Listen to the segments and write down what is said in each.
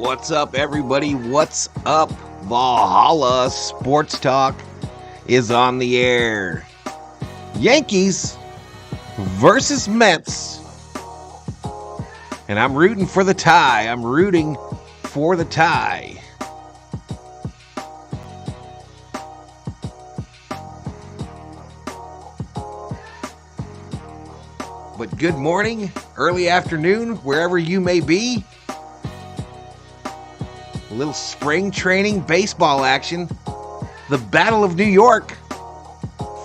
What's up, everybody? What's up? Valhalla Sports Talk is on the air. Yankees versus Mets. And I'm rooting for the tie. But good morning, early afternoon, wherever you may be. A little spring training baseball action. The Battle of New York,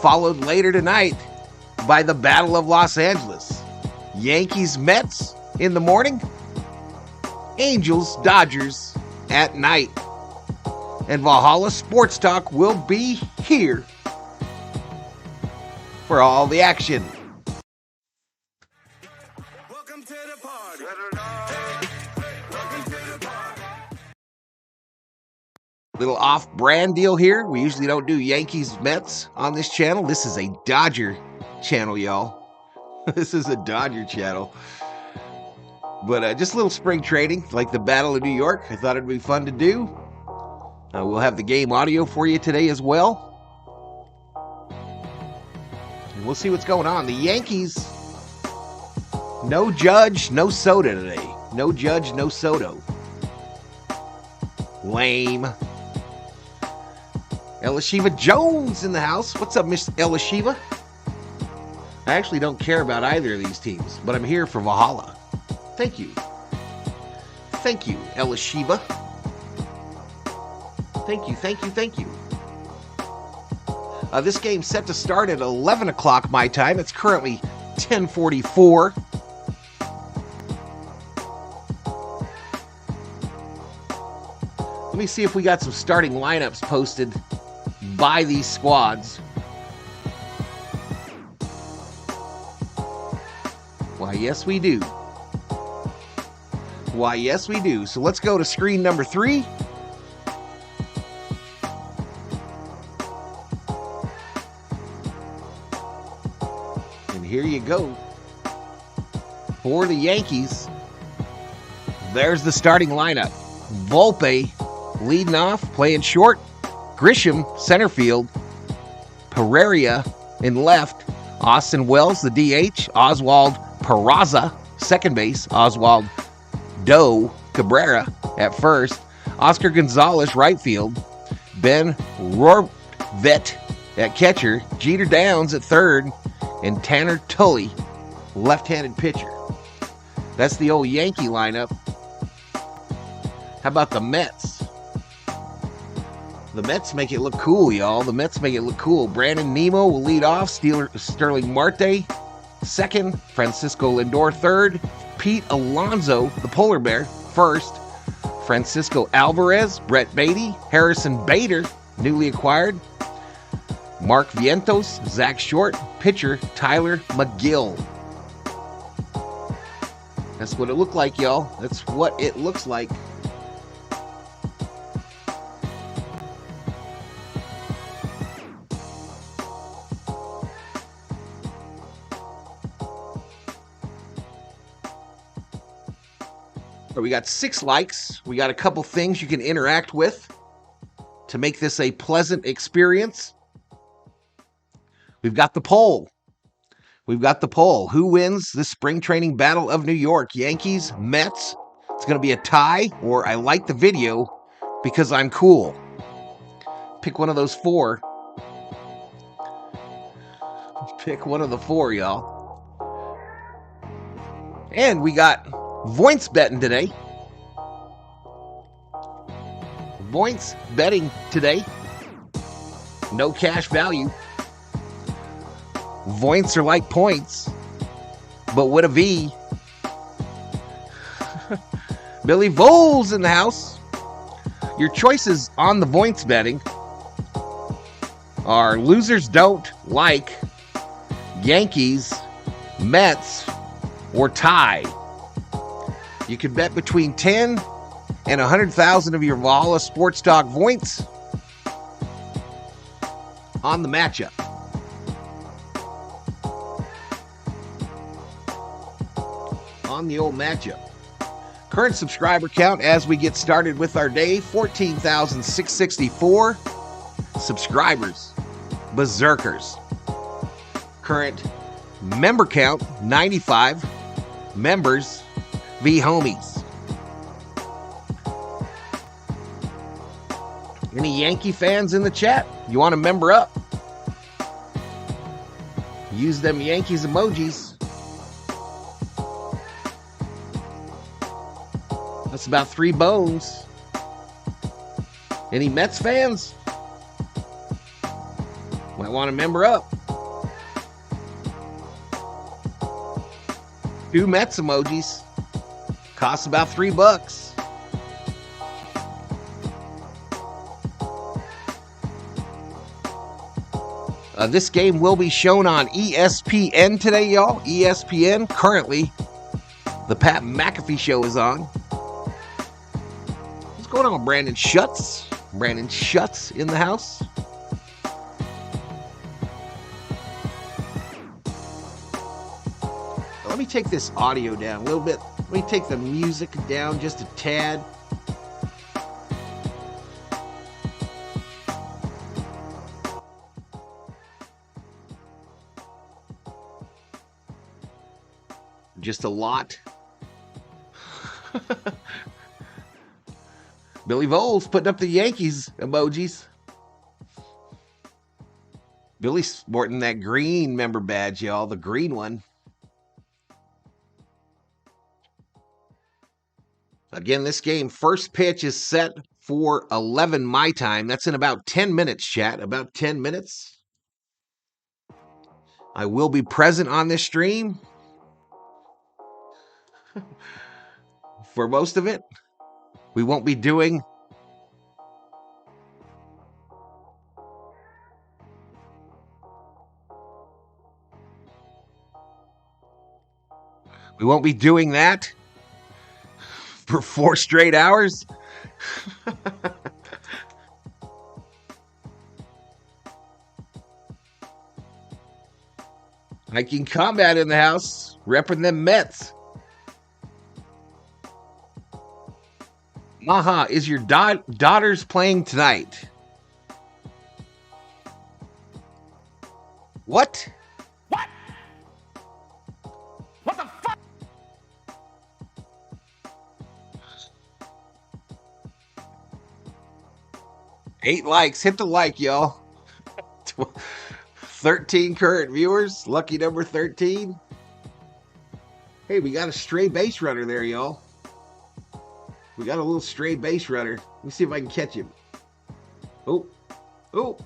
followed later tonight by the Battle of Los Angeles. Yankees, Mets in the morning. Angels, Dodgers at night. And Valhalla Sports Talk will be here for all the action. Welcome to the party. Little off-brand deal here. We usually don't do Yankees Mets on this channel. This is a Dodger channel, y'all. This is a Dodger channel. But just a little spring trading, like the Battle of New York. I thought it'd be fun to do. We'll have the game audio for you today as well. And we'll see what's going on. The Yankees, no Judge, no Soto today. No Judge, no Soto. Lame. Elishiva Jones in the house. What's up, Miss Elishiva? I actually don't care about either of these teams, but I'm here for Valhalla. Thank you. Thank you, Elishiva. Thank you. This game's set to start at 11 o'clock my time. It's currently 10:44. Let me see if we got some starting lineups posted by these squads. Why, yes, we do. So let's go to screen number 3. And here you go. For the Yankees, there's the starting lineup. Volpe leading off, playing short. Grisham, center field. Pereira in left. Austin Wells, the DH. Oswald Peraza, second base. Oswald Doe Cabrera at first. Oscar Gonzalez, right field. Ben Rortvedt at catcher. Jeter Downs at third. And Tanner Tully, left-handed pitcher. That's the old Yankee lineup. How about the Mets? The Mets make it look cool, y'all. Brandon Nimmo will lead off. Sterling Marte, second. Francisco Lindor, third. Pete Alonso, the polar bear, first. Francisco Alvarez, Brett Beatty, Harrison Bader, newly acquired. Mark Vientos, Zach Short, pitcher Tyler McGill. That's what it looked like, y'all. That's what it looks like. We got 6 likes. We got a couple things you can interact with to make this a pleasant experience. We've got the poll. Who wins the spring training Battle of New York? Yankees, Mets. It's going to be a tie, or I like the video because I'm cool. Pick one of those 4. Pick one of the 4, y'all. And we got Voints betting today. No cash value. Voints are like points, but with a V. Billy Voles in the house. Your choices on the Voints betting are losers don't like, Yankees, Mets, or tie. You can bet between 10 and 100,000 of your Valhalla Sports Talk Voints on the matchup. On the old matchup. Current subscriber count as we get started with our day, 14,664 subscribers, berserkers. Current member count, 95 members, v homies. Any Yankee fans in the chat? You want to member up? Use them Yankees emojis. That's about 3 bones. Any Mets fans? Might want to member up. 2 Mets emojis. Costs about $3. This game will be shown on ESPN today, y'all. ESPN. Currently, the Pat McAfee show is on. What's going on, Brandon Schutz? Brandon Schutz in the house. Let me take this audio down a little bit. Let me take the music down just a tad. Just a lot. Billy Voles putting up the Yankees emojis. Billy's sporting that green member badge, y'all. The green one. Again, this game, first pitch is set for 11 my time. That's in about 10 minutes, chat. About 10 minutes. I will be present on this stream for most of it. We won't be doing that for 4 straight hours. Hiking Combat in the house, repping them Mets. Maha, is your daughters playing tonight? What? What? What the fuck? Eight likes. Hit the like, y'all. 13 current viewers. Lucky number 13. Hey, we got a stray base runner there, y'all. We got a little stray base runner. Let me see if I can catch him. Oh. Oh.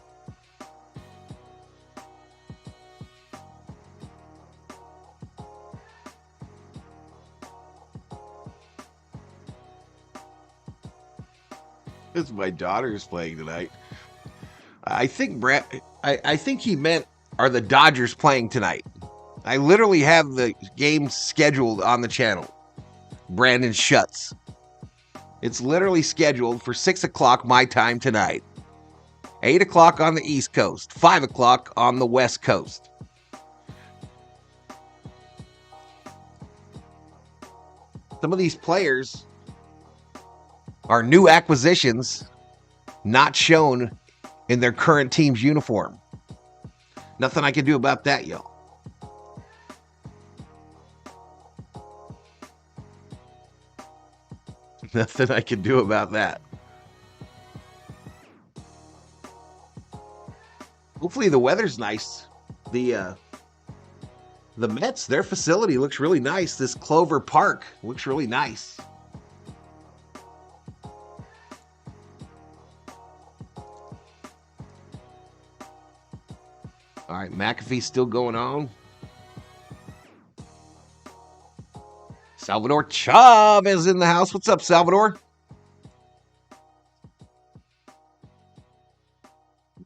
This is my daughter's playing tonight. I think I think he meant, are the Dodgers playing tonight? I literally have the game scheduled on the channel. Brandon Schutz. It's literally scheduled for 6 o'clock my time tonight. 8 o'clock on the East Coast. 5 o'clock on the West Coast. Some of these players are new acquisitions, not shown in their current team's uniform. Nothing I can do about that, y'all. Nothing I can do about that. Hopefully the weather's nice. The Mets, their facility looks really nice. This Clover Park looks really nice. All right, McAfee's still going on. Salvador Chavez in the house. What's up, Salvador?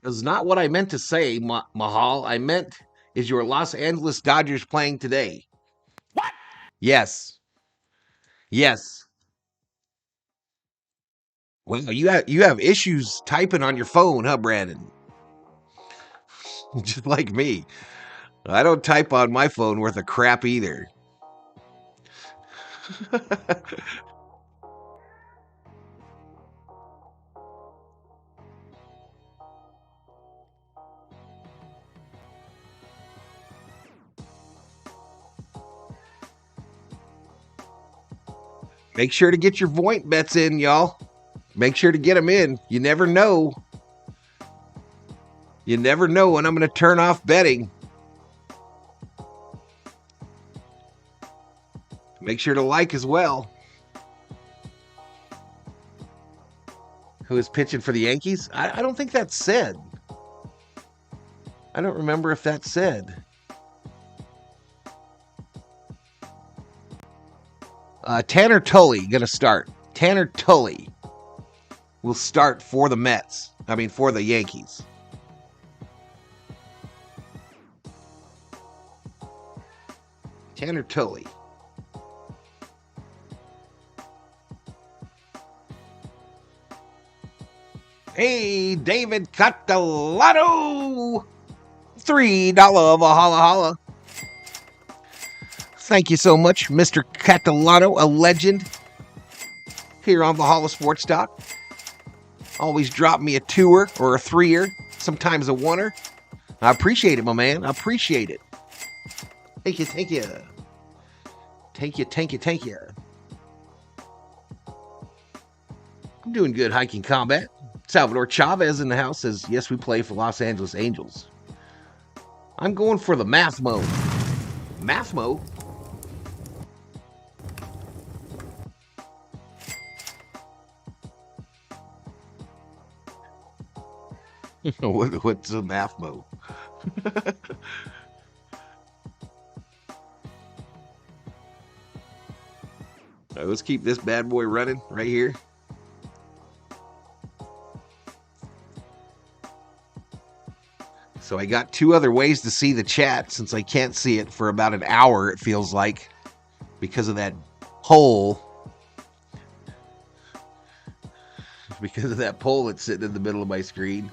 That's not what I meant to say, Mahal. I meant, is your Los Angeles Dodgers playing today? What? Yes. Yes. Well, you have issues typing on your phone, huh, Brandon? Just like me. I don't type on my phone worth a crap either. Make sure to get your Voint bets in, y'all. Make sure to get them in. You never know. You never know when I'm going to turn off betting. Make sure to like as well. Who is pitching for the Yankees? I don't think that's said. I don't remember if that's said. Tanner Tully going to start. Tanner Tully will start for the Mets. For the Yankees. Tanner Tully. Hey, David Catalano. $3 of a holla holla. Thank you so much, Mr. Catalano, a legend here on Valhalla Sports Talk. Always drop me a twoer or a threer, sometimes a oneer. I appreciate it, my man. I appreciate it. Thank you. Thank you. I'm doing good, Hiking Combat. Salvador Chavez in the house says, yes, we play for Los Angeles Angels. I'm going for the math mode. Math mode? What's a math mode? All right, let's keep this bad boy running right here. So I got two other ways to see the chat since I can't see it for about an hour, it feels like, because of that poll. Because of that poll that's sitting in the middle of my screen.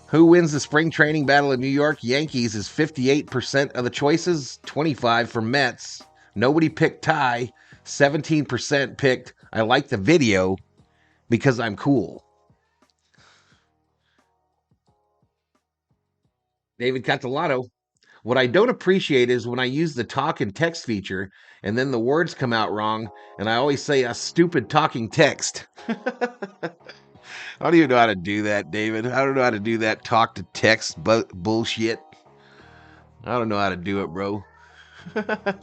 Who wins the spring training battle in New York? Yankees is 58% of the choices, 25% for Mets. Nobody picked tie. 17% picked I like the video because I'm cool. David Catalano. What I don't appreciate is when I use the talk and text feature and then the words come out wrong and I always say a stupid talking text. I don't even know how to do that, David. I don't know how to do that talk to text bullshit. I don't know how to do it, bro. I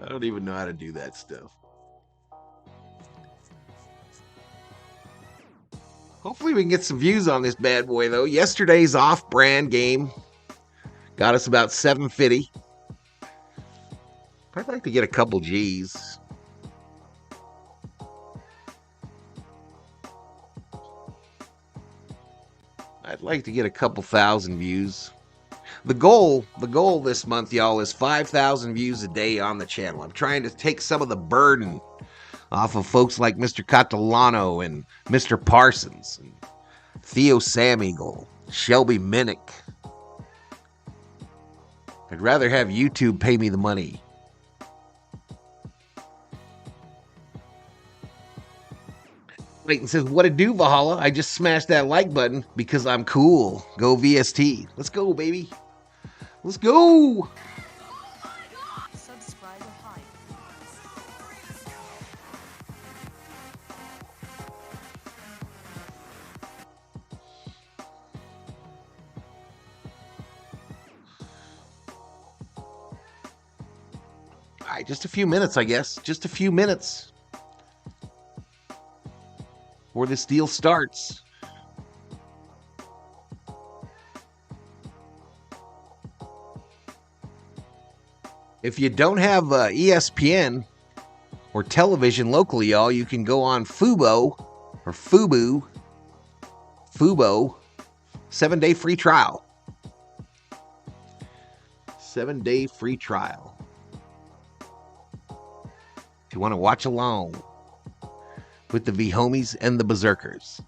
don't even know how to do that stuff. Hopefully we can get some views on this bad boy, though. Yesterday's off-brand game got us about 750. I'd like to get a couple G's. I'd like to get a couple thousand views. The goal this month, y'all, is 5,000 views a day on the channel. I'm trying to take some of the burden off of folks like Mr. Catalano and Mr. Parsons, and Theo Sameagle, Shelby Minnick. I'd rather have YouTube pay me the money. Clayton says, what it do, Valhalla? I just smashed that like button because I'm cool. Go VST. Let's go, baby. Let's go. All right, just a few minutes, I guess. Just a few minutes before this deal starts. If you don't have ESPN or television locally, y'all, you can go on Fubo or Fubu. 7-day free trial. 7-day free trial. If you want to watch along with the V-Homies and the Berserkers.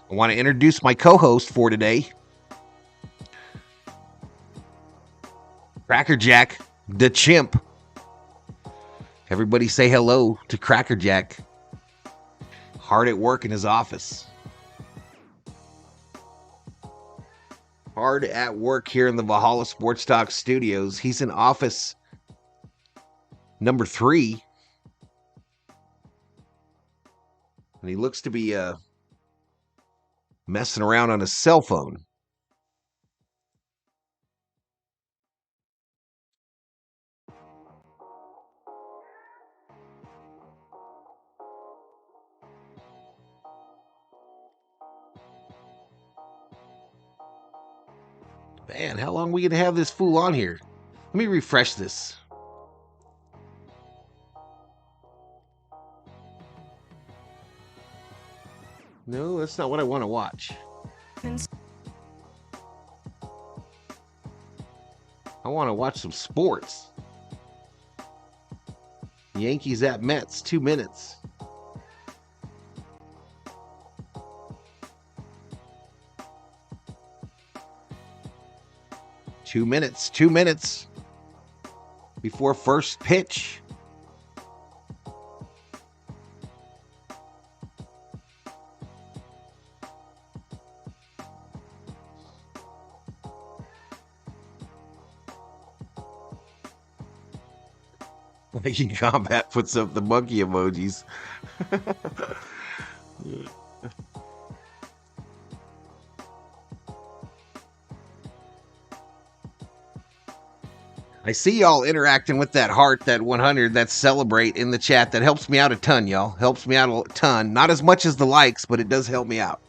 I want to introduce my co-host for today. Crackerjack, the chimp. Everybody say hello to Crackerjack. Hard at work in his office. Hard at work here in the Valhalla Sports Talk studios. He's in office number 3. And he looks to be messing around on his cell phone. Man, how long are we going to have this fool on here? Let me refresh this. No, that's not what I want to watch. I want to watch some sports. Yankees at Mets, 2 minutes. Two minutes before first pitch. Making Combat puts up the monkey emojis. I see y'all interacting with that heart, that 100, that celebrate in the chat. That helps me out a ton, y'all. Helps me out a ton. Not as much as the likes, but it does help me out.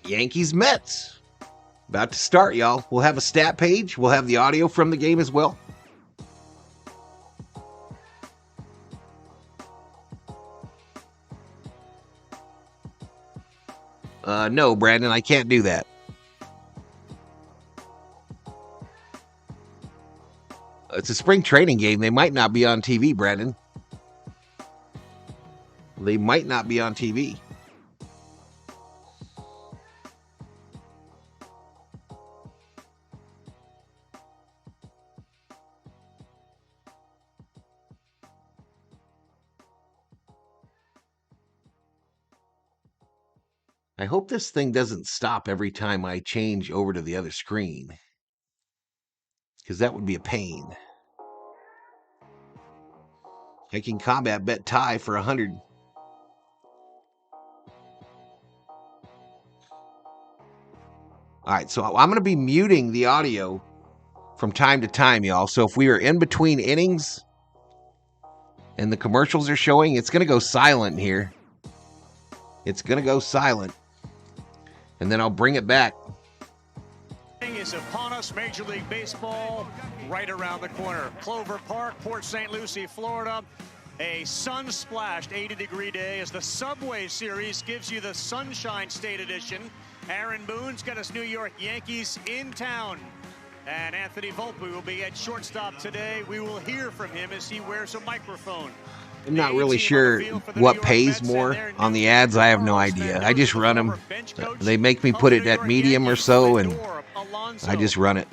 Yankees Mets about to start, y'all. We'll have a stat page. We'll have the audio from the game as well. No, Brandon, I can't do that. It's a spring training game. They might not be on TV, Brandon. They might not be on TV. I hope this thing doesn't stop every time I change over to the other screen, because that would be a pain. I can combat bet tie for 100. All right, so I'm going to be muting the audio from time to time, y'all. So if we are in between innings and the commercials are showing, it's going to go silent here. It's going to go silent. And then I'll bring it back. Is upon us. Major League Baseball right around the corner. Clover Park, Port St. Lucie, Florida. A sun-splashed 80-degree day as the Subway Series gives you the Sunshine State Edition. Aaron Boone's got his New York Yankees in town. And Anthony Volpe will be at shortstop today. We will hear from him as he wears a microphone. I'm not really sure what pays more on the ads. I have no idea. I just run them. They make me put it at medium or so, and I just run it.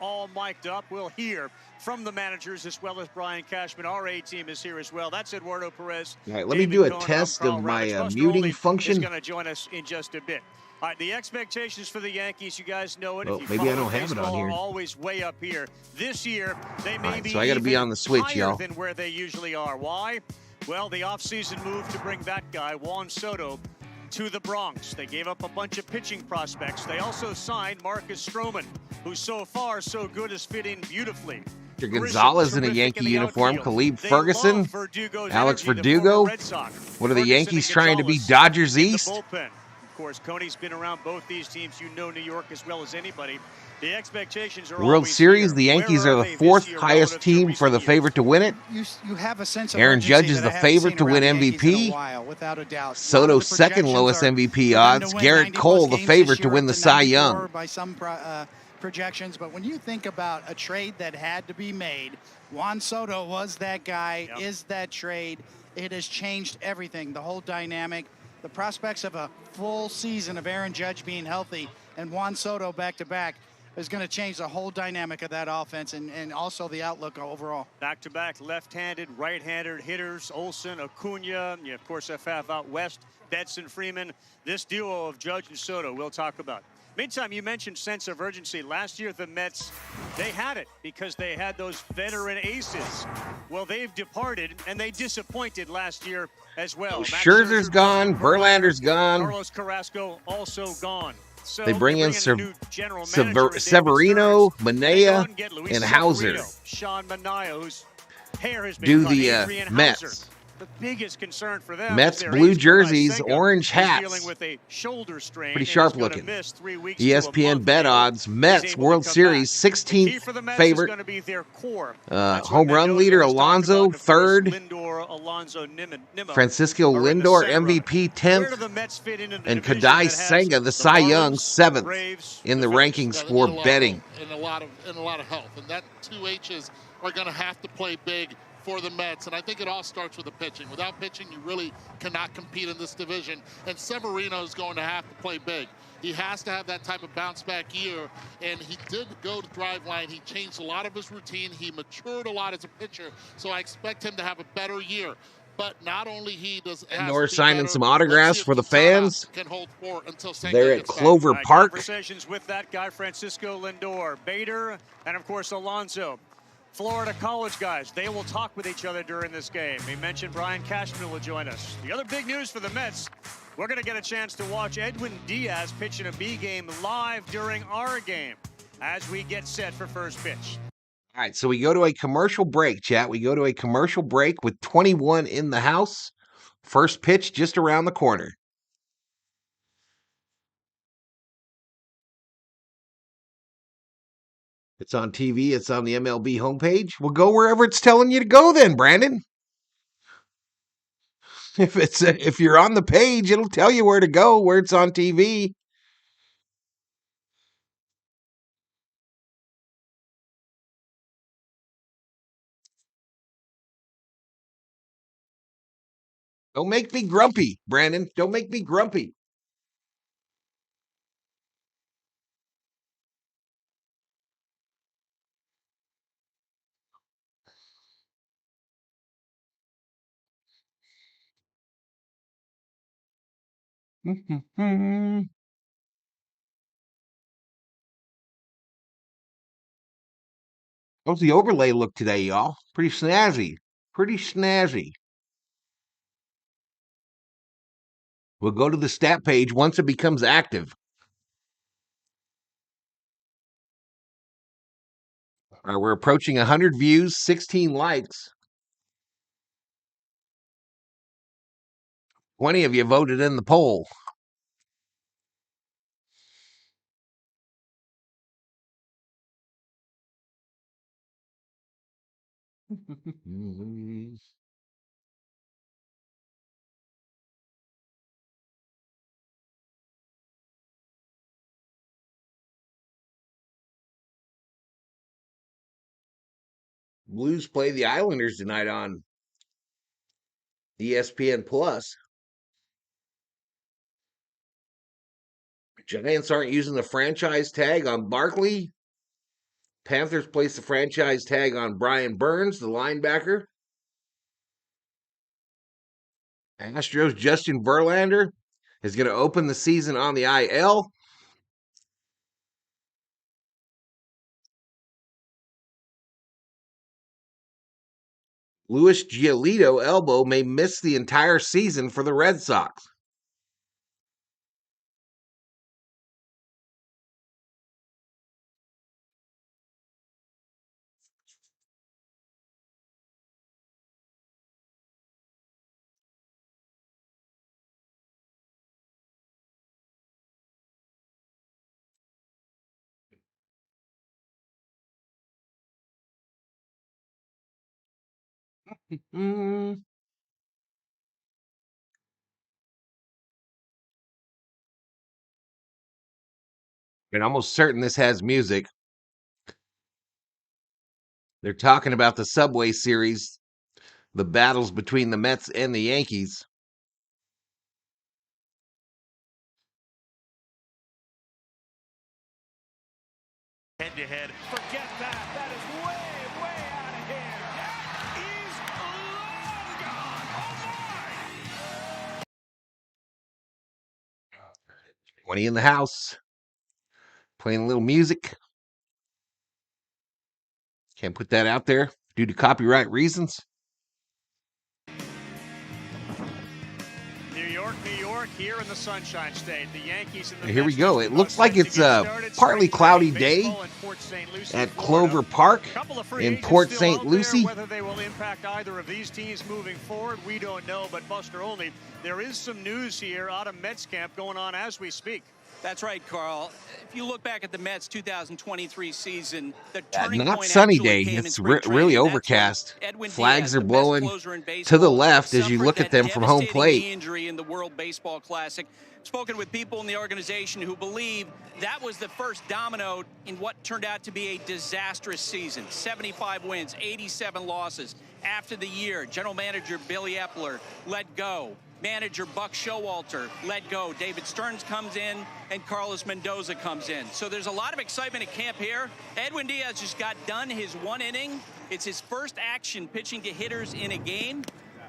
All mic'd up. We'll hear from the managers as well as Brian Cashman. Our A team is here as well. That's Eduardo Perez. All right, let me do a test of my muting function. Is going to join us in just a bit. All right, the expectations for the Yankees, you guys know it. Well, maybe I don't have it on here. Always way up here. This year, they may be so I got to be on the switch, y'all. Than where they usually are. Why? Well, the offseason move to bring that guy, Juan Soto, to the Bronx. They gave up a bunch of pitching prospects. They also signed Marcus Stroman, who so far so good is fitting beautifully. Gonzalez in a Yankee uniform, Khalib Ferguson, Alex Verdugo. What are the Yankees trying to be, Dodgers East? Of course, Coney's been around both these teams. You know New York as well as anybody. The expectations are World always Series, here. the Yankees Where are the they this fourth year highest relative to team for recent the years? favorite to win it. You have a sense of Aaron urgency Judge is that the I haven't favorite seen to win around the Yankees in a MVP. while, without a doubt. Soto's second lowest MVP odds. Garrett Cole, the favorite to win the Cy Young. By some projections, but when you think about a trade that had to be made, Juan Soto was that guy, is that trade. It has changed everything, the whole dynamic. The prospects of a full season of Aaron Judge being healthy and Juan Soto back-to-back is going to change the whole dynamic of that offense and also the outlook overall. Back-to-back left-handed, right-handed hitters, Olsen, Acuna, you of course have out west, Betson, Freeman. This duo of Judge and Soto we'll talk about. Meantime, you mentioned sense of urgency. Last year, the Mets, they had it because they had those veteran aces. Well, they've departed, and they disappointed last year as well. Scherzer's gone. Verlander's gone. Carlos Carrasco also gone. So they bring in a new general manager Severino, Manea, and Hauser. Sean Manaea, whose hair has been do cut. the Mets. Hauser. The biggest concern for them Mets blue jerseys, orange hats. Dealing with a shoulder strain. Pretty sharp looking. ESPN bet odds. Mets World Series 16th favorite. Home run leader Alonso 3rd. Francisco Lindor MVP 10th. And Kadai Senga the Cy Young 7th in the rankings for betting. In a lot of health, and that two H's are going to have to play big for the Mets, and I think it all starts with the pitching. Without pitching, you really cannot compete in this division, and Severino is going to have to play big. He has to have that type of bounce-back year, and he did go to Driveline. He changed a lot of his routine. He matured a lot as a pitcher, so I expect him to have a better year. But not only he does Lindor signing some autographs for the fans. Can hold for until they're at Clover Park. Conversations with that guy, Francisco Lindor, Bader, and of course Alonso. Florida college guys, they will talk with each other during this game. We mentioned Brian Cashman will join us. The other big news for the Mets, we're going to get a chance to watch Edwin Diaz pitch in a B game live during our game as we get set for first pitch. All right, so we go to a commercial break, chat. We go to a commercial break with 21 in the house. First pitch just around the corner. It's on TV. It's on the MLB homepage. We'll go wherever it's telling you to go then, Brandon. If you're on the page, it'll tell you where to go, where it's on TV. Don't make me grumpy, Brandon. Don't make me grumpy. How's the overlay look today, y'all? Pretty snazzy. Pretty snazzy. We'll go to the stat page once it becomes active. All right, we're approaching 100 views, 16 likes. 20 of you voted in the poll. Blues play the Islanders tonight on ESPN Plus. Giants aren't using the franchise tag on Barkley. Panthers place the franchise tag on Brian Burns, the linebacker. Astros Justin Verlander is going to open the season on the IL. Luis Giolito elbow may miss the entire season for the Red Sox. And almost certain this has music. They're talking about the Subway Series, the battles between the Mets and the Yankees. Head-to-head. Forget that. That is way, way out of here. He's long gone. Oh, my. 20 in the house. Playing a little music. Can't put that out there due to copyright reasons. New York, here in the Sunshine State. The Yankees and the Here we Mets go. It looks like it's a partly cloudy day at Clover Park in Port St. Lucie. Whether they will impact either of these teams moving forward, we don't know. But Buster Olney, there is some news here out of Mets camp going on as we speak. That's right, Carl. If you look back at the Mets 2023 season, the turning not point sunny actually day. came in It's spring really training. overcast. Edwin Flags Diaz, are the best blowing closer in to baseball, the left as you suffered look at that them from home devastating plate. knee injury in the World Baseball Classic. Spoken with people in the organization who believe that was the first domino in what turned out to be a disastrous season. 75 wins, 87 losses. After the year, general manager Billy Epler let go. Manager Buck Showalter let go. David Stearns comes in, and Carlos Mendoza comes in. So there's a lot of excitement at camp here. Edwin Diaz just got done his one inning. It's his first action pitching to hitters in a game.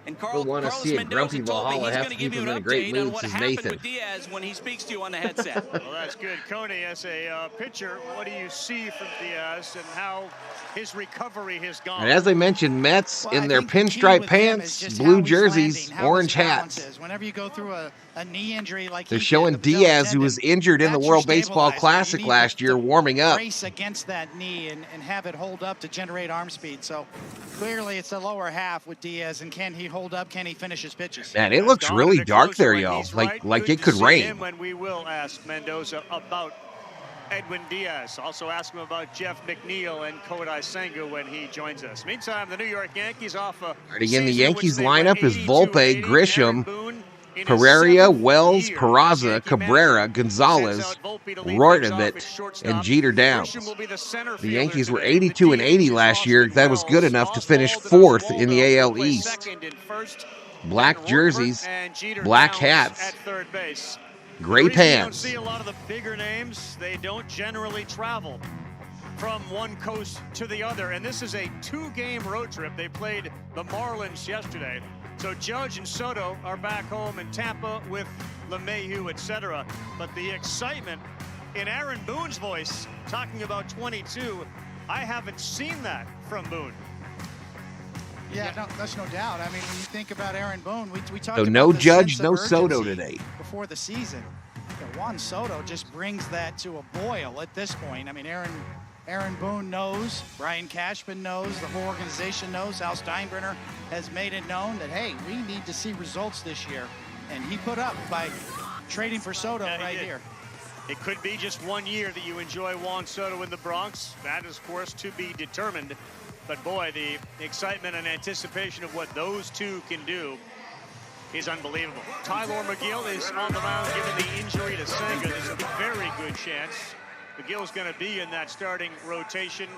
And We'll want to Carlos see a Mendoza grumpy told me Valhalla he's have going to to give keep you him an in a great update on mood, what says happened Nathan. with Diaz when he speaks to you on the headset. Well, that's good. Coney, as a pitcher, what do you see from Diaz and how his recovery has gone? And as I mentioned, Mets Well, in I their think the key pinstripe with him is pants, just blue how he's jerseys, landing, how orange his balance hats. is. Whenever you go through a knee injury like They're he showing did, the patella Diaz, who was tendon, injured in the that's your World Baseball stabilizer. You Classic need last year, to warming up. brace against that knee and have it hold up to generate arm speed. So clearly it's the lower half with Diaz, and can he hold up? Can he finish his pitches? Man, it looks really dark there, y'all. Like Good it to could see rain. him, and we will ask Mendoza about Edwin Diaz. Also ask him about Jeff McNeil and Kodai Senga when he joins us. Meantime, the New York Yankees off a All right, again, the season in which Yankees they went lineup is 82 Volpe, and 80. Grisham, Aaron Boone in his Pereira, 7th Wells, year. Peraza, Yankee Cabrera, manager Gonzalez, sends out Volpe to lead things off at Roitavit, shortstop. and Jeter Downs. Grisham will be the center The fielder Yankees were today. 82 and The 80 DH is last year. Austin That was good Wells. enough to finish Oswald fourth in the Waldo AL will play East. second and first. Black Then Roitavit jerseys, and Jeter black Downs hats, at third base. gray The reason you don't pants. see a lot of the bigger names, they don't generally travel from one coast to the other. And this is a 2-game road trip. They played the Marlins yesterday. So Judge and Soto are back home in Tampa with LeMahieu, etc. But the excitement in Aaron Boone's voice, talking about 22, I haven't seen that from Boone. Yeah, no, that's no doubt. I mean, when you think about Aaron Boone, we talked So about no the Judge, sense no of Soto urgency today. before the season. Juan Soto just brings that to a boil at this point. I mean, Aaron Boone knows, Brian Cashman knows, the whole organization knows, Hal Steinbrenner has made it known that, hey, we need to see results this year. And he put up by trading for Soto right here. It could be just 1 year that you enjoy Juan Soto in the Bronx. That is, of course, to be determined. But boy, the excitement and anticipation of what those two can do is unbelievable. Tyler McGill is on the mound given the injury to Senga. There's a very good chance McGill's going to be in that starting rotation,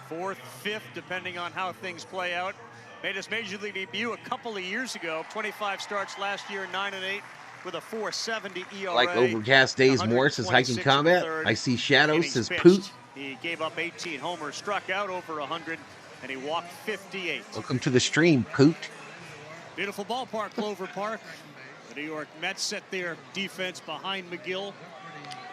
4th, 5th, depending on how things play out. Made his major league debut a couple of years ago. 25 starts last year, 9-8 with a 4.70 ERA. Like overcast days, Morris is hiking combat. I see shadows, says Poot. He gave up 18 homers, struck out over 100, and he walked 58. Welcome to the stream, Poot. Beautiful ballpark, Clover Park. The New York Mets set their defense behind McGill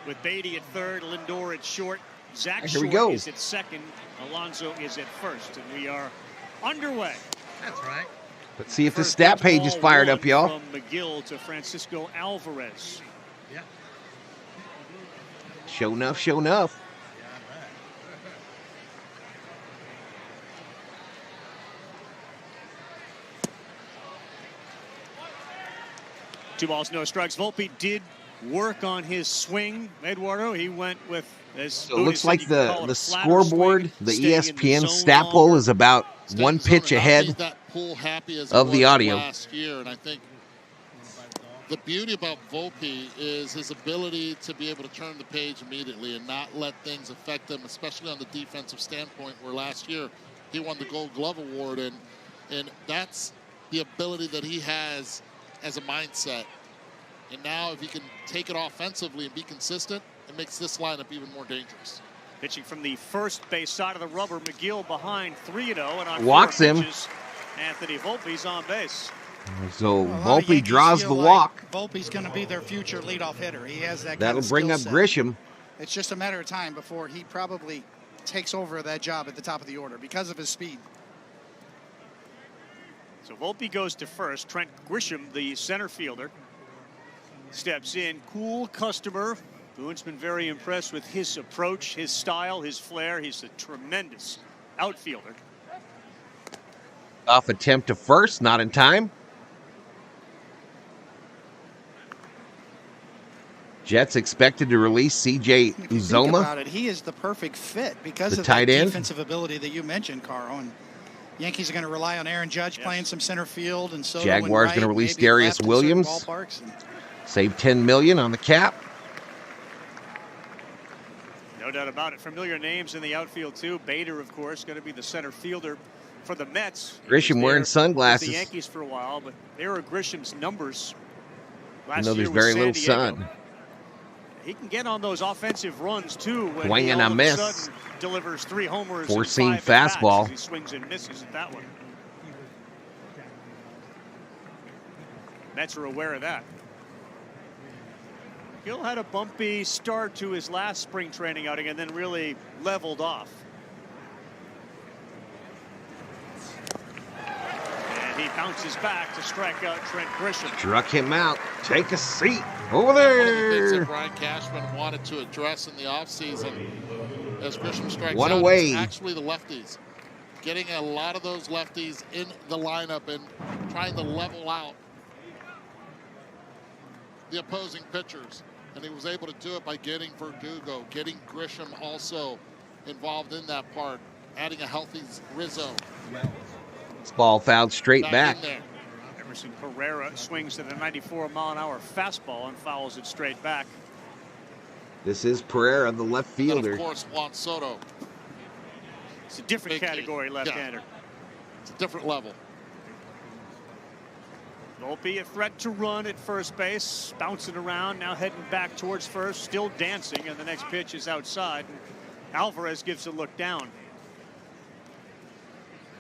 with Beatty at third, Lindor at short. Zach Here we Short go. is at second. Alonso is at first, and we are underway. That's right. Let's see if the First stat pitch, page is ball fired one up, y'all. From McGill to Francisco Alvarez. Yeah. Show enough, show enough. Two balls, no strikes. Volpe did work on his swing, Eduardo. He went with, as So it looks said, like you can call it the a flatter scoreboard, swing, the staying in ESPN zone stat longer. poll is about Stay one in zone pitch and not ahead leave that cool, happy as of he the was audio. last year. And I think the beauty about Volpe is his ability to be able to turn the page immediately and not let things affect him, especially on the defensive standpoint, where last year he won the Gold Glove Award. And that's the ability that he has as a mindset. And now if he can take it offensively and be consistent, it makes this lineup even more dangerous. Pitching from the first base side of the rubber, McGill behind 3-0, and on Walks 4 him. pitches, Anthony Volpe's on base. So A lot of Volpe Yankees draws feel the like walk. Volpe's going to be their future leadoff hitter. He has that kind That'll of bring skill up set. Grisham. It's just a matter of time before he probably takes over that job at the top of the order because of his speed. So Volpe goes to first. Trent Grisham, the center fielder, steps in. Cool customer. Boone's been very impressed with his approach, his style, his flair. He's a tremendous outfielder. Off attempt to first, not in time. Jets expected to release C.J. If you think Uzoma. about it, he is the perfect fit because The of tight that end. defensive ability that you mentioned, Carl. And Yankees are going to rely on Aaron Judge playing some center field, and so Jaguars gonna release Darius Williams. Save $10 million on the cap. No doubt about it. Familiar names in the outfield, too. Bader, of course, going to be the center fielder for the Mets. He Grisham was wearing there sunglasses. with the Yankees for a while, but there are Grisham's numbers. I Last know there's year with very San little Diego. sun. He can get on those offensive runs, too, when Swing he and a all of miss. a sudden delivers 3 homers Four-seam and 5 at-bats fastball. as he swings and misses at that one. Mets are aware of that. Gill had a bumpy start to his last spring training outing and then really leveled off. And he bounces back to strike out Trent Grisham. Struck him out. Take a seat. Over One of the things there. that Brian Cashman wanted to address in the offseason as Grisham strikes One out away. is actually the lefties. Getting a lot of those lefties in the lineup and trying to level out the opposing pitchers. And he was able to do it by getting Verdugo, getting Grisham also involved in that part, adding a healthy Rizzo This ball fouled straight back. in there. Emerson Pereira swings at a 94-mile-an-hour fastball and fouls it straight back. This is Pereira, the left And fielder. of course, Juan Soto. It's a different Big category key. left-hander. It's a different level. Volpe a threat to run at first base, bouncing around, now heading back towards first, still dancing, and the next pitch is outside. And Alvarez gives a look down.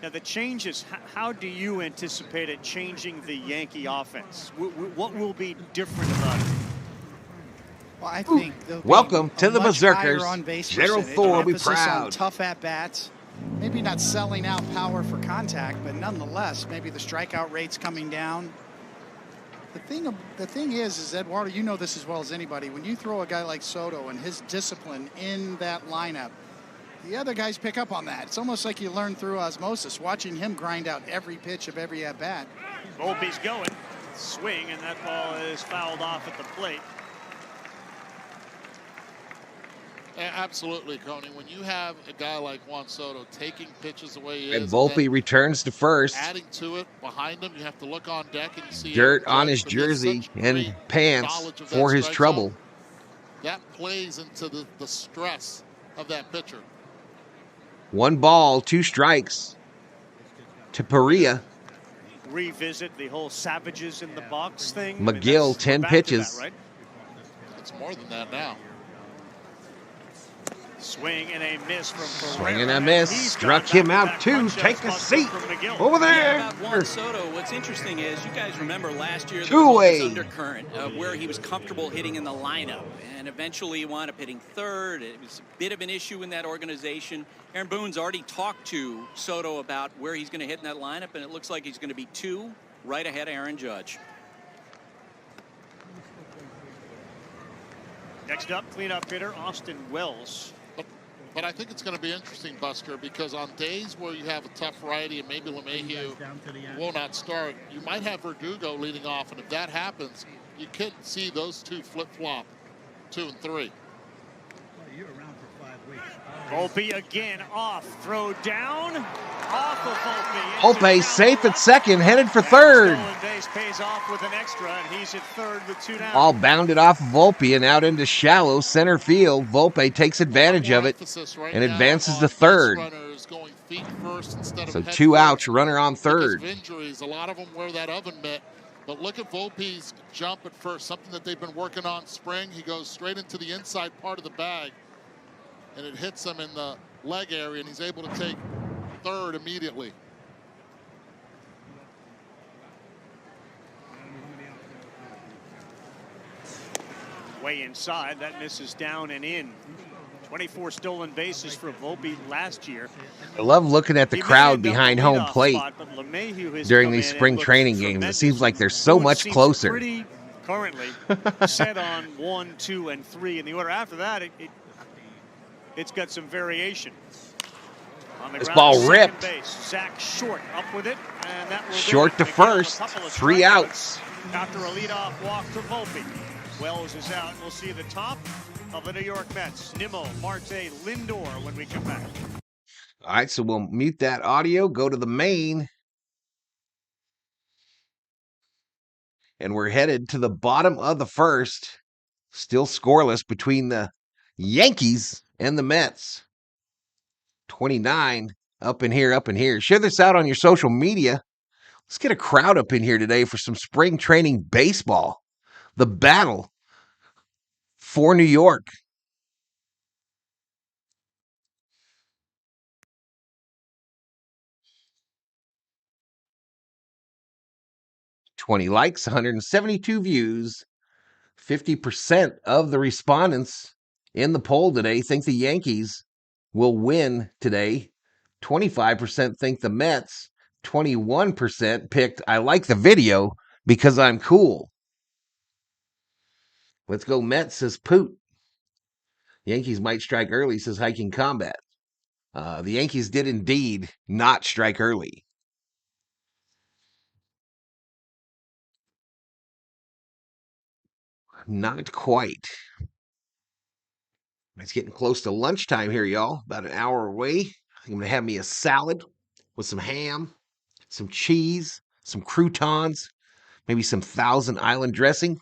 Now the changes, how do you anticipate it changing the Yankee offense? What will be different about it? Well, I think there'll be Welcome to a the much Berserkers. higher on-base General percentage, Thor will be emphasis on proud. tough at-bats. Maybe not selling out power for contact, but nonetheless, maybe the strikeout rate's coming down. The thing is Eduardo, you know this as well as anybody. When you throw a guy like Soto and his discipline in that lineup, the other guys pick up on that. It's almost like you learn through osmosis, watching him grind out every pitch of every at-bat. Volpe's going, swing, and that ball is fouled off at the plate. Absolutely, Coney. When you have a guy like Juan Soto taking pitches the way he And is, Volpe then returns to first. adding to it behind him, you have to look on deck and you see Dirt Aaron on Judge, his but he has jersey such and great pants knowledge of for that his strike trouble. zone. That plays into the stress of that pitcher. 1 ball, 2 strikes to Perea. Revisit the whole savages in the box thing. McGill, that's- 10 we're back to pitches. that, right? It's more than that now. Swing and a miss from Pereira. Swing and a miss. He's Struck gone him back-to-back out too. punch-outs Take a busted seat. from McGill. Over Yeah, there. about Juan Soto, what's interesting is you guys remember last year there Two-way. was undercurrent where he was comfortable hitting in the lineup, and eventually he wound up hitting third. It was a bit of an issue in that organization. Aaron Boone's already talked to Soto about where he's going to hit in that lineup, and it looks like he's going to be 2 right ahead of Aaron Judge. Next up, cleanup hitter Austin Wells. But I think it's going to be interesting, Buster, because on days where you have a tough righty and maybe LeMahieu will not start, you might have Verdugo leading off. And if that happens, you could see those two flip-flop, 2 and 3. Volpe again off, throw down, off of Volpe. Volpe safe at second, headed for third. Stolen base pays off with an extra, and he's at third with 2 down. All bounded off Volpe and out into shallow center field. Volpe takes advantage of it and advances to third. So 2 outs, runner on third. Because of injuries, a lot of them wear that oven mitt. But look at Volpe's jump at first, something that they've been working on spring. He goes straight into the inside part of the bag, and it hits him in the leg area, and he's able to take third immediately. Way inside, that misses down and in. 24 stolen bases for Volpe last year. I love looking at the crowd behind home plate during these spring training games. It seems like they're so much closer. Pretty currently set on 1, 2, and 3 in the order. After that, it's got some variation. On the This ground, ball second ripped. base. Zach Short up with it, and that will do Short it. to They give him a first, couple of 3 strikeouts outs. after a leadoff walk to Volpe. Wells is out. We'll see the top of the New York Mets. Nimmo, Marte, Lindor when we come back. All right, so we'll mute that audio, go to the main. And we're headed to the bottom of the first. Still scoreless between the Yankees and the Mets. 29 up in here, up in here. Share this out on your social media. Let's get a crowd up in here today for some spring training baseball. The battle for New York. $20 likes, 172 views. 50% of the respondents in the poll today think the Yankees will win today. 25% think the Mets. 21% picked, I like the video because I'm cool. Let's go Mets, says Poot. Yankees might strike early, says Hiking Combat. The Yankees did indeed not strike early. Not quite. It's getting close to lunchtime here, y'all. About an hour away. I'm going to have me a salad with some ham, some cheese, some croutons, maybe some Thousand Island dressing.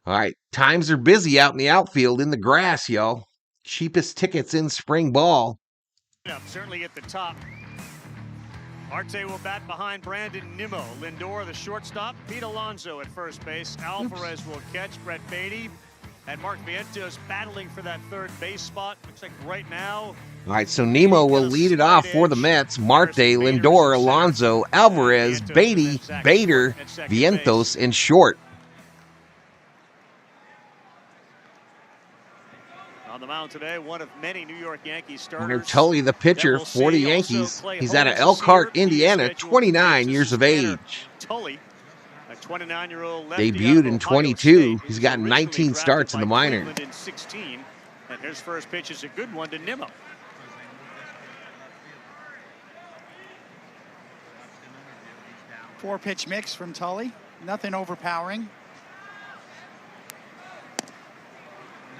All right, times are busy out in the outfield in the grass, y'all. Cheapest tickets in spring ball. Certainly at the top. Marte will bat behind Brandon Nimmo. Lindor, the shortstop. Pete Alonso at first base. Alvarez will catch. Brett Beatty and Mark Vientos battling for that third base spot. Looks like right now. All right, so Nimmo will lead it off for the Mets. Marte, Lindor, Alonso, Alvarez, Beatty, Bader, Vientos, and Short. On the mound today, one of many New York Yankees starters. Hunter Tully, the pitcher for the Yankees. He's out of Elkhart, Indiana, 29 years of age. Tully, a 29-year-old lefty, debuted in 22. He's got 19 starts in the minors. In 16, and his first pitch is a good one to Nimmo. Four-pitch mix from Tully. Nothing overpowering.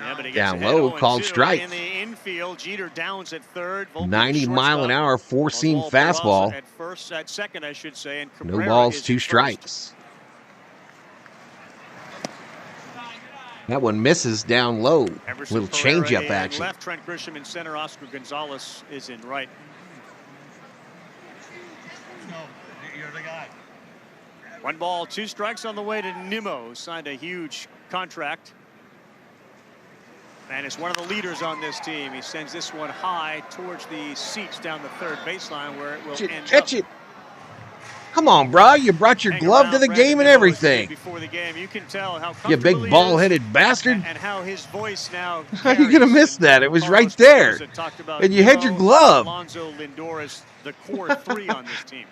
Yeah, but he Down gets low, ahead called 0-2 strike. in the infield. Jeter downs at third. Volpe 90 mile an shortstop. hour, four-seam Oswald fastball. Peraza at second, I should say. And No Cabrera balls, is 2 at first. strikes. That one misses down low. Everson Little Pereira change-up in action. Left, Trent Grisham in center. Oscar Gonzalez is in right. You're the guy. 1 ball, 2 strikes on the way to Nimmo. Signed a huge contract. And is one of the leaders on this team. He sends this one high towards the seats down the third baseline where it will end Catch up. it. Come on, bro. You brought your Hang glove around to the Brandon game and Nimmo as he did everything. Before the game, you can tell how You big comfortable he ball-headed is bastard. and how his voice now. How you gonna miss that? It was right there. And you had your glove. Alonso, Lindor is the core 3 on this team.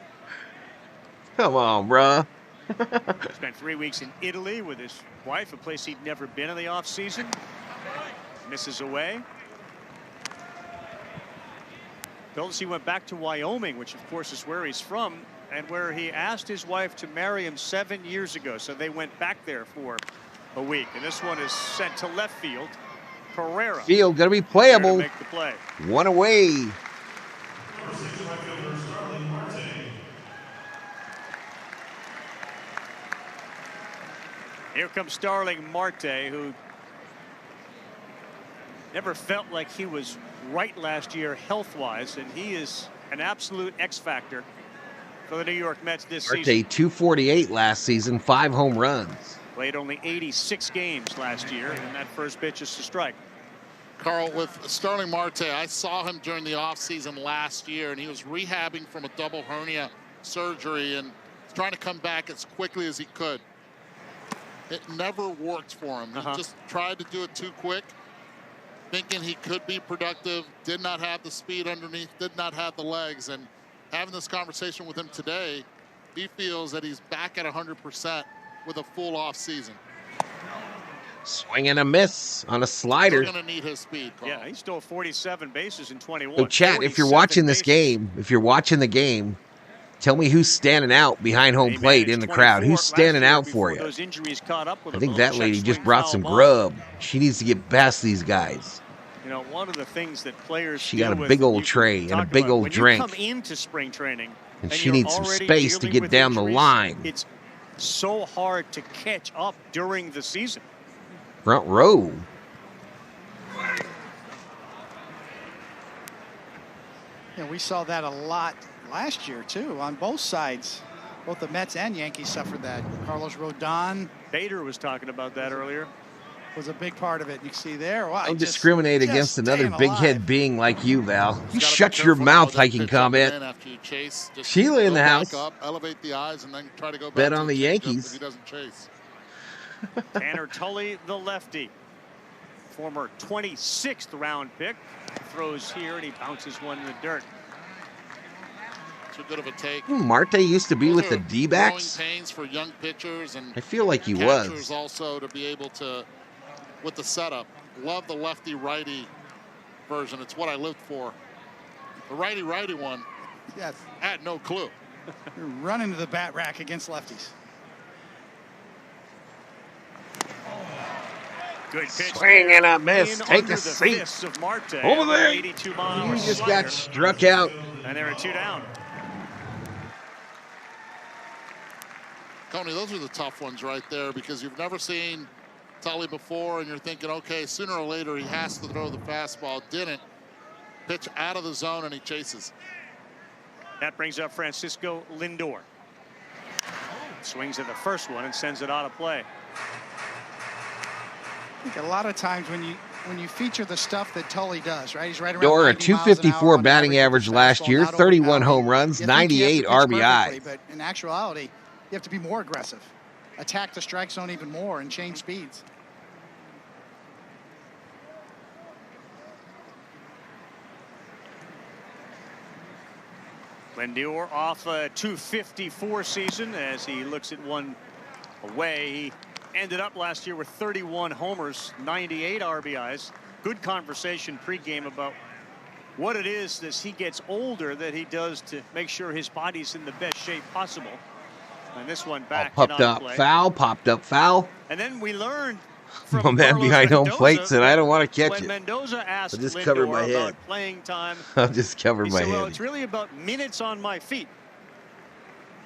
Come on, bro. Spent 3 weeks in Italy with his wife, a place he'd never been in the offseason. Misses away. Notice he went back to Wyoming, which of course is where he's from, and where he asked his wife to marry him 7 years ago. So they went back there for a week. And this one is sent to left field. Pereira. Field gonna be there to playable. make the play. 1 away. Here comes Starling Marte, who never felt like he was right last year health-wise, and he is an absolute X-factor for the New York Mets this Marte, season. 248 last season, 5 home runs. Played only 86 games last year, and that first pitch is to strike. Carl, with Starling Marte, I saw him during the offseason last year, and he was rehabbing from a double hernia surgery and trying to come back as quickly as he could. It never worked for him. He just tried to do it too quick, thinking he could be productive, did not have the speed underneath, did not have the legs. And having this conversation with him today, he feels that he's back at 100% with a full off season. Swing and a miss on a slider. Still going to need his speed, Carl. Yeah, he stole 47 bases in 21. So, chat, if you're watching this game, if you're watching the game, tell me who's standing out behind home plate in the crowd. Who's standing out for you? Those injuries caught up with I think him. that lady just brought some grub. She needs to get past these guys. You know, one of the things that players She got a big old tray and a big old drink. When you come into spring training, and she needs some space to get down the line. It's so hard to catch up during the season. Front row. Yeah, we saw that a lot last year, too, on both sides. Both the Mets and Yankees suffered that. Carlos Rodon. Bader was talking about that earlier. Was a big part of it. You can see there. Wow, Don't discriminate against another big head being like you, Val. You shut your mouth, hiking comment. Sheila in the house. Up, elevate the eyes, and then try to go back bet on the Yankees. He doesn't chase. Tanner Tully, the lefty, former 26th round pick, throws here and he bounces one in the dirt. Too good of a take. Marte used to be with the D-backs. Pains for young pitchers, and I feel like he catchers was. Also to be able to, with the setup, love the lefty-righty version. It's what I lived for. The righty-righty one. Yes. I had no clue. You're running to the bat rack against lefties. Good pitch. Swing and a miss. Take a seat. Over there. You just got struck out. And there are 2 down. Tony, those are the tough ones right there because you've never seen Tully before and you're thinking, okay, sooner or later he has to throw the fastball. Didn't. Pitch out of the zone and he chases. That brings up Francisco Lindor. Swings at the first one and sends it out of play. I think a lot of times when you feature the stuff that Tully does, right? He's right around Lindor, a 254 batting average last year, 31 home runs, 98 RBI. But in actuality, you have to be more aggressive, attack the strike zone even more, and change speeds. Lindor off a 254 season as he looks at one away. He ended up last year with 31 homers, 98 RBIs. Good conversation pregame about what it is as he gets older that he does to make sure his body's in the best shape possible. And this one back. Popped up foul, popped up foul. And then we learned My from man Carlos behind home Mendoza plate said, I don't want to catch when it. Mendoza asked I'll just cover my Lindor head. about playing time, I'll just cover he my said, well, head. it's really about minutes on my feet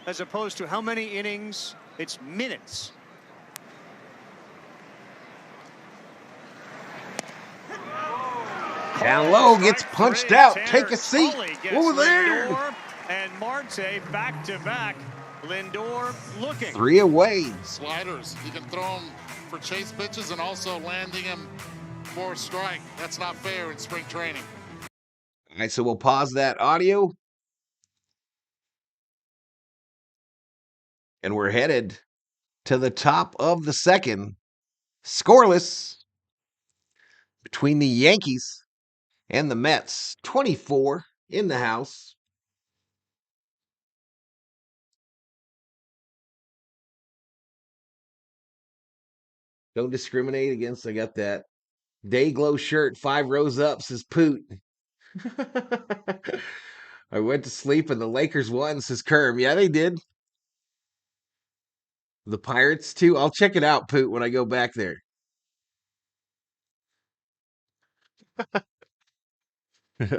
as opposed to how many innings. It's minutes. Down low, gets punched out. Take a seat. Over there. Lindor and Marte back to back. Lindor looking. 3 away. Sliders. He can throw them for chase pitches and also landing them for a strike. That's not fair in spring training. All right, so we'll pause that audio. And we're headed to the top of the second. Scoreless between the Yankees and the Mets. 24 in the house. Don't discriminate against, I got that Dayglow shirt, 5 rows up, says Poot. I went to sleep and the Lakers won, says Kerm. Yeah, they did. The Pirates too. I'll check it out, Poot, when I go back there.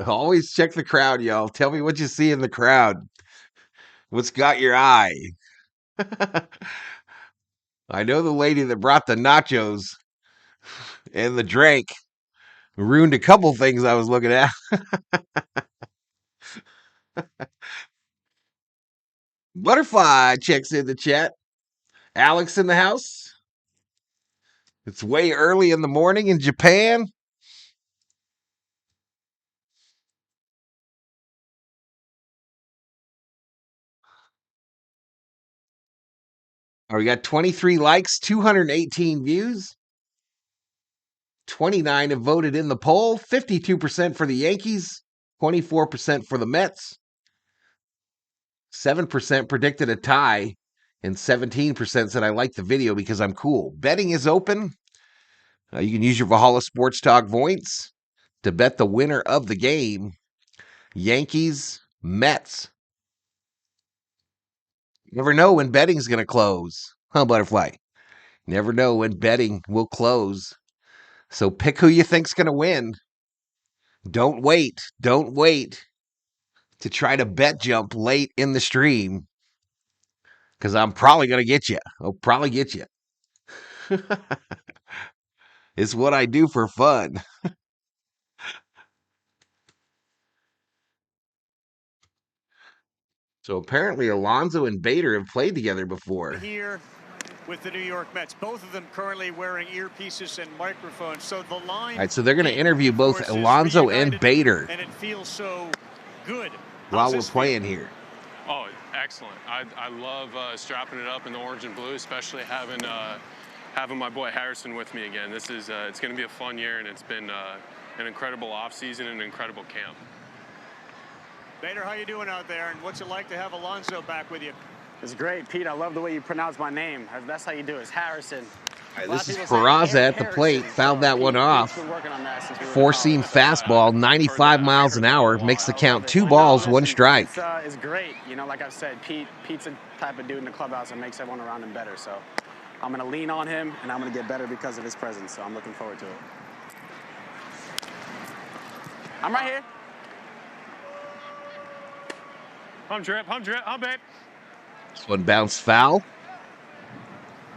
Always check the crowd, y'all. Tell me what you see in the crowd. What's got your eye? I know the lady that brought the nachos and the drink ruined a couple things I was looking at. Butterfly checks in the chat. Alex in the house. It's way early in the morning in Japan. We got 23 likes, 218 views. 29 have voted in the poll. 52% for the Yankees, 24% for the Mets. 7% predicted a tie, and 17% said I like the video because I'm cool. Betting is open. You can use your Valhalla Sports Talk points to bet the winner of the game. Yankees, Mets. You never know when betting's going to close. Huh, Butterfly? Never know when betting will close. So pick who you think's going to win. Don't wait. Don't wait to try to bet jump late in the stream, because I'm probably going to get you. I'll probably get you. It's what I do for fun. So apparently Alonso and Bader have played together before. Here with the New York Mets, both of them currently wearing earpieces and microphones. So the line. All right, so they're going to interview both Alonso and Bader. And it feels so good while we're playing here. Oh, excellent. I love strapping it up in the orange and blue, especially having my boy Harrison with me again. This is it's going to be a fun year, and it's been an incredible offseason and an incredible camp. Bader, how you doing out there, and what's it like to have Alonso back with you? It's great, Pete. I love the way you pronounce my name. That's how you do it. It's Harrison. All right, this is Peraza at the plate. Fouled that one off. Four-seam fastball, 95 miles an hour. Makes the count 2 balls, 1 strike. It's great. You know, like I've said, Pete's the type of dude in the clubhouse that makes everyone around him better. So I'm going to lean on him, and I'm going to get better because of his presence. So I'm looking forward to it. I'm right here. I'm drip, babe. This one bounced foul.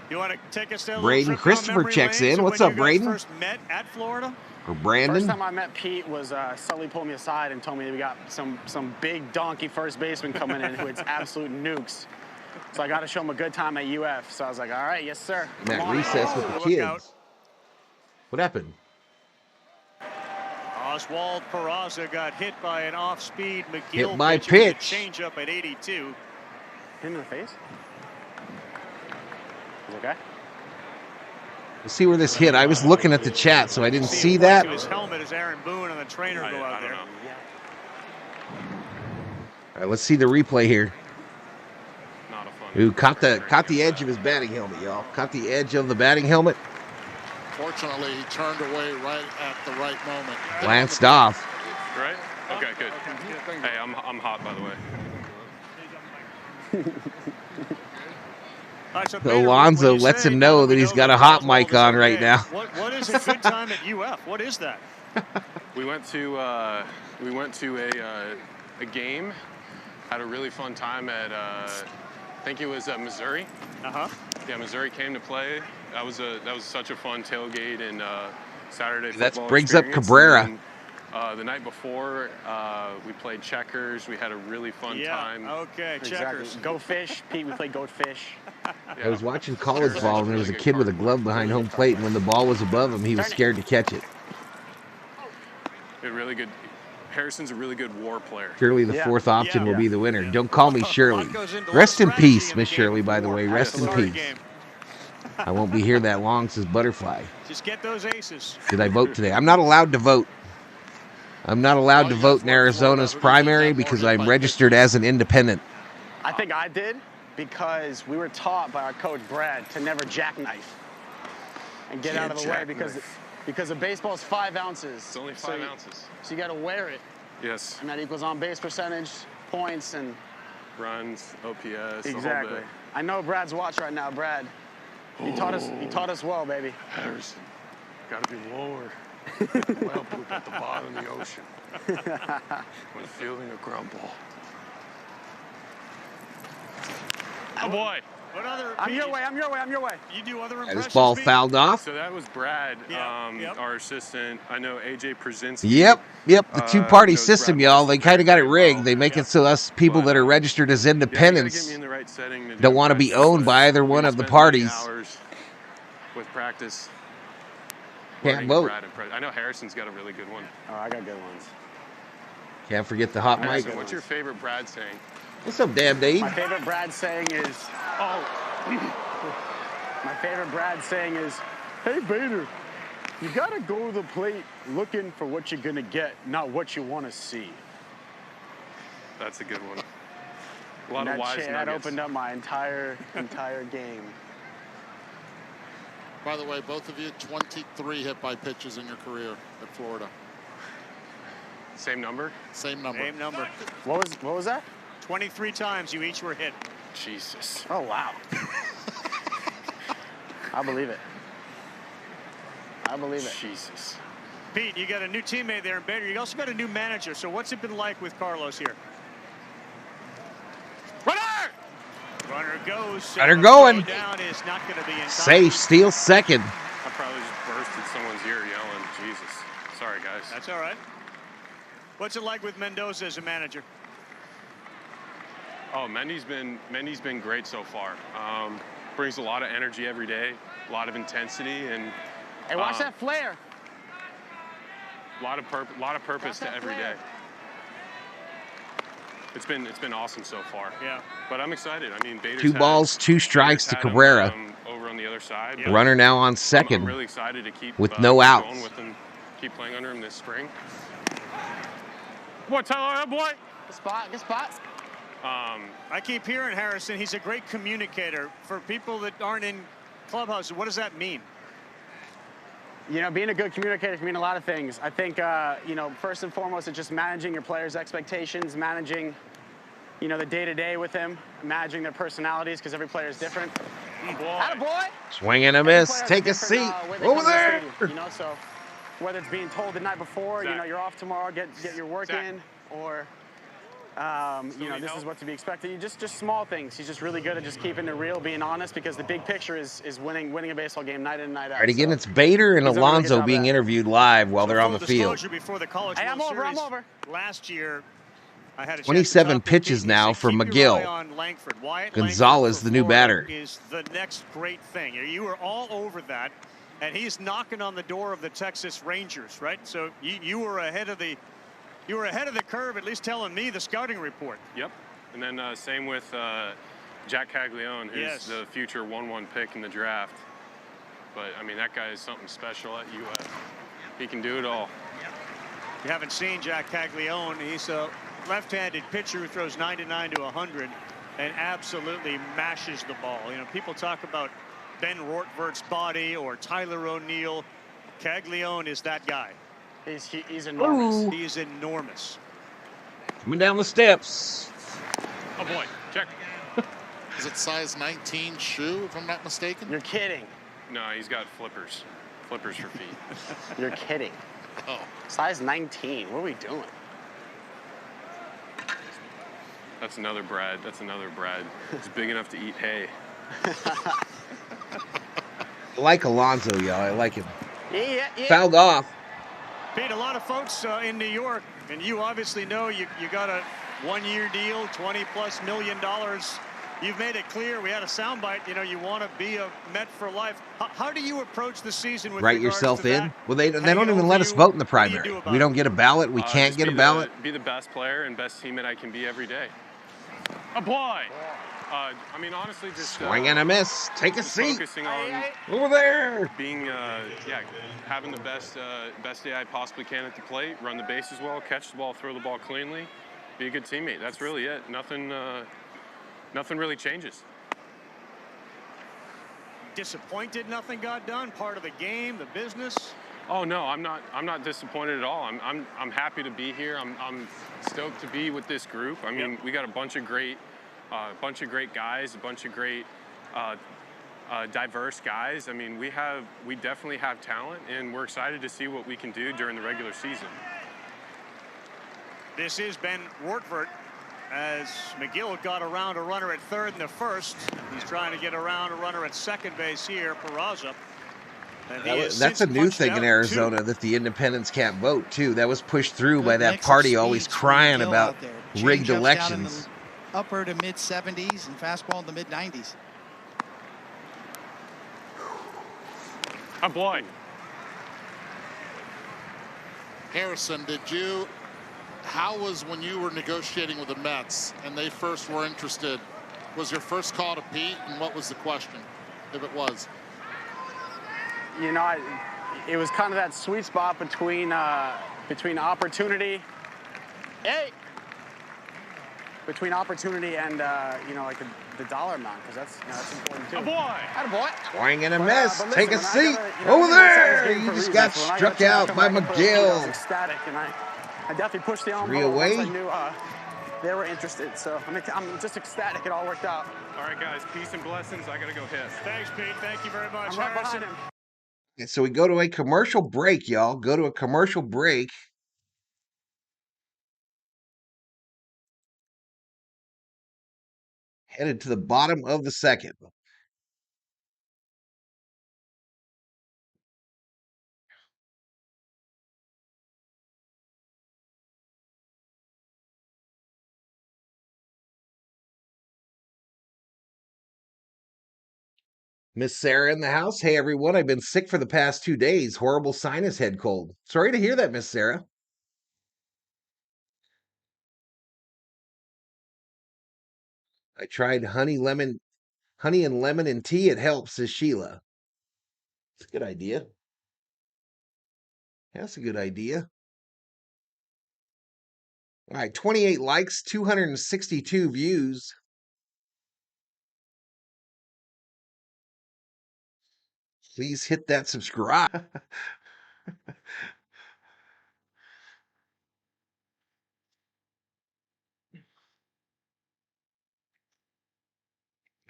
You want to take us down? Braden Christopher checks in. What's up, Braden? First met at Florida. Or Brandon? First time I met Pete was Sully pulled me aside and told me we got some big donkey first baseman coming in who hits absolute nukes. So I got to show him a good time at UF. So I was like, all right, yes, sir. At recess with the kids. What happened? Oswald Peraza got hit by an off-speed McGill hit by pitch. Change up at 82. Hit him in the face? He's okay? Let's see where this hit. I was looking at the chat, so I didn't see that. To his helmet as Aaron Boone and the trainer go out there. All right, let's see the replay here. Not a fun. Ooh, caught the edge of his batting helmet, y'all. Caught the edge of the batting helmet. Fortunately, he turned away right at the right moment. Glanced off. Right? Okay, good. Hey, I'm hot, by the way. Right, so Alonso lets him know that he's got a hot mic on right now. What is a good time at UF? What is that? We went to a game. Had a really fun time at I think it was Missouri. Yeah, Missouri came to play. That was such a fun tailgate and Saturday football. That brings up Cabrera. And, the night before, we played checkers. We had a really fun time. Okay, checkers. Exactly. Go fish, Pete. We played goat fish. Yeah. I was watching college ball, and there was a kid with a glove behind home plate, and when the ball was above him, he was scared to catch it. Really good. Harrison's a really good WAR player. Surely the fourth option will be the winner. Don't call me Shirley. Rest in peace, Miss Shirley, by the way. Rest in peace. I won't be here that long, says Butterfly. Just get those aces. Did I vote today? I'm not allowed to vote. I'm not allowed to vote in Arizona's primary because I'm registered as an independent. I think I did because we were taught by our coach, Brad, to never jackknife and get out of the way because a baseball is 5 ounces. It's only 5 ounces. So you got to wear it. Yes. And that equals on base percentage, points, and runs, OPS. Exactly. The whole bit. I know Brad's watch right now, Brad. He taught us well, baby. Harrison, gotta be lower. Well, look at the bottom of the ocean. When fielding a ground ball. Oh boy. What other? I'm your way. I'm your way. I'm your way. You do other And impressions. his ball Pete? fouled off. So that was Brad, Yep. our assistant. I know AJ Przinski. Yep. The two-party knows system, Brad y'all. They Larson kind of got it very rigged. well. They make it so us people But, that are registered as Yeah, you gotta independents get me in the right setting to do don't want to be impressions, owned but by either we one of the spent many parties. hours with practice. Can't learning vote. Brad impression. I know Harrison's got a really good one. Oh, I got good ones. Can't forget the hot mic. Harrison, what's your favorite Brad saying? What's up, damn Dave? My favorite Brad saying is, my favorite Brad saying is, hey, Bader, you got to go to the plate looking for what you're going to get, not what you want to see. That's a good one. A lot And of wise that nuggets. opened up my entire game. By the way, both of you, 23 hit-by pitches in your career at Florida. Same number? Same number. Same number. What was that? 23 times you each were hit. Jesus. Oh, wow. I believe it. I believe it. Jesus. Pete, you got a new teammate there in Bader. You also got a new manager. So what's it been like with Carlos here? Runner! Runner goes. Runner The going. throw down is not going to be in time. Safe, steal second. I probably just bursted someone's ear yelling. Jesus. Sorry, guys. That's all right. What's it like with Mendoza as a manager? Oh, Mendy's been great so far. Brings a lot of energy every day, a lot of intensity, and Hey, watch that flare. a lot of purpose to every day. It's been awesome so far. Yeah. But I'm excited. I mean, Bader's 2 balls, 2 strikes to had him, Cabrera. over on the other side. Yeah. Runner now on I'm second. really excited to keep with no keep outs. going with him, keep playing under him this spring. Boy, Tyler, that boy. Good spot. Good spot. I keep hearing, Harrison, he's a great communicator. For people that aren't in clubhouses, what does that mean? You know, being a good communicator can mean a lot of things. I think, you know, first and foremost, it's just managing your players' expectations, managing, you know, the day-to-day with them, managing their personalities, because every player is different. Attaboy! Swing and a Every miss. player has Take a different, seat. way they Over come to the there. stadium, you know, so whether it's being told the night before, you Zach. know, you're off tomorrow, get your work Zach. in, or, you know, need this help? is what to be expected. You just small things. He's just really good at just keeping it real, being honest, because the big picture is winning a baseball game night in and night out. All right, again, So, it's Bader and he's done a really good Alonso job of being that. interviewed live while they're on Full the field. disclosure, before the College Hey, World I'm over, I'm Series over. last year, I had a chance to 27 talk with pitches Pete, and he now said, for keep your eye McGill. on Langford. Wyatt Gonzalez, Langford for the new Florida, batter. is the next great thing. You were all over that, and he's knocking on the door of the Texas Rangers, right? So you were ahead of the curve, at least telling me the scouting report. Yep. And then same with Jack Caglione, who's Yes. the future 1-1 pick in the draft. But, I mean, that guy is something special at UF. He can do it all. If you haven't seen Jack Caglione, he's a left-handed pitcher who throws 99 to 100 and absolutely mashes the ball. You know, people talk about Ben Rortvert's body or Tyler O'Neill. Caglione is that guy. He's enormous. Ooh. He is enormous. Coming down the steps. Oh, boy. Check. Is it size 19 shoe, if I'm not mistaken? You're kidding. No, he's got flippers. Flippers for feet. You're kidding. Oh, Size 19. What are we doing? That's another Brad. That's another Brad. He's big enough to eat hay. I like Alonso, y'all. I like him. Yeah. Fouled off. Pete, a lot of folks in New York, and you obviously know you got a one-year deal, $20+ million. You've made it clear. We had a soundbite. You know, you want to be a Met for life. How do you approach the season with Write regards yourself to in. that? Well, they Hang don't it even over let us you. vote in the What do you primary. do about We don't it? get a ballot. We can't Just get a be ballot. Be the best player and best teammate I can be every day. Apply. I mean, honestly, just Swing and a miss. Take a just seat. focusing on Over there. being, having the best day I possibly can at the plate, run the bases well, catch the ball, throw the ball cleanly, be a good teammate. That's really it. Nothing really changes. Disappointed nothing got done? Part of the game, the business? Oh no, I'm not disappointed at all. I'm happy to be here. I'm stoked to be with this group. I mean, we got a bunch of great guys, a bunch of great diverse guys. I mean, we definitely have talent, and we're excited to see what we can do during the regular season. This is Ben Rortvert. as McGill got around a runner at third in the first. He's trying to get around a runner at second base here, Peraza. That's a new thing in Arizona, that the independents can't vote, too. That was pushed through by that party always crying about rigged elections. Down in the upper to mid 70s and fastball in the mid 90s. I'm blind. Harrison, how was when you were negotiating with the Mets and they first were interested, was your first call to Pete, and what was the question, if it was? You know, it was kind of that sweet spot between opportunity. Between opportunity and you know, like the dollar amount, because that's important too. A boy. Swing and a miss. But Take a listen, seat. I Over there. gotta, You just got struck out by I was McGill. ecstatic, and I definitely pushed the envelope 3 away. once I knew they were interested. So I'm just ecstatic it all worked out. All right, guys. Peace and blessings. I got to go hit. Thanks, Pete. Thank you very much, I'm right Harrison. behind him. And so we go to a commercial break, y'all. Go to a commercial break. Headed to the bottom of the second. Miss Sarah in the house. Hey, everyone. I've been sick for the past 2 days. Horrible sinus head cold. Sorry to hear that, Miss Sarah. I tried honey and lemon and tea. It helps, says Sheila. It's a good idea. That's a good idea. All right, 28 likes, 262 views. Please hit that subscribe.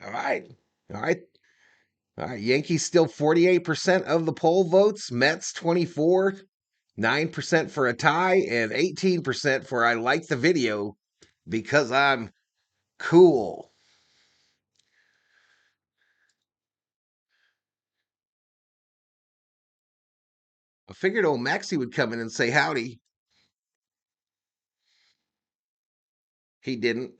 All right. All right. All right. Yankees still 48% of the poll votes. Mets 24, 9% for a tie, and 18% for I like the video because I'm cool. I figured old Maxie would come in and say howdy. He didn't.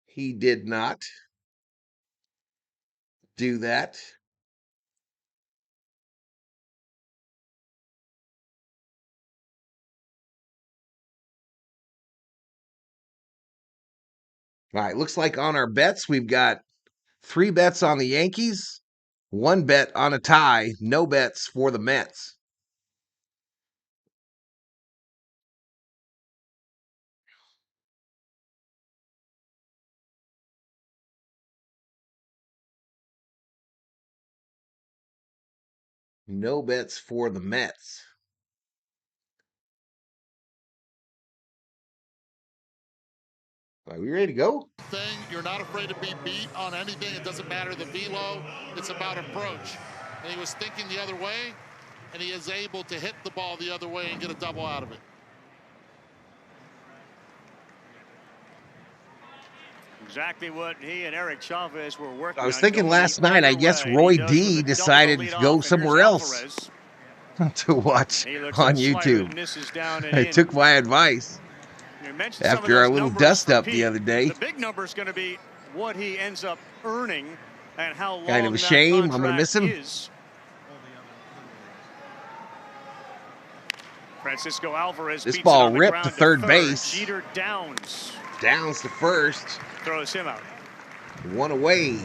He did not do that. All right, looks like on our bets, we've got 3 bets on the Yankees, 1 bet on a tie, no bets for the Mets. No bets for the Mets. Are we ready to go? You're not afraid to be beat on anything. It doesn't matter the velo. It's about approach. And he was thinking the other way, and he is able to hit the ball the other way and get a double out of it. Exactly what he and Eric Chavez were working on. I was thinking last night, I guess Roy D decided to go somewhere else to watch on YouTube. I took my advice after our little dust up the other day. The big number is going to be what he ends up earning and how long kind of a shame. I'm going to miss him. Francisco Alvarez. This ball ripped to third base. Jeter Downs to first. Throws him out. 1 away.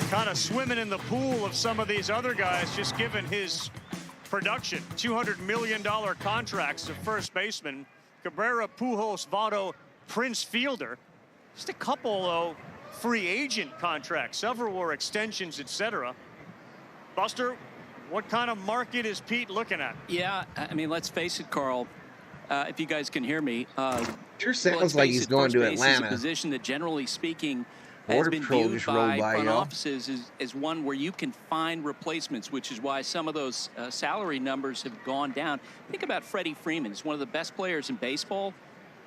Kind of swimming in the pool of some of these other guys, just given his production. $200 million contracts to first baseman. Cabrera, Pujols, Votto, Prince Fielder. Just a couple, though, free agent contracts. Several were extensions, etc. Buster, what kind of market is Pete looking at? Yeah, I mean, let's face it, Carl. If you guys can hear me. Sure sounds like he's going to Atlanta. A position that, generally speaking, has Border been Patrol viewed just rolled by by, front y'all. offices as one where you can find replacements, which is why some of those salary numbers have gone down. Think about Freddie Freeman. He's one of the best players in baseball.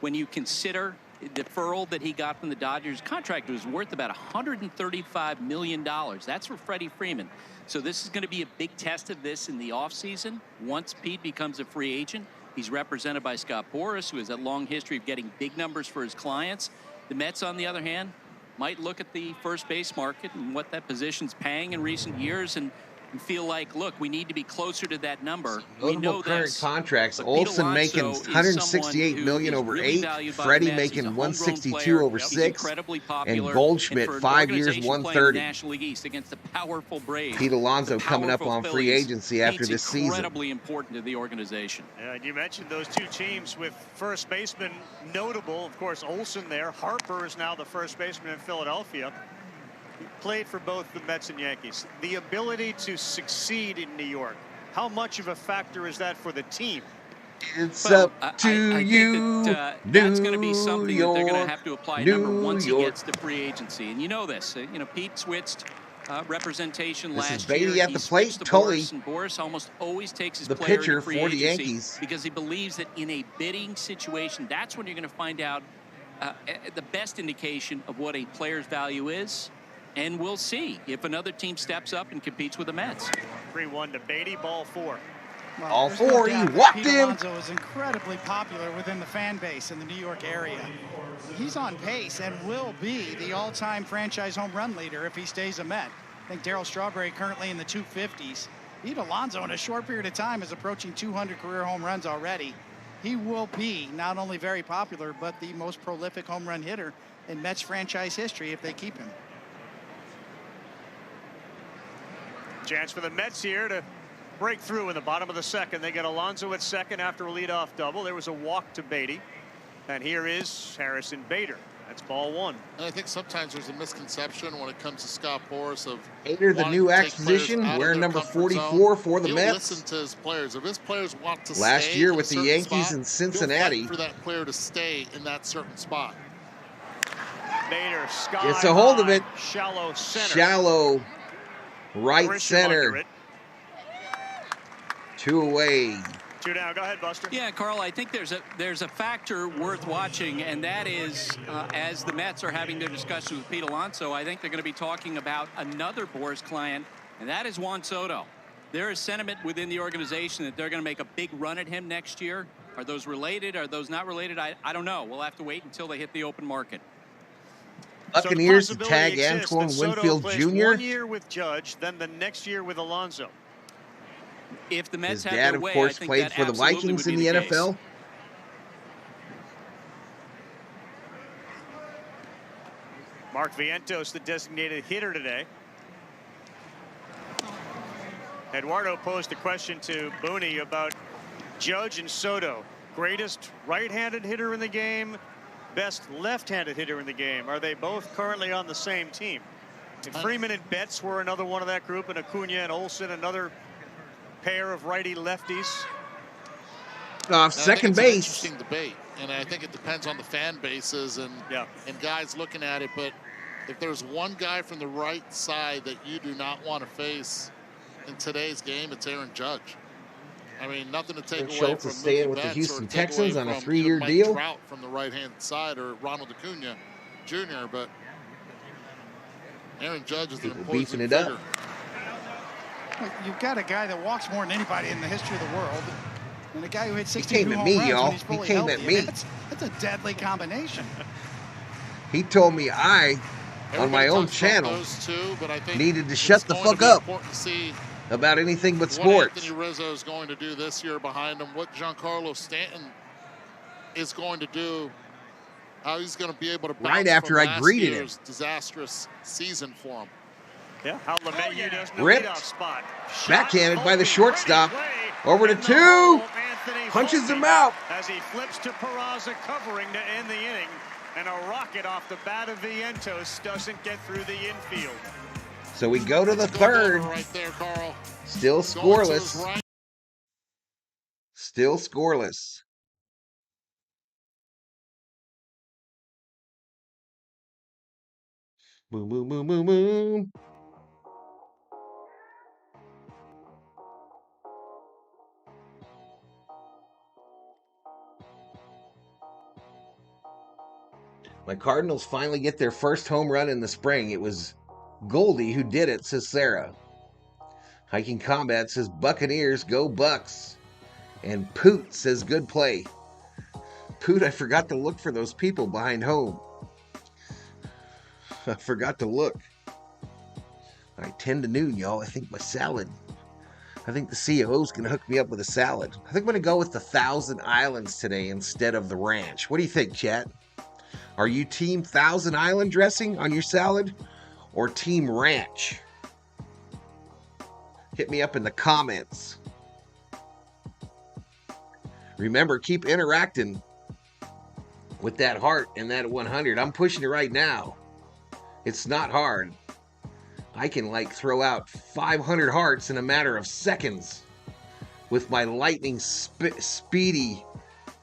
When you consider the deferral that he got from the Dodgers, contract was worth about $135 million. That's for Freddie Freeman. So this is going to be a big test of this in the offseason. Once Pete becomes a free agent, he's represented by Scott Boras, who has a long history of getting big numbers for his clients. The Mets, on the other hand, might look at the first base market and what that position's paying in recent years and feel like, look, we need to be closer to that number. We know Notable current this. contracts. But Pete Olsen making Alonso is $168 someone million who is over really 8. valued by the Freddie Mets. He's making a homegrown $162 player. over He's 6. incredibly And popular. Goldschmidt, for an 5 years, organization playing in the $130. National League East against the powerful Braves. Pete Alonso the coming up powerful on free Phillies. agency after Pete's this season. incredibly important to the organization. Yeah, and you mentioned those two teams with first baseman notable. Of course, Olsen there. Harper is now the first baseman in Philadelphia. He played for both the Mets and Yankees. The ability to succeed in New York, how much of a factor is that for the team? It's Well, up to I you, think that's going to be something that they're going to York, have to apply New number once he York. gets to free agency. And you know this. Pete switched representation This is last Beatty year. at He the plate. switched to Tully, Boras, and Boras almost always takes his the player pitcher into free for the agency Yankees. because he believes that in a bidding situation, that's when you're going to find out the best indication of what a player's value is. And we'll see if another team steps up and competes with the Mets. 3-1 to Beatty, ball 4. Well, All there's 4, doubt he that walked Pete him. Alonso is incredibly popular within the fan base in the New York area. He's on pace and will be the all-time franchise home run leader if he stays a Met. I think Darryl Strawberry currently in the 250s. Pete Alonso in a short period of time is approaching 200 career home runs already. He will be not only very popular, but the most prolific home run hitter in Mets franchise history if they keep him. Chance for the Mets here to break through in the bottom of the second. They get Alonso at second after a leadoff double. There was a walk to Beatty. And here is Harrison Bader. That's ball 1. And I think sometimes there's a misconception when it comes to Scott Boras of Bader, the wanting new to take acquisition, players out of wearing their number comfort 44 zone. for the He'll Mets. listen to his players. If his players want to Last stay year in with a the certain Yankees spot, in Cincinnati. he'll fight for that player to stay in that certain spot. Bader, sky Gets a hold of high, it. Shallow center. Shallow right Grisham under center. it. 2 away. 2 down. Go ahead, Buster. Yeah, Carl, I think there's a factor worth watching, and that is as the Mets are having their discussions with Pete Alonso, I think they're going to be talking about another Boras client, and that is Juan Soto. There is sentiment within the organization that they're going to make a big run at him next year. Are those related? Are those not related? I don't know. We'll have to wait until they hit the open market. Buccaneers So to the tag possibility exists Antoine that Soto Winfield plays Jr. 1 year with Judge, then the next year with Alonso. If the Mets His have dad, their of way, I course, think played that for the absolutely Vikings would in be the case. NFL. Mark Vientos, the designated hitter today. Eduardo posed a question to Booney about Judge and Soto. Greatest right-handed hitter in the game, best left-handed hitter in the game. Are they both currently on the same team? And Freeman and Betts were another one of that group, and Acuna and Olsen, another pair of Off righty-lefties. And second I think it's an base. interesting debate, and I think it depends on the fan bases and guys looking at it. But if there's one guy from the right side that you do not want to face in today's game, it's Aaron Judge. I mean, nothing to take away Schultz from is staying Mookie with the Betts Houston or take Texans away on a from 3-year Mike deal. Trout from the right-hand side, or Ronald Acuna Jr., but Aaron Judge is an People beefing imposing it up. figure. You've got a guy that walks more than anybody in the history of the world, and a guy who hit 62 came at home me, runs y'all. when he's He fully came healthy. at I mean, me. that's a deadly combination. He told me I, on my Everybody own talks about channel, those two, but I think needed to it's shut the going to fuck be up important to see about anything but what sports. Anthony Rizzo is going to do this year behind him, what Giancarlo Stanton is going to do, how he's going to be able to bounce Right after from I last greeted him. year's disastrous season for him. Yeah, how LeMahieu does the Ripped. leadoff spot. Backhanded by the Volpe, shortstop. ready play, Over to in the 2. hole, Anthony Punches Volpe, him out. as he flips to Peraza, covering to end the inning, and a rocket off the bat of Vientos doesn't get through the infield. So we go to the Good third. number right there, Carl. Still Going to his scoreless. right. Still scoreless. Boom, boom, boom, boom, boom. My Cardinals finally get their first home run in the spring. It was Goldie who did it, says Sarah. Hiking Combat says Buccaneers, go Bucks. And Poot says good play. Poot, I forgot to look for those people behind home. I forgot to look. All right, 10 to noon, y'all. I think my salad. I think the COO's going to hook me up with a salad. I think I'm going to go with the Thousand Islands today instead of the ranch. What do you think, chat? Are you team Thousand Island dressing on your salad or team ranch? Hit me up in the comments. Remember, keep interacting with that heart and that 100. I'm pushing it right now. It's not hard. I can throw out 500 hearts in a matter of seconds with my lightning speedy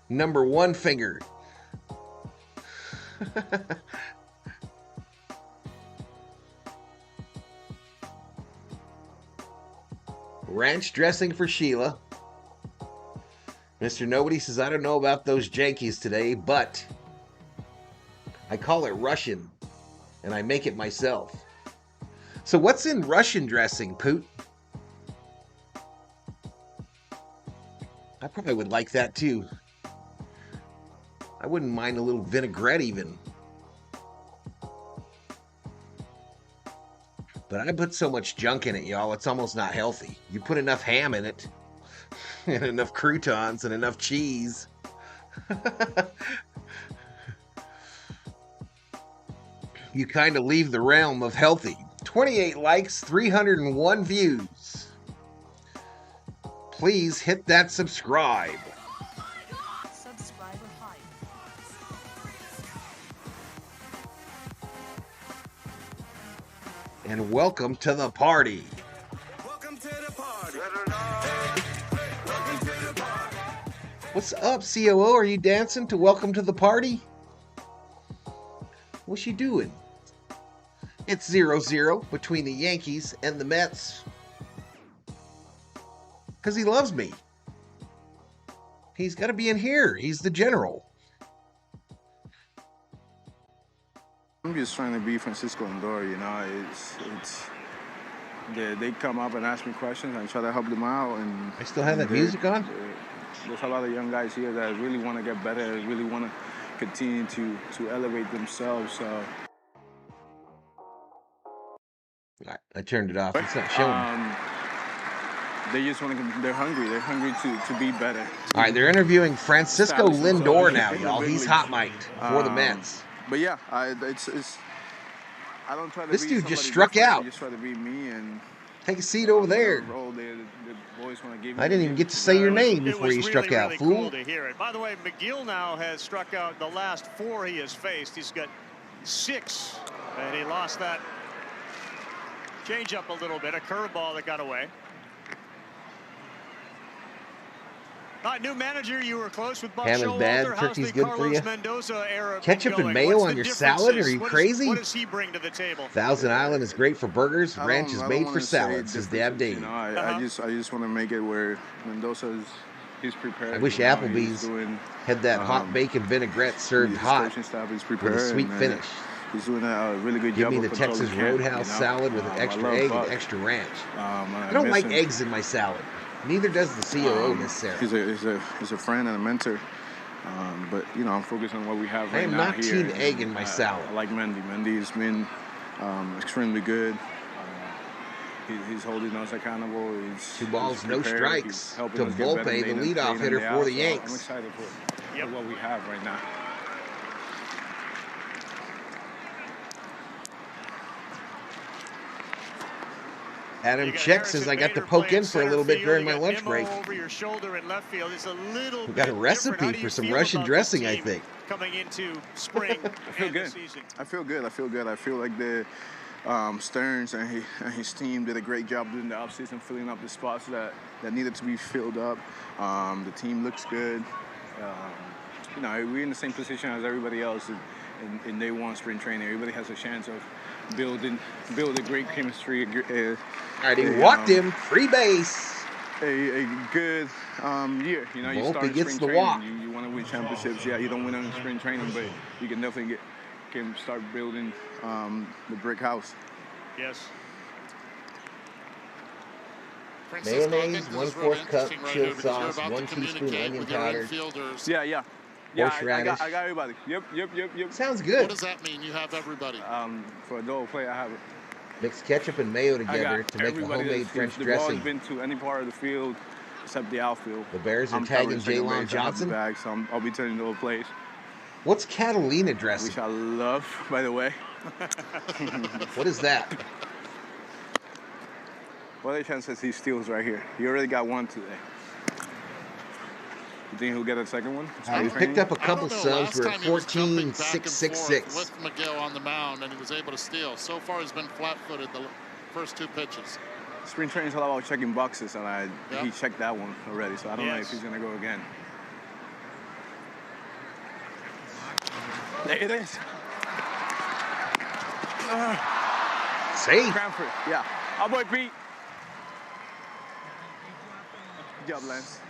number 1 finger. Ranch dressing for Sheila. Mr. Nobody says, I don't know about those Yankees today, but I call it Russian, and I make it myself. So what's in Russian dressing, Poot? I probably would like that too. I wouldn't mind a little vinaigrette even. But I put so much junk in it, y'all, it's almost not healthy. You put enough ham in it, and enough croutons, and enough cheese. You kind of leave the realm of healthy. 28 likes, 301 views. Please hit that subscribe. Subscriber hype. And welcome to the party. Welcome to the party. Welcome to the party. What's up, COO? Are you dancing to Welcome to the Party? What's you doing? It's 0-0 between the Yankees and the Mets. Because he loves me. He's got to be in here. He's the general. I'm just trying to be Francisco Lindor, you know. They come up and ask me questions, and I try to help them out. And I still have that music on? There's a lot of young guys here that really want to get better, really want to continue to elevate themselves. So I turned it off. It's not showing. They just want to. They're hungry. They're hungry to be better. All right, they're interviewing Francisco Lindor now, y'all. He's hot mic'd for the Mets. But yeah, I don't try to. This be dude just somebody struck different. out. I just try to be me and take a seat over there. The boys want to give I didn't even get to say your name before you struck out, really fool. Cool to hear it. By the way, McGill now has struck out the last 4 he has faced. He's got 6, and he lost that change up a little bit, a curveball that got away. New manager, you were close with Bob Ham is bad, Showalter. turkey's good for you. Era Ketchup and mayo on your salad? Are you crazy? What does he bring to the table? Thousand Island is great for burgers. Ranch is made for salads, says Dab Dave. You know, I just want to make it where Mendoza he's prepared. I wish Applebee's had that hot bacon vinaigrette served hot with a sweet finish. He's doing a really good Give job. me the Texas Roadhouse salad with an extra egg and extra ranch. I don't like eggs in my salad. Neither does the COO necessarily. He's a friend and a mentor. But, you know, I'm focused on what we have right now. I am not team egg in my salad. I like Mendy. Mendy's been extremely good. He's holding us accountable. 2 balls, no strikes to Volpe, the leadoff hitter for the Yanks. I'm excited for what we have right now. Adam Check says I got to poke in for a little bit during my lunch break. Over your shoulder in left field is a little. We got a recipe for some Russian dressing, I think. Coming into spring. I feel good. I feel good. I feel like the Stearns and his team did a great job during the offseason, filling up the spots that needed to be filled up. The team looks good. You know, we're in the same position as everybody else. in day one spring training. Everybody has a chance of build a great chemistry. All right, he walked him, free base. A good year. You know, you start gets spring the training. walk. You want to win championships. Yeah, you don't win in spring training, but you can definitely start building the brick house. Yes. Mayonnaise, 1/4 cup chili sauce, 1 teaspoon onion powder. Yeah. Horseradish. I got everybody. Yep. Sounds good. What does that mean? You have everybody. For a double play, I have it. Mix ketchup and mayo I together got to make a everybody homemade that's- French the dressing. ball's been to any part of the field except the outfield. The Bears are I'm tagging covering second Jaylon base. I have the Johnson. bag, so I'll be turning double plays, What's Catalina dressing? which I love, by the way. What is that? What are the chances he steals right here? He already got one today. You think he'll get a second one? He picked up a couple I don't know, subs for last time he was jumping back and 14-6-6-6. forth with Miguel on the mound, and he was able to steal. So far, he's been flat-footed the first 2 pitches. Spring training is all about checking boxes, and Yep. he checked that one already, so I don't know if Yes. he's going to go again. There it is. Safe. Grapefruit, yeah. Our boy Pete. Good job, Lance.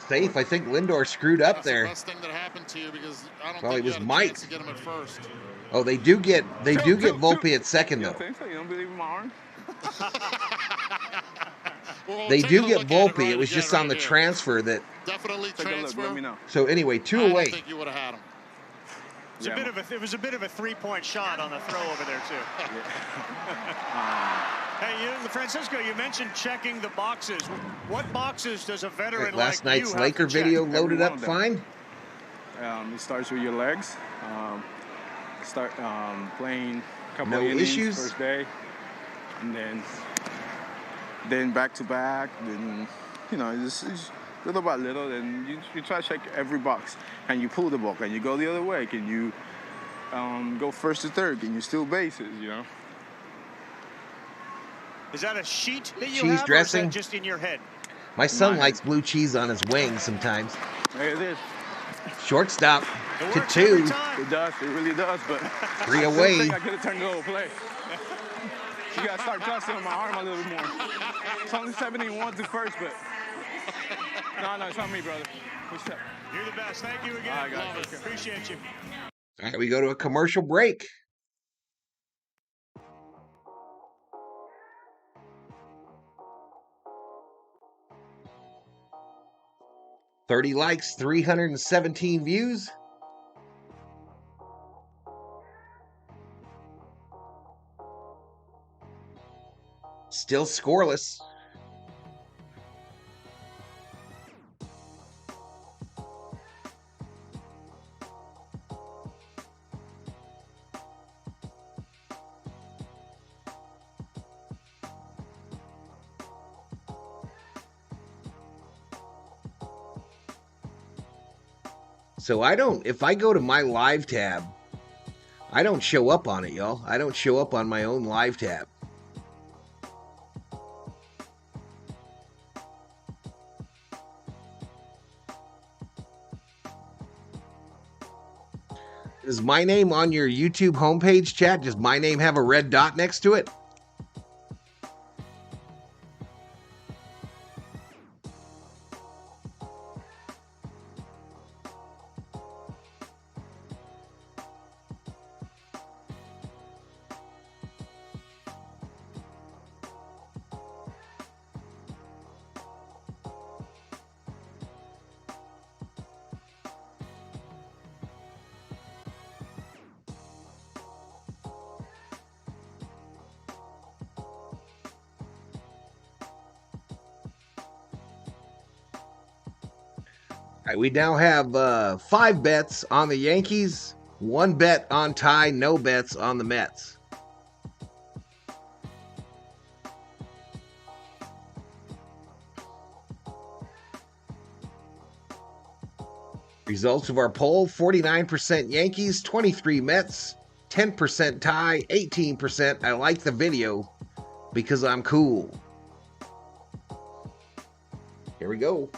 Safe. I think Lindor screwed up That's there. the best thing that happened to you because I don't Well, think he you was had a Mike. chance to get him at first. Oh, they do get Volpe at second You though. don't think so? You don't believe in my arm? Well, They take do a get look at it Volpe. right It was again just on right the here. transfer that. Definitely Take a look, transfer. let me know. So anyway, 2 I away. don't think you would have had him. It was a bit of a 3-point shot on the throw over there too. Hey, Francisco, you mentioned checking the boxes. What boxes does a veteran Last like you night's have Laker to check? video Every loaded one up of them. fine. It starts with your legs. Start playing a couple No of innings issues? first day, and then back to back. Then it's little by little. Then you try to check every box. Can you pull the ball? Can you go the other way? Can you go first to third? Can you steal bases? You know. Is that a sheet that you Cheese have, or is dressing? that just in your head? My son Mine. likes blue cheese on his wings sometimes. There it is. Shortstop It to works every 2. time. It does. It really does. But 3 I still away. think I could have turned it over play. You gotta start trusting on my arm a little bit more. It's only 71 to first, but no, it's on me, brother. What's up? You're the best. Thank you again. All right, guys. Love it. Appreciate you. All right, we go to a commercial break. $30 likes, 317 views. Still scoreless. So if I go to my live tab, I don't show up on it, y'all. I don't show up on my own live tab. Is my name on your YouTube homepage, chat? Does my name have a red dot next to it? All right, we now have 5 bets on the Yankees, 1 bet on Ty, no bets on the Mets. Results of our poll: 49% Yankees, 23 Mets, 10% Ty, 18% I like the video because I'm cool. Here we go.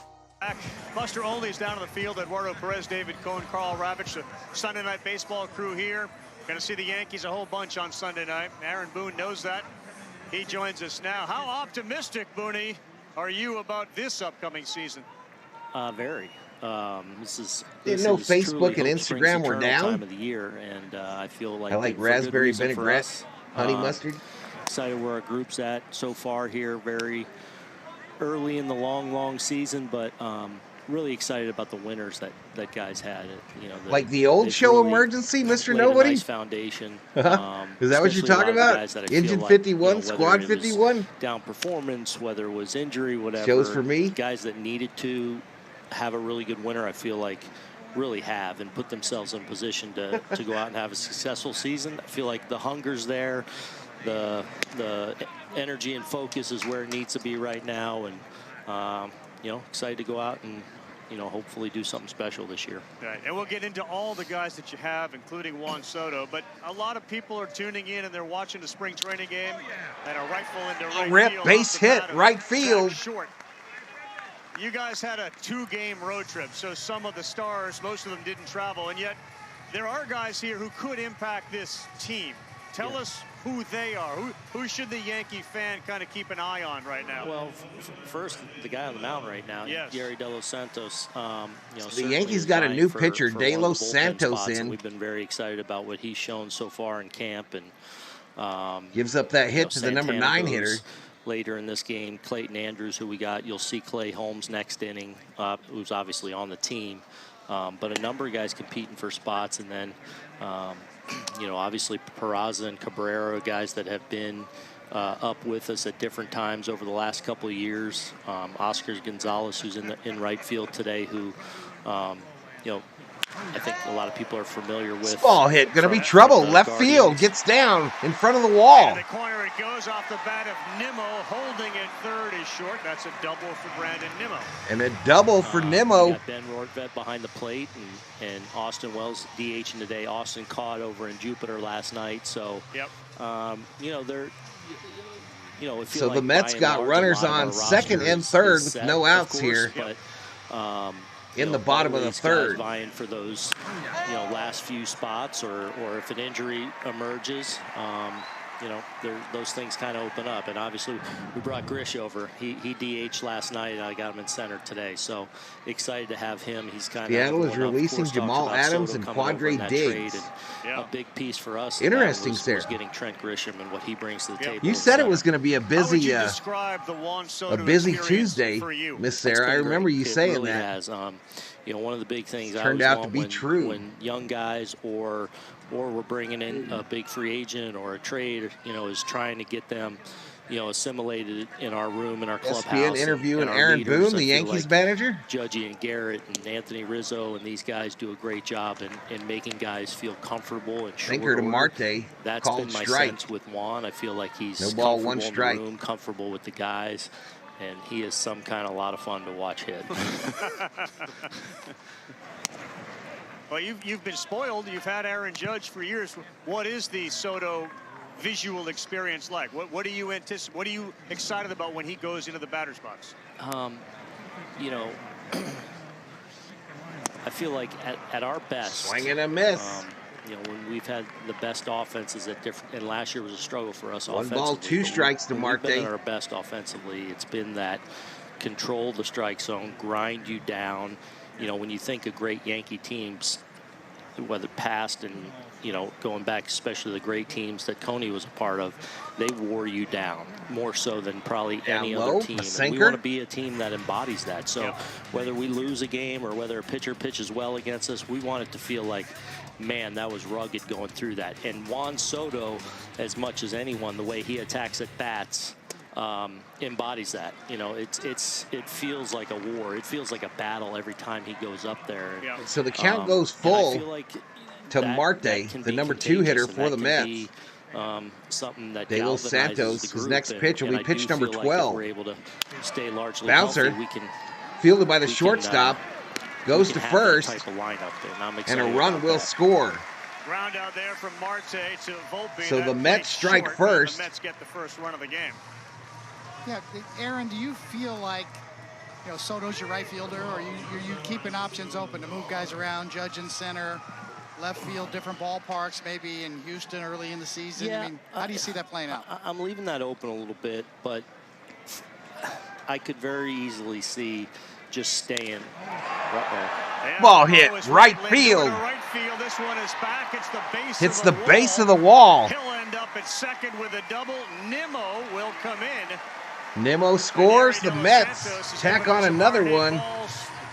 Buster Olney's down on the field. Eduardo Perez, David Cohn, Carl Ravitch, the Sunday Night Baseball crew here. Going to see the Yankees a whole bunch on Sunday night. Aaron Boone knows that. He joins us now. How optimistic, Booney, are you about this upcoming season? Very. This Didn't know is Facebook truly and Hope Instagram Springs were eternal down. time of the year, and I feel like I like for good raspberry reason for vinaigrette, us. honey mustard. Excited where our group's at so far here. Very early in the long season, but really excited about the winners that guys had. You know, Like the old show really Emergency, Mr. laid Nobody? A nice foundation. Is that what you're especially a lot talking of the about? guys that I Engine feel like, 51, whether Squad it was 51? Down performance, whether it was injury, whatever. Shows for me. Guys that needed to have a really good winter, I feel like really have and put themselves in position to go out and have a successful season. I feel like the hunger's there. The energy and focus is where it needs to be right now, and you know, excited to go out and, you know, hopefully do something special this year. Right, and we'll get into all the guys that you have, including Juan Soto, but a lot of people are tuning in and they're watching the spring training game, and a rifle into right Rip, field. base hit, right field. Short. You guys had a 2-game road trip, so some of the stars, most of them didn't travel, and yet there are guys here who could impact this team. Tell us who they are. Who should the Yankee fan kind of keep an eye on right now? Well, first, the guy on the mound right now, yes. Gary De Los Santos. You know, the Yankees got a new pitcher, De Los Santos, in. We've been very excited about what he's shown so far in camp, and gives up that hit to the number 9 hitter. Later in this game, Clayton Andrews, who we got. You'll see Clay Holmes next inning, who's obviously on the team. But a number of guys competing for spots, and then you know, obviously Peraza and Cabrera, guys that have been up with us at different times over the last couple of years. Oscar Gonzalez, who's in right field today, who you know, I think a lot of people are familiar with. Ball hit, gonna be trouble. Left field, gets down in front of the wall. In the corner it goes off the bat of Nimmo, holding it third is short. That's a double for Brandon Nimmo. And a double for Nimmo. Got Ben Rortvedt behind the plate, and Austin Wells DHing today. Austin caught over in Jupiter last night, so yep. You know, they're. You know, So the Mets got runners on second and third with no outs here. But in the bottom of the third, vying for those, you know, last few spots, or if an injury emerges, you know, those things kind of open up. And obviously, we brought Grish over. He DH'd last night, and I got him in center today. So excited to have him. He's kind of Seattle is releasing Jamal Adams and Quadre Diggs. A big piece for us. Interesting, was getting Trent Grisham and what he brings to the table. You said it was going to be a busy, Tuesday, Miss Sarah. I remember you saying really that. Has. You know, one of the big things turned out to be true when young guys or we're bringing in a big free agent or a trade, you know, is trying to get them, you know, assimilated in our room, in our clubhouse. ESPN interviewing Aaron Boone, the Yankees manager. Judgy and Garrett and Anthony Rizzo and these guys do a great job in making guys feel comfortable and sure. Thinker to Marte. That's been my sense with Juan. I feel like he's no ball, one strike. In the room, comfortable with the guys. And he is some kind of lot of fun to watch hit. Well, you've been spoiled. You've had Aaron Judge for years. What is the Soto visual experience like? What do you anticipate? What are you excited about when he goes into the batter's box? You know, I feel like at our best, swing and a miss. You know, when we've had the best offenses at different, and last year was a struggle for us. One ball, 2 strikes to Marte. We've been at our best offensively. It's been that control the strike zone, grind you down. You know, when you think of great Yankee teams, whether past and, you know, going back, especially the great teams that Coney was a part of, they wore you down more so than probably any other team. And we want to be a team that embodies that. So whether we lose a game or whether a pitcher pitches well against us, we want it to feel like, man, that was rugged going through that. And Juan Soto, as much as anyone, the way he attacks at bats, embodies that. You know, it feels like a war. It feels like a battle every time he goes up there. Yeah. So the count goes full to Marte, the number 2 hitter for the Mets. Something that De Los Santos, his next pitch will be pitch number 12. We're able to stay largely bouncer, healthy. fielded by the shortstop, goes to first, and a run will score. Ground out there from Marte to Volpe. So the Mets strike first. The Mets get the first run of the game. Yeah, Aaron, do you feel like you know, Soto's your right fielder, or you keeping options open to move guys around, Judge in center, left field, different ballparks, maybe in Houston early in the season? Yeah, I mean, how do you see that playing out? I'm leaving that open a little bit, but I could very easily see just staying. Ball hit right field. This one is back. It's the base. Hits the base of the wall. He'll end up at second with a double. Nimmo will come in. Nimmo scores. The Mets tack on another one.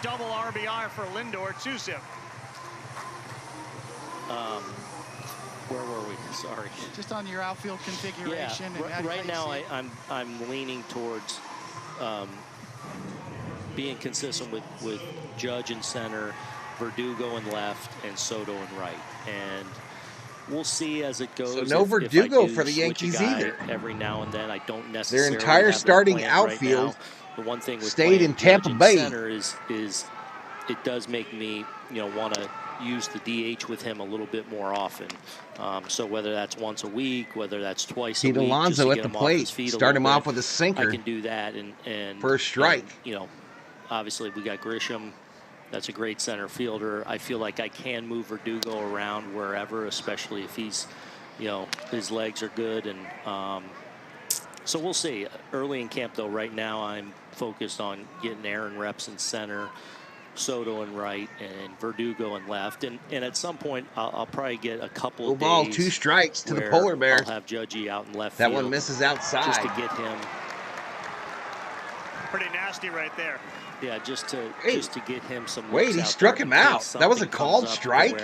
Double RBI for Lindor. 2-zip. Where were we? Sorry. Just on your outfield configuration. Yeah, and right now I'm leaning towards being consistent with Judge in center, Verdugo in left, and Soto in right. And we'll see as it goes. So no Verdugo for the Yankees either. Every now and then, I don't necessarily. Their entire have starting right outfield now. The one thing with stayed in Tampa Judge Bay. Center is it does make me want to use the DH with him a little bit more often. So whether that's once a week, whether that's twice a week, Alonso at the plate. Start him off with a sinker. I can do that and first strike. And, obviously we got Grisham. That's a great center fielder. I feel like I can move Verdugo around wherever, especially if he's, his legs are good. And so we'll see. Early in camp, though, right now I'm focused on getting Aaron reps in center, Soto in right, and Verdugo in left. And at some point, I'll probably get a couple of days. Ball, 2 strikes to the Polar Bear. I'll have Judgy out in left that field. One misses outside. Just to get him. Pretty nasty right there. Yeah, just to get him some. Wait, he struck him out. That was a called strike.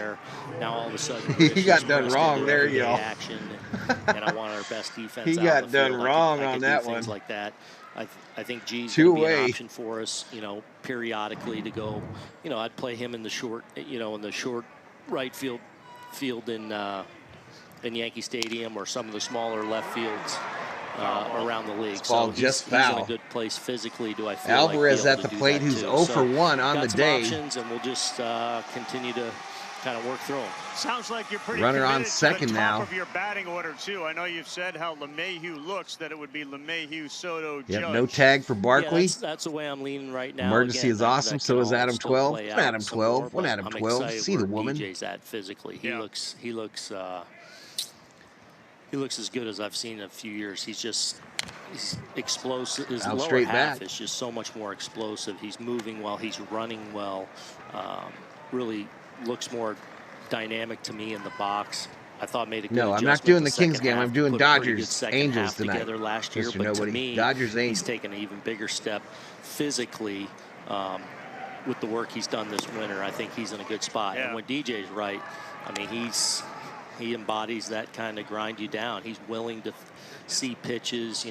Now all of a sudden he got done wrong there, y'all. Action, and I want our best defense. He got done wrong on that one. Things like that. I think G's going to be an option for us. Periodically to go. I'd play him in the short. In the short right field in Yankee Stadium or some of the smaller left fields. Around the league. Ball just foul. He's in a good place physically. Do I feel Alvarez like at the plate, who's 0 for 1 on the day. Options, and we'll just continue to kind of work through them. Sounds like you're pretty runner on to second the top now. Of your batting order too. I know you've said how LeMahieu looks. That it would be LeMahieu, Soto, Judge. No tag for Barkley. Yeah, that's the way I'm leaning right now. Emergency is awesome. So is Adam 12. One Adam 12. One Adam 12. See the woman. DJ's at physically. He looks. He looks as good as I've seen in a few years. He's explosive. His lower half is just so much more explosive. He's moving well. He's running well. Really looks more dynamic to me in the box. I thought made a good I'm not doing the Kings game. I'm doing Dodgers Angels tonight. Together last year, but to me, Dodgers Angels. He's taken an even bigger step physically with the work he's done this winter. I think he's in a good spot. And when DJ's right, I mean he embodies that kind of grind you down. He's willing to see pitches,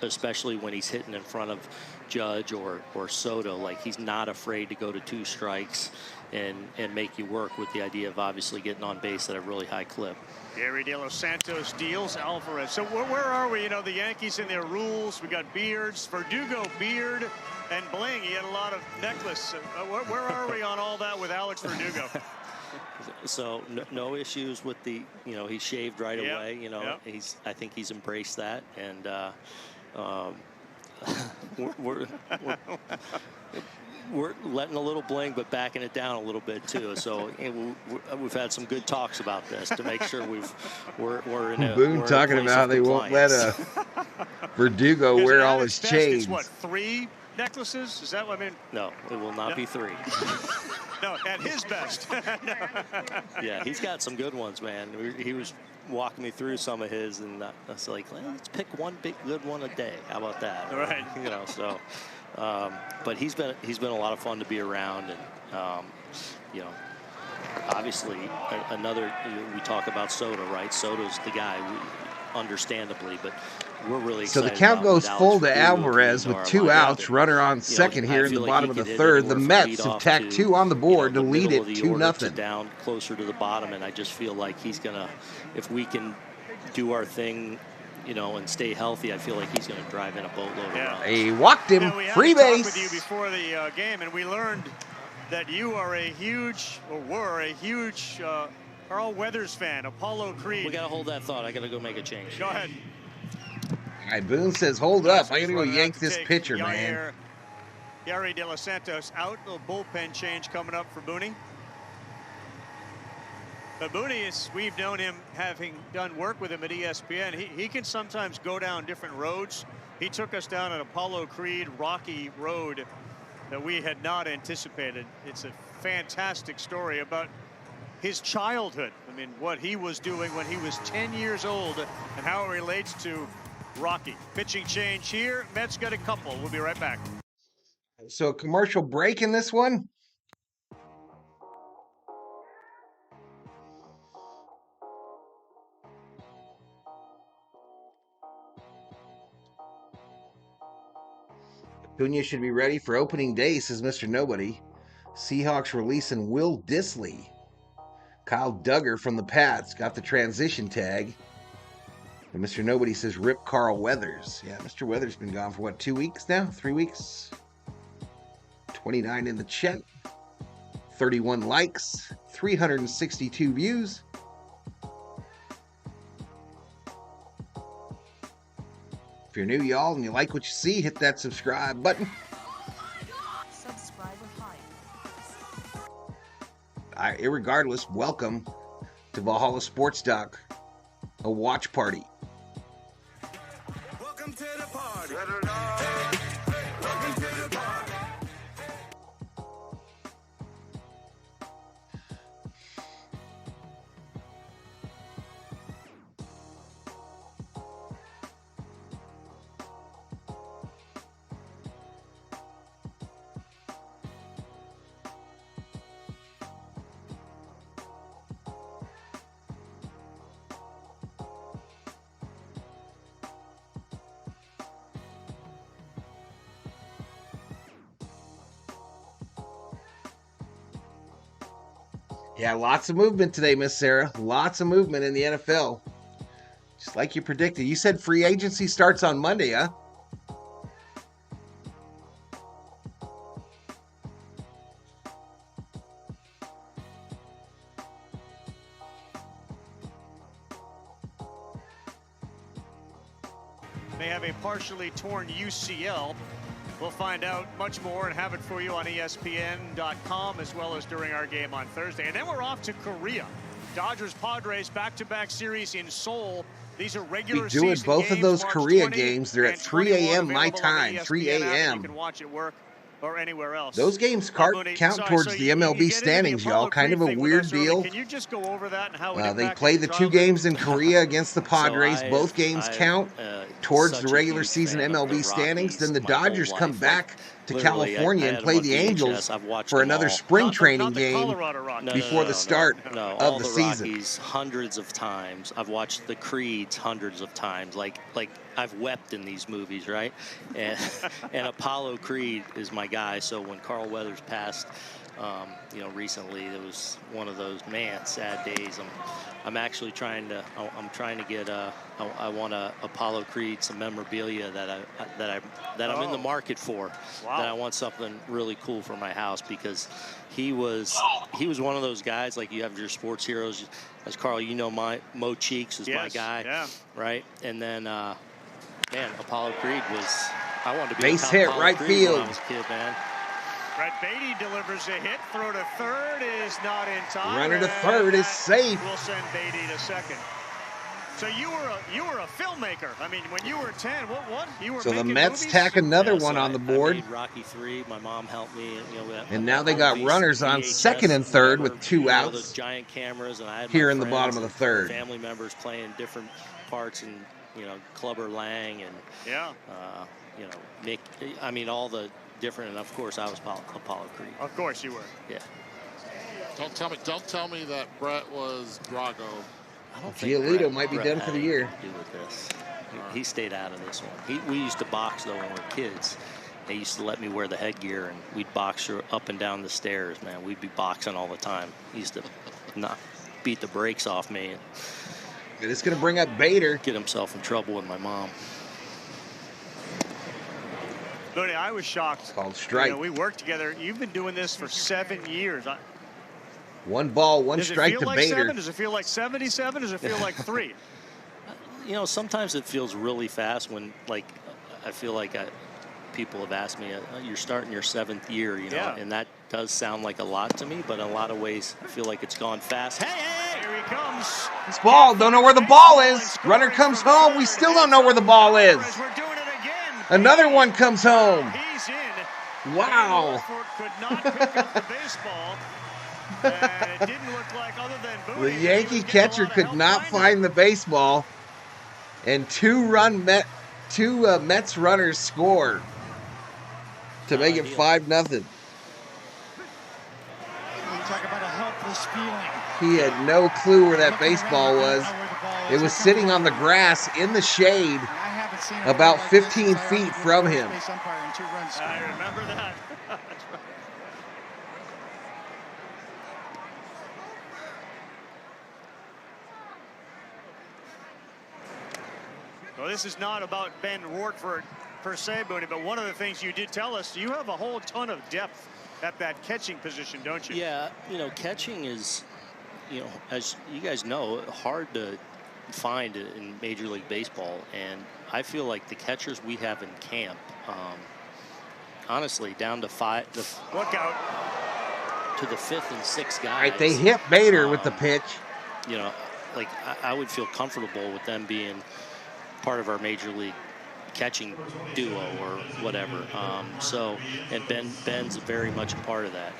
especially when he's hitting in front of Judge or Soto. Like, he's not afraid to go to 2 strikes and make you work with the idea of obviously getting on base at a really high clip. Gary De Los Santos deals Alvarez. So where are we? The Yankees and their rules. We got beards, Verdugo beard, and bling. He had a lot of necklace. Where are we on all that with Alex Verdugo? So no issues with the, he shaved right away. I think he's embraced that, and we're letting a little bling, but backing it down a little bit too. So we've had some good talks about this to make sure we're in a. Boone talking about how they won't let Verdugo wear all his chains. What, 3 necklaces? Is that what I mean? No, it will not be 3. No, at his best. Yeah, he's got some good ones, man. He was walking me through some of his, and I was like, let's pick one big good one a day. How about that? Right. So, but he's been a lot of fun to be around, and obviously another. We talk about Soto, right? Soto's the guy, understandably, but we're really excited. So the count goes full to Alvarez with 2 outs. Runner on second here in the bottom of the third. The Mets have tacked 2 on the board to lead it 2-0. Down closer to the bottom, and I just feel like he's gonna, if we can do our thing, and stay healthy, I feel like he's gonna drive in a boatload of runs. He walked him. We had Free to talk base. with you before the game, and we learned that you are a huge, Carl Weathers fan. Apollo Creed. We gotta hold that thought. I gotta go make a change. Go ahead. All right, Boone says, hold up. I gotta go yank this pitcher, man. Gary De Los Santos out. A bullpen change coming up for Booney. But Booney, we've known him, having done work with him at ESPN, he can sometimes go down different roads. He took us down an Apollo Creed rocky road that we had not anticipated. It's a fantastic story about his childhood. I mean, what he was doing when he was 10 years old and how it relates to Rocky. Pitching change here. Mets got a couple. We'll be right back. So a commercial break in this one. Acuna should be ready for opening day, says Mr. Nobody. Seahawks releasing Will Dissly. Kyle Duggar from the Pats got the transition tag. And Mr. Nobody says rip Carl Weathers. Yeah, Mr. Weathers been gone for what, 2 weeks now? 3 weeks? 29 in the chat. 31 likes. 362 views. If you're new, y'all, and you like what you see, hit that subscribe button. Irregardless, welcome to Valhalla Sports Doc, a watch party. Welcome to the party. Welcome to the party. Yeah, lots of movement today, Miss Sarah. Lots of movement in the NFL. Just like you predicted. You said free agency starts on Monday, huh? May have a partially torn UCL. We'll find out much more and have it for you on ESPN.com as well as during our game on Thursday. And then we're off to Korea. Dodgers-Padres back-to-back series in Seoul. These are regular season games. Be doing both of those March Korea 20 games. They're at 3 a.m. my time, 3 a.m. You can watch it work or anywhere else. Those games count towards the MLB standings, y'all. Kind of a weird deal. Can you just go over that and how it they play the 2 games in Korea against the Padres. Both games count towards the regular season MLB standings. Then the Dodgers come back to California and play the Angels for another spring training game before the start of the season. Rockies hundreds of times. I've watched the Creeds hundreds of times. Like I've wept in these movies, right? And Apollo Creed is my guy. So when Carl Weathers passed, recently, it was one of those sad days. I'm actually trying to get I want a Apollo Creed, some memorabilia that I'm in the market for. Wow. That I want something really cool for my house, because he was one of those guys, like you have your sports heroes. As Carl, Mo Cheeks is my guy, right? And then Apollo Creed was. I wanted to be base hit Apollo right Creed field. when I was a kid, man. Brett Beatty delivers a hit. Throw to third is not in time. Runner to third is safe. We'll send Beatty to second. So you were a filmmaker. I mean, when you were 10, what? You were so the making Mets movies? tack another one on the board. I made Rocky 3. My mom helped me. And now they got runners on second and third with 2 outs. Those giant cameras, and I had here my in the bottom of the third. Family members playing different parts, and Clubber Lang and Nick. I mean, all the different, and of course I was Apollo Creed. Of course you were. Yeah. Don't tell me that Brett was Drago. I don't think Giolito might be done for the year. To do with this. He stayed out of this one. We used to box though when we were kids. They used to let me wear the headgear, and we'd box up and down the stairs. Man, we'd be boxing all the time. He used to not beat the brakes off me. And it's going to bring up Bader. Get himself in trouble with my mom. Looney, I was shocked. Called strike. We worked together. You've been doing this for 7 years. 1 ball, 1 strike to Bader. 7? Does it feel like 77? Does it feel like 3? Sometimes it feels really fast when, I feel like people have asked me, you're starting your 7th year, you know, Yeah. and that does sound like a lot to me, but in a lot of ways, I feel like it's gone fast. Hey! Here he comes. This ball, don't know where the ball is. Runner comes home. We still don't know where the ball is. We're doing it again. Another one comes home. He's in. Wow. Grapefruit could not pick up the baseball. And it didn't look like, other than The booting, Yankee catcher could not find the baseball, and two Mets runners score to make it 5-0. You talk about a helpless feeling. He had no clue where that baseball was. It was sitting on the grass in the shade about 15 feet from him. I remember that. That's right. Well, this is not about Ben Wartford per se, Booney, but one of the things you did tell us, you have a whole ton of depth at that catching position, don't you? Yeah, you know, catching is, you know, as you guys know, hard to find in Major League Baseball, and I feel like the catchers we have in camp, honestly, down to Look out. to the 5th and 6th guys. All right, they hit Bader with the pitch. You know, like I would feel comfortable with them being part of our Major League catching duo or whatever. And Ben's very much a part of that.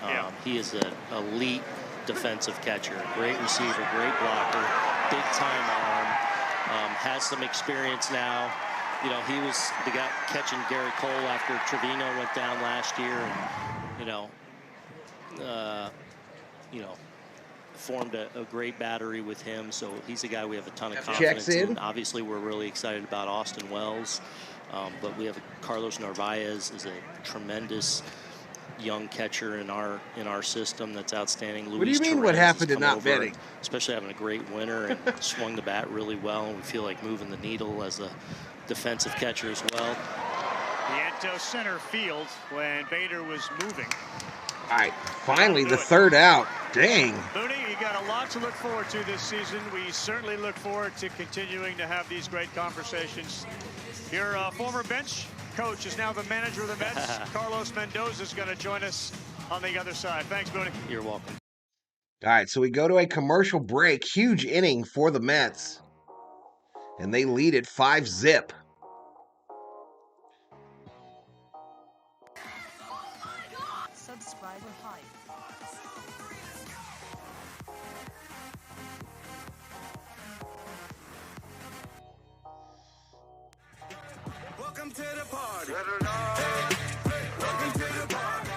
He is an elite defensive catcher, great receiver, great blocker, big time arm, has some experience now. You know, he was the guy catching Gary Cole after Trevino went down last year, and you know, formed a great battery with him. So he's a guy we have a ton of confidence in. Obviously, we're really excited about Austin Wells, but we have Carlos Narvaez is a tremendous young catcher in our system that's outstanding. What do you mean what happened to not betting? Especially having a great winter and swung the bat really well, and we feel like moving the needle as a defensive catcher as well. Vientos center field when Bader was moving. All right, finally the 3rd out. Dang. Booney, you got a lot to look forward to this season. We certainly look forward to continuing to have these great conversations. Your former bench coach is now the manager of the Mets. Carlos Mendoza is going to join us on the other side. Thanks, Booney. You're welcome. All right, so we go to a commercial break. Huge inning for the Mets, and they lead it 5-0. Subscriber hype. Welcome to the party. Welcome to the party.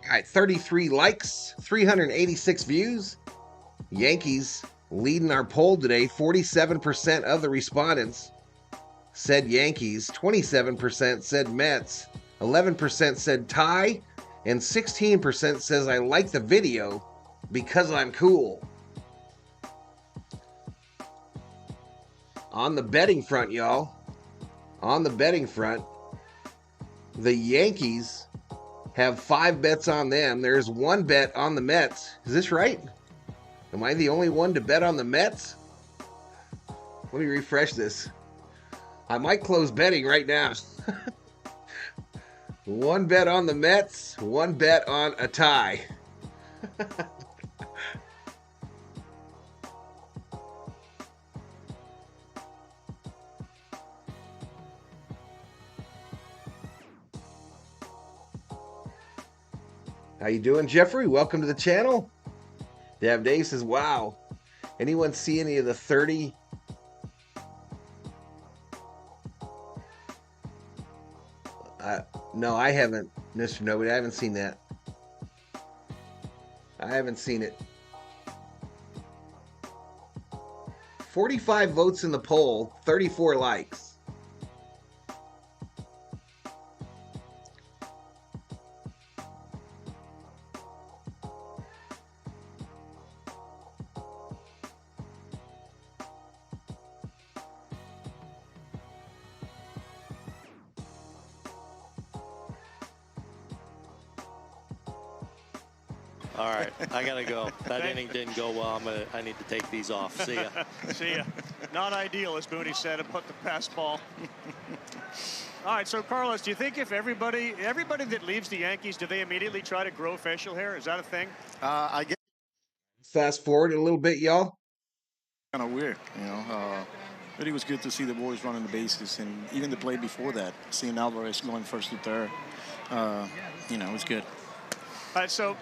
All right, 33 likes, 386 views. Yankees leading our poll today. 47% of the respondents said Yankees, 27% said Mets, 11% said tie, and 16% says I like the video because I'm cool. On the betting front, y'all, on the betting front, the Yankees have 5 bets on them. There's 1 bet on the Mets. Is this right? Am I the only one to bet on the Mets? Let me refresh this. I might close betting right now. 1 bet on the Mets, 1 bet on a tie. How you doing, Jeffrey? Welcome to the channel. Dab Dave says, wow. Anyone see any of the 30? No, I haven't, Mr. Nobody. I haven't seen that. I haven't seen it. 45 votes in the poll, 34 likes. All right, I got to go. That inning didn't go well. I need to take these off. See ya. See ya. Not ideal, as Booney said, about the pass ball. All right, so Carlos, do you think if everybody that leaves the Yankees, do they immediately try to grow facial hair? Is that a thing? I get Fast forward a little bit, y'all. kind of weird, but it was good to see the boys running the bases, and even the play before that, seeing Alvarez going first to third, it was good. All right, so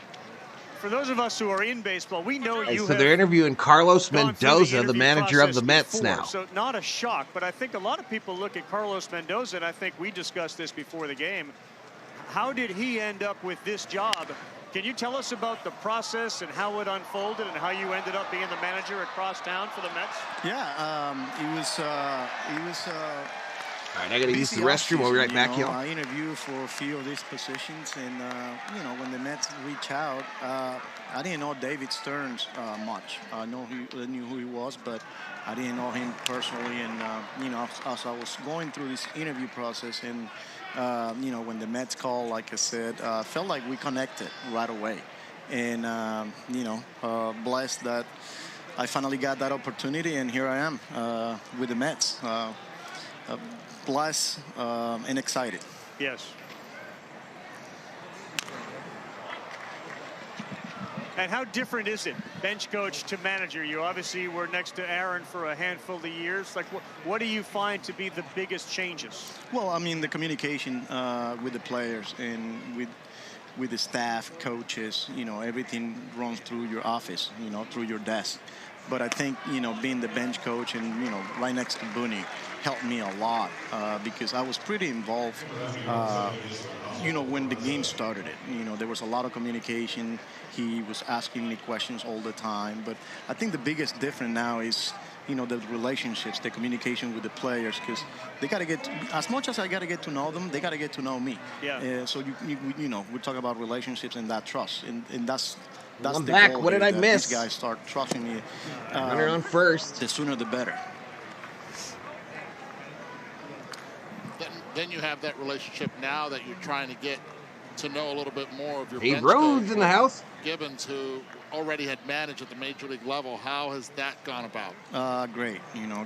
for those of us who are in baseball, we know Hey, you so have they're interviewing Carlos gone through Mendoza, the interview manager of the process Mets before, now. So not a shock, but I think a lot of people look at Carlos Mendoza, and I think we discussed this before the game. How did he end up with this job? Can you tell us about the process and how it unfolded and how you ended up being the manager across town for the Mets? Yeah, he was. All right, I got to use the restroom. We'll be right back, y'all. I interviewed for a few of these positions, and when the Mets reach out, I didn't know David Stearns much. I knew who he was, but I didn't know him personally. And as I was going through this interview process, and when the Mets called, like I said, felt like we connected right away, and blessed that I finally got that opportunity, and here I am with the Mets. Blessed and excited. Yes. And how different is it, bench coach to manager? You obviously were next to Aaron for a handful of years. Like, what do you find to be the biggest changes? Well, I mean, the communication with the players and with the staff, coaches, everything runs through your office, through your desk. But I think, being the bench coach and, right next to Booney helped me a lot because I was pretty involved, when the game started. There was a lot of communication. He was asking me questions all the time. But I think the biggest difference now is, the relationships, the communication with the players, because they got to get, as much as I got to get to know them, they got to get to know me. Yeah. So, we talk about relationships and that trust. And that's I'm the back. goal What did here, I that miss? These guys start trusting me. Runner on first. The sooner the better. Then you have that relationship now that you're trying to get to know a little bit more of your Hey, bench Rhodes coach, in the house. Gibbons, who already had managed at the major league level. How has that gone about? Great.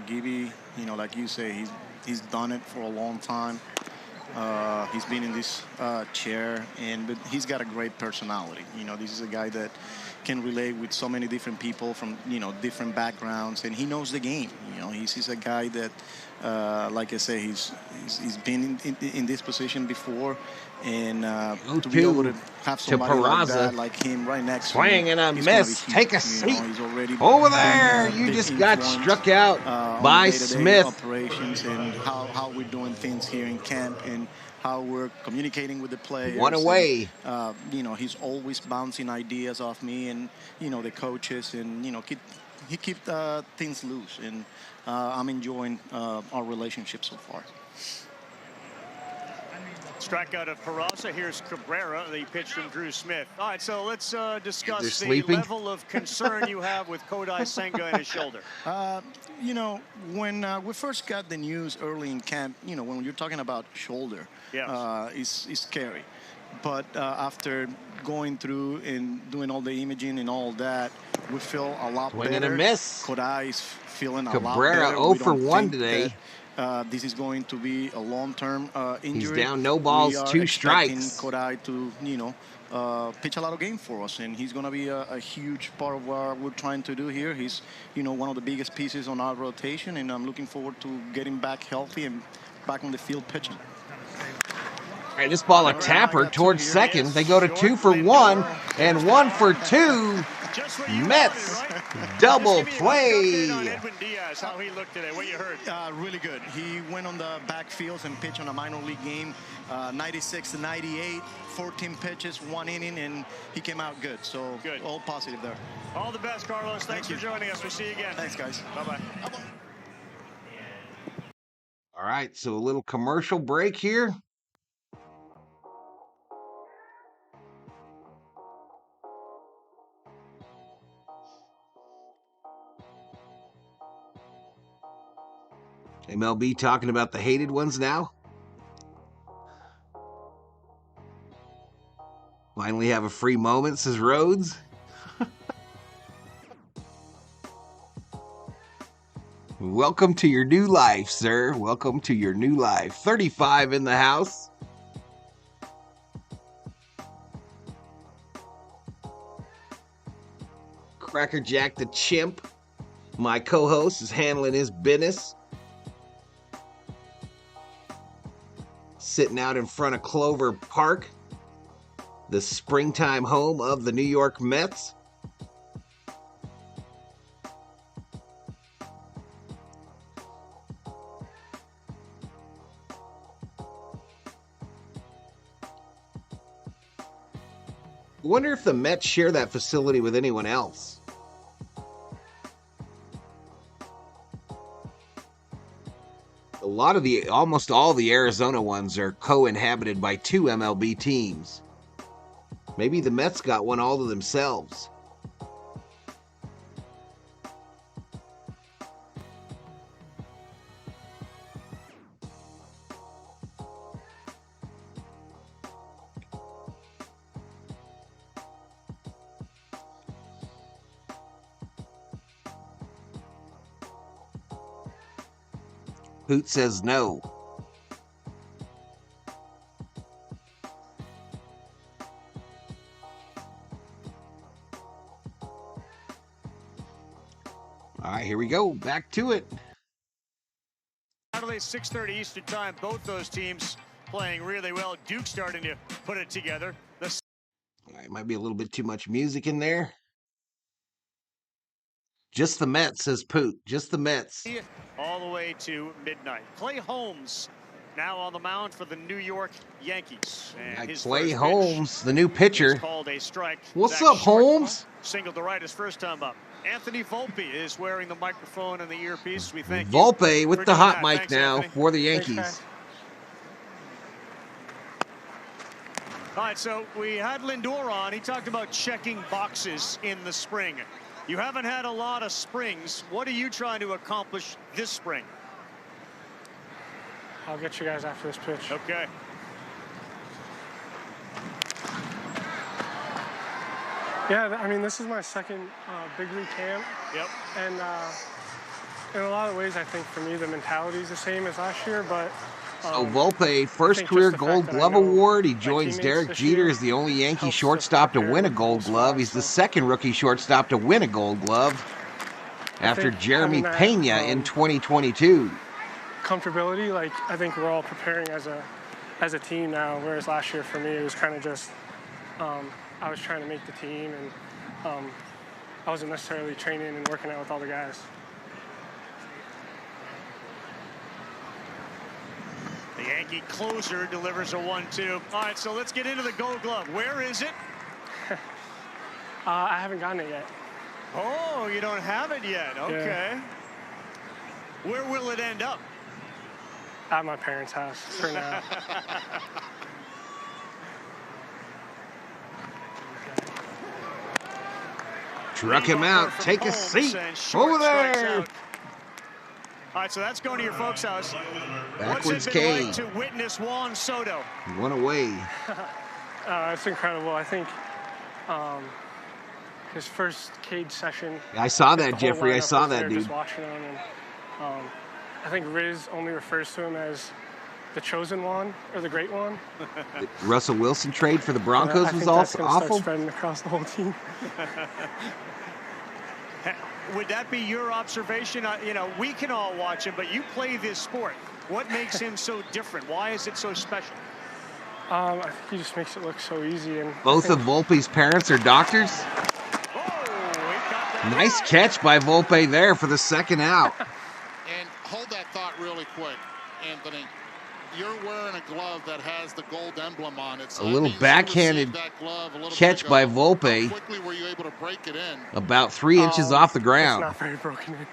Gibby, like you say, he's done it for a long time. He's been in this chair, but he's got a great personality. This is a guy that can relate with so many different people from, different backgrounds, and he knows the game. He's a guy that, like I say, he's been in this position before, and to be able to have somebody like that, like him, right next to him, swing and a miss. Take a seat. He's already over there. You just got struck out by Smith. Operations and how we're doing things here in camp and how we're communicating with the players. One away. And, he's always bouncing ideas off me and, the coaches and, he keep things loose. And I'm enjoying our relationship so far. Strikeout of Peraza. Here's Cabrera, the pitch from Drew Smith. All right, so let's discuss the sleeping. level of concern you have with Kodai Senga and his shoulder. When we first got the news early in camp, when you're talking about shoulder, it's scary. But after going through and doing all the imaging and all that, we feel a lot Swing better. and a miss. Kodai is feeling a lot Cabrera better. 0 We for don't 1 think today. that, this is going to be a long-term injury. He's down, no balls, We are 2 expecting strikes. Kodai to, pitch a lot of game for us, and he's going to be a huge part of what we're trying to do here. He's, one of the biggest pieces on our rotation, and I'm looking forward to getting back healthy and back on the field pitching. All right, this ball a tapper towards second. They go to 2 for 1 and 1 for 2. Mets double play. Edwin Diaz, how he looked today, what you heard? Really good. He went on the backfields and pitched on a minor league game, 96 to 98, 14 pitches, 1 inning, and he came out good. So Good. All positive there. All the best, Carlos. Thanks for joining us. We'll see you again. Thanks, guys. Bye-bye. All right, so a little commercial break here. MLB talking about the hated ones now. By Finally have a free moment, says Rhodes. Welcome to your new life, sir. Welcome to your new life. 35 in the house. Crackerjack the Chimp, my co-host, is handling his business. Sitting out in front of Clover Park, the springtime home of the New York Mets. I wonder if the Mets share that facility with anyone else. Almost all the Arizona ones are co-inhabited by 2 MLB teams. Maybe the Mets got one all to themselves. Hoot says no. All right, here we go. Back to it. Saturday, 6:30 Eastern time. Both those teams playing really well. Duke starting to put it together. All right, might be a little bit too much music in there. Just the Mets, says Poot. Just the Mets. All the way to midnight. Clay Holmes now on the mound for the New York Yankees. And his Clay first Holmes, pitch the new pitcher. is called a strike. What's Zach up, Short Holmes? Singled to right his first time up. Anthony Volpe is wearing the microphone and the earpiece. We thank Volpe you with for the doing hot that. mic Thanks, now Anthony. for the Yankees. All right, so we had Lindor on. He talked about checking boxes in the spring. You haven't had a lot of springs. What are you trying to accomplish this spring? I'll get you guys after this pitch. Okay. Yeah, I mean, this is my second big league camp. Yep. And in a lot of ways, I think for me, the mentality is the same as last year, but So Volpe, I first think career just the Gold fact that I Glove know award. He my joins teammates Derek this Jeter year as the only Yankee helps to shortstop to prepare win a me Gold for Glove. spots, He's the so- second rookie shortstop to win a Gold Glove after think Jeremy having that, Pena in 2022. comfortability, like I think we're all preparing as a team now, whereas last year for me, it was kind of just, I was trying to make the team, and I wasn't necessarily training and working out with all the guys. The Yankee closer delivers a 1-2. All right, so let's get into the Gold Glove. Where is it? I haven't gotten it yet. Oh, you don't have it yet. Okay. Yeah. Where will it end up? At my parents' house for now. Truck him out. Take a seat. Over there. All right, so that's going to your folks' house. Backwards What's it been like to witness Juan Soto? One away. It's incredible. I think his first cage session. I saw the that, whole Jeffrey. I lineup saw was that, there dude. Just watching him, and I think Riz only refers to him as the chosen one or the great one. The Russell Wilson trade for the Broncos I was think also that's gonna awful. start spreading across the whole team. Would that be your observation? You know, we can all watch him, but you play this sport. What makes him so different? Why is it so special? I think he just makes it look so easy. And Both of Volpe's parents are doctors. Nice catch by Volpe there for the second out. And hold that thought really quick, Anthony. You're wearing a glove that has the gold emblem on it. So A little backhanded catch by Volpe. How quickly were you able to break it in? About 3 inches off the ground. It's not very broken in.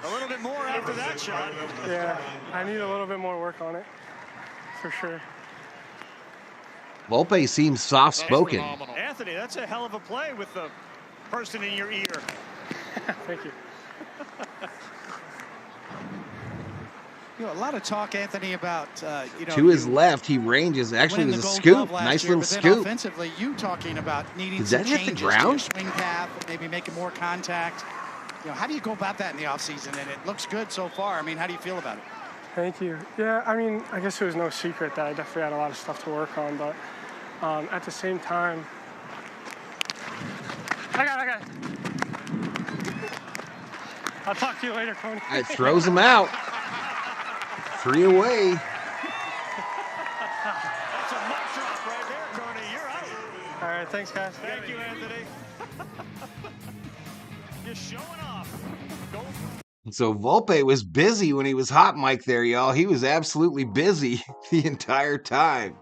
A little bit more after that shot. Yeah, I need a little bit more work on it, for sure. Volpe seems soft-spoken. Anthony, that's a hell of a play with the person in your ear. Thank you. You know, a lot of talk, Anthony, about to his left, he ranges. Actually, it was a scoop. Nice little scoop. Offensively, you talking about needing Did some that hit the changes to ground? your swing path, maybe making more contact. You know, how do you go about that in the offseason? And it looks good so far. I mean, how do you feel about it? Thank you. Yeah, I mean, I guess it was no secret that I definitely had a lot of stuff to work on, but at the same time, I got it. I'll talk to you later, Tony. It throws him out. 3 away. That's a mic drop right there, Tony. You're out. All right, thanks, guys. Thank you, Anthony. Just showing off. Go. So Volpe was busy when he was hot mic there, y'all. He was absolutely busy the entire time.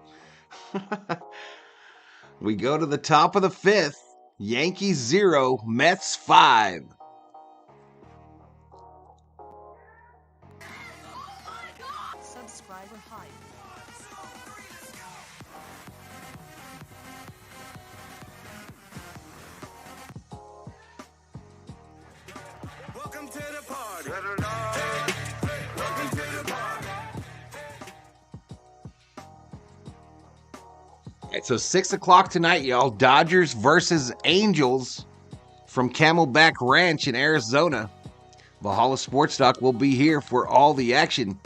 We go to the top of the 5th. Yankees 0, Mets 5. Subscriber hype. Welcome to the party. Welcome to the party. All right, so 6 o'clock tonight, y'all. Dodgers versus Angels from Camelback Ranch in Arizona. Valhalla Sports Talk will be here for all the action.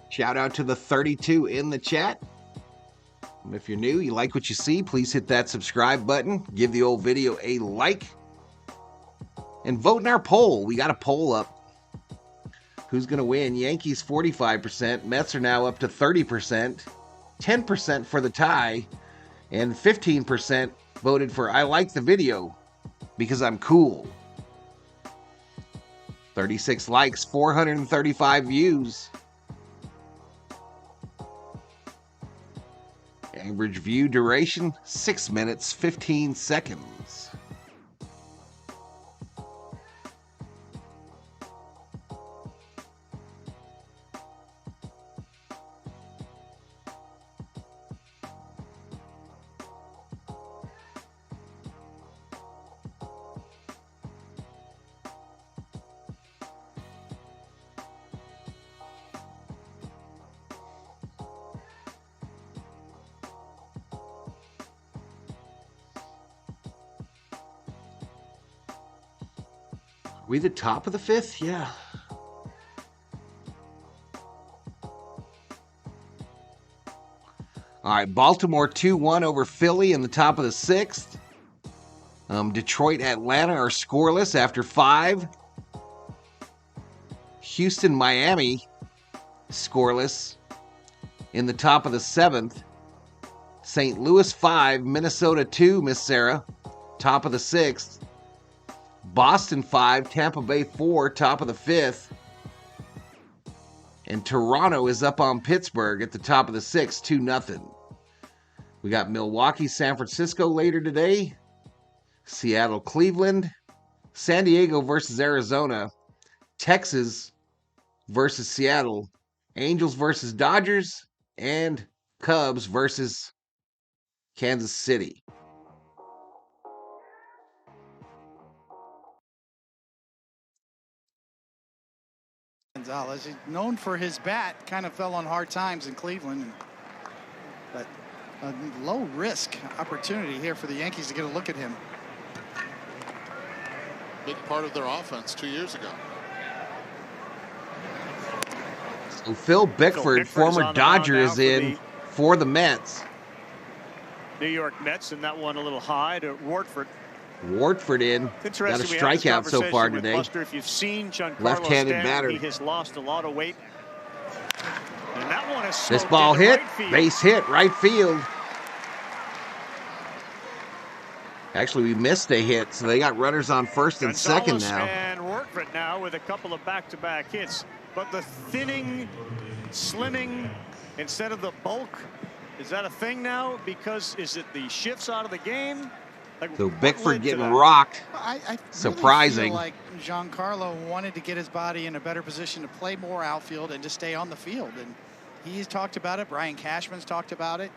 Shout out to the 32 in the chat. If you're new, you like what you see, please hit that subscribe button. Give the old video a like. And vote in our poll. We got a poll up. Who's going to win? Yankees 45%. Mets are now up to 30%. 10% for the tie. And 15% voted for I like the video because I'm cool. 36 likes, 435 views. Average view duration, 6 minutes, 15 seconds. We the top of the 5th? Yeah. All right, Baltimore 2-1 over Philly in the top of the 6th. Detroit, Atlanta are scoreless after 5. Houston, Miami scoreless in the top of the 7th. St. Louis 5, Minnesota 2, Miss Sarah, top of the 6th. Boston 5, Tampa Bay 4, top of the 5th. And Toronto is up on Pittsburgh at the top of the 6th, 2-0. We got Milwaukee, San Francisco later today. Seattle, Cleveland. San Diego versus Arizona. Texas versus Seattle. Angels versus Dodgers. And Cubs versus Kansas City. Gonzalez, he's known for his bat, kind of fell on hard times in Cleveland. But a low risk opportunity here for the Yankees to get a look at him. Big part of their offense 2 years ago. So Phil Bickford, former Dodger, is in for the Mets. New York Mets, and that one a little high to Wartford. Wartford in. Got a strikeout so far today. Buster, if you've seen left-handed batter. He has lost a lot of weight. And that one is this ball hit, right base hit, right field. Actually, we missed a hit, so they got runners on first and second now. And Wartford now with a couple of back-to-back hits. But the thinning, slimming, instead of the bulk, is that a thing now? Because is it the shifts out of the game? Like, so Bickford getting rocked. I surprising. Really feel like Giancarlo wanted to get his body in a better position to play more outfield and to stay on the field. And he's talked about it. Brian Cashman's talked about it.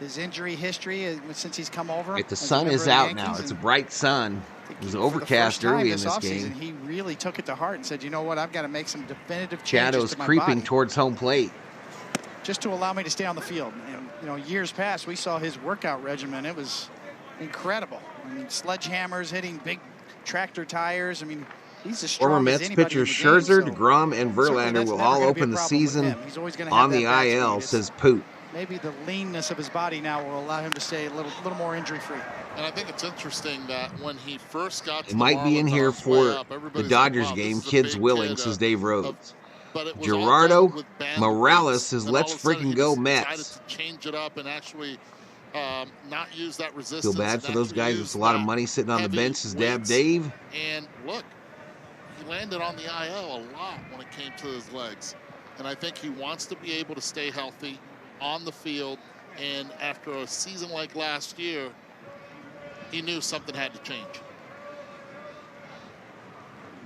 his injury history since he's come over. Right, the sun is out now. It's a bright sun. It was overcast early in this game. He really took it to heart and said, you know what, I've got to make some definitive changes Shadow's to my creeping body towards home plate. just to allow me to stay on the field. And, you know, years past, we saw his workout regimen. It was incredible. I mean, sledgehammers, hitting big tractor tires. I mean, he's as strong Former as Mets anybody pitcher in the game, Scherzer, so DeGrom, and Verlander that's will never all gonna be a open the problem with season him. He's always gonna have on the that bat IL, speed. says Poot. Maybe the leanness of his body now will allow him to stay a little more injury-free. And I think it's interesting that when he first got to It might be in here Marlins on his way for up, the everybody's Dodgers like, wow, game. this is a Kids big willing, kid, says Dave Rhodes. but it was all Gerardo done with band Morales release. says, And let's all of a sudden freaking he go decided Mets. to change it up and actually not use that resistance. Feel bad and for those actually guys use with a lot of that money sitting on the heavy bench, says Dab weights. Dave. And look, he landed on the IL a lot when it came to his legs. And I think he wants to be able to stay healthy on the field. And after a season like last year, he knew something had to change.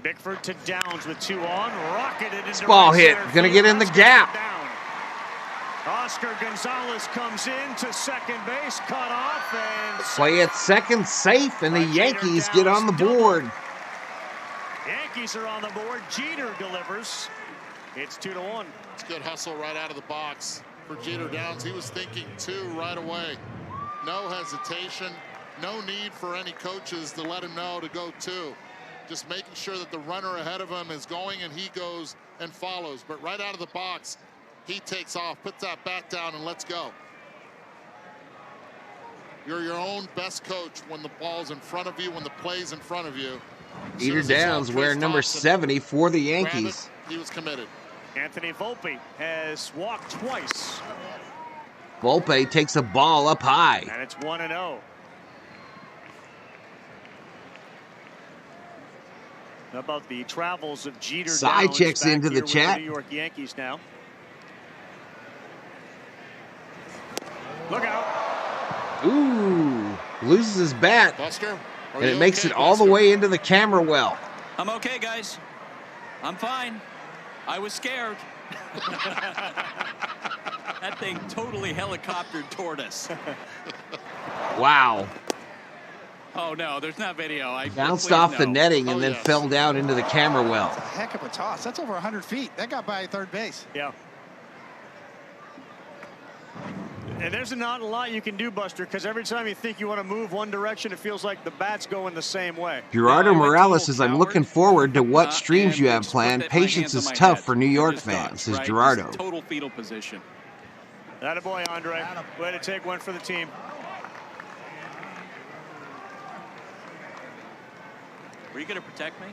Bickford to Downs with 2 on, rocketed into Ball right hit, center gonna field. get in the That's gap. down. Oscar Gonzalez comes in to second base, cut off, and Play at second, safe, and the Yankees get on the board. Yankees are on the board. Jeter delivers. It's 2-1. It's good hustle right out of the box for Jeter Downs. He was thinking 2 right away. No hesitation, no need for any coaches to let him know to go 2. Just making sure that the runner ahead of him is going and he goes and follows. But right out of the box, he takes off, puts that bat down, and let's go. You're your own best coach when the ball's in front of you, when the play's in front of you. Jeter Downs wearing number 70 for the Yankees. He was committed. Anthony Volpe has walked twice. Volpe takes a ball up high. And it's 1-0. How about the travels of Jeter Cy Downs checks back into the here with chat. New York Yankees now. Look out. Ooh, loses his bat. Buster, and it makes it all the way into the camera well. I'm okay, guys. I'm fine. I was scared. That thing totally helicoptered toward us. Wow. Oh, no, there's not video. Bounced off the netting and then fell down into the camera well. That's a heck of a toss. That's over 100 feet. That got by third base. Yeah. And there's not a lot you can do, Buster, because every time you think you want to move one direction, it feels like the bat's going the same way. Gerardo Morales says, I'm looking forward to what streams you have planned. Patience is tough for New York fans, says Gerardo. Total fetal position. Attaboy, Andre. Way to take one for the team. Were you going to protect me?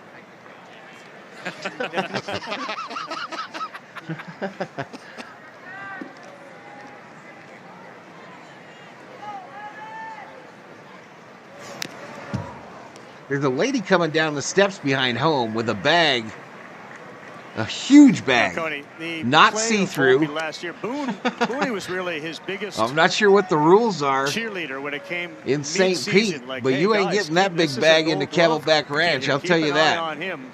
There's a lady coming down the steps behind home with a bag. A huge bag. Cody, the not play of see-through. Volpe last year, Boone was really his biggest I'm not sure what the rules are cheerleader when it came in St. mid-season. Pete, Like, but hey, you ain't guys, getting that this big is a bag Gold into Glove Camelback Ranch, I'll keep tell an you eye that. on him.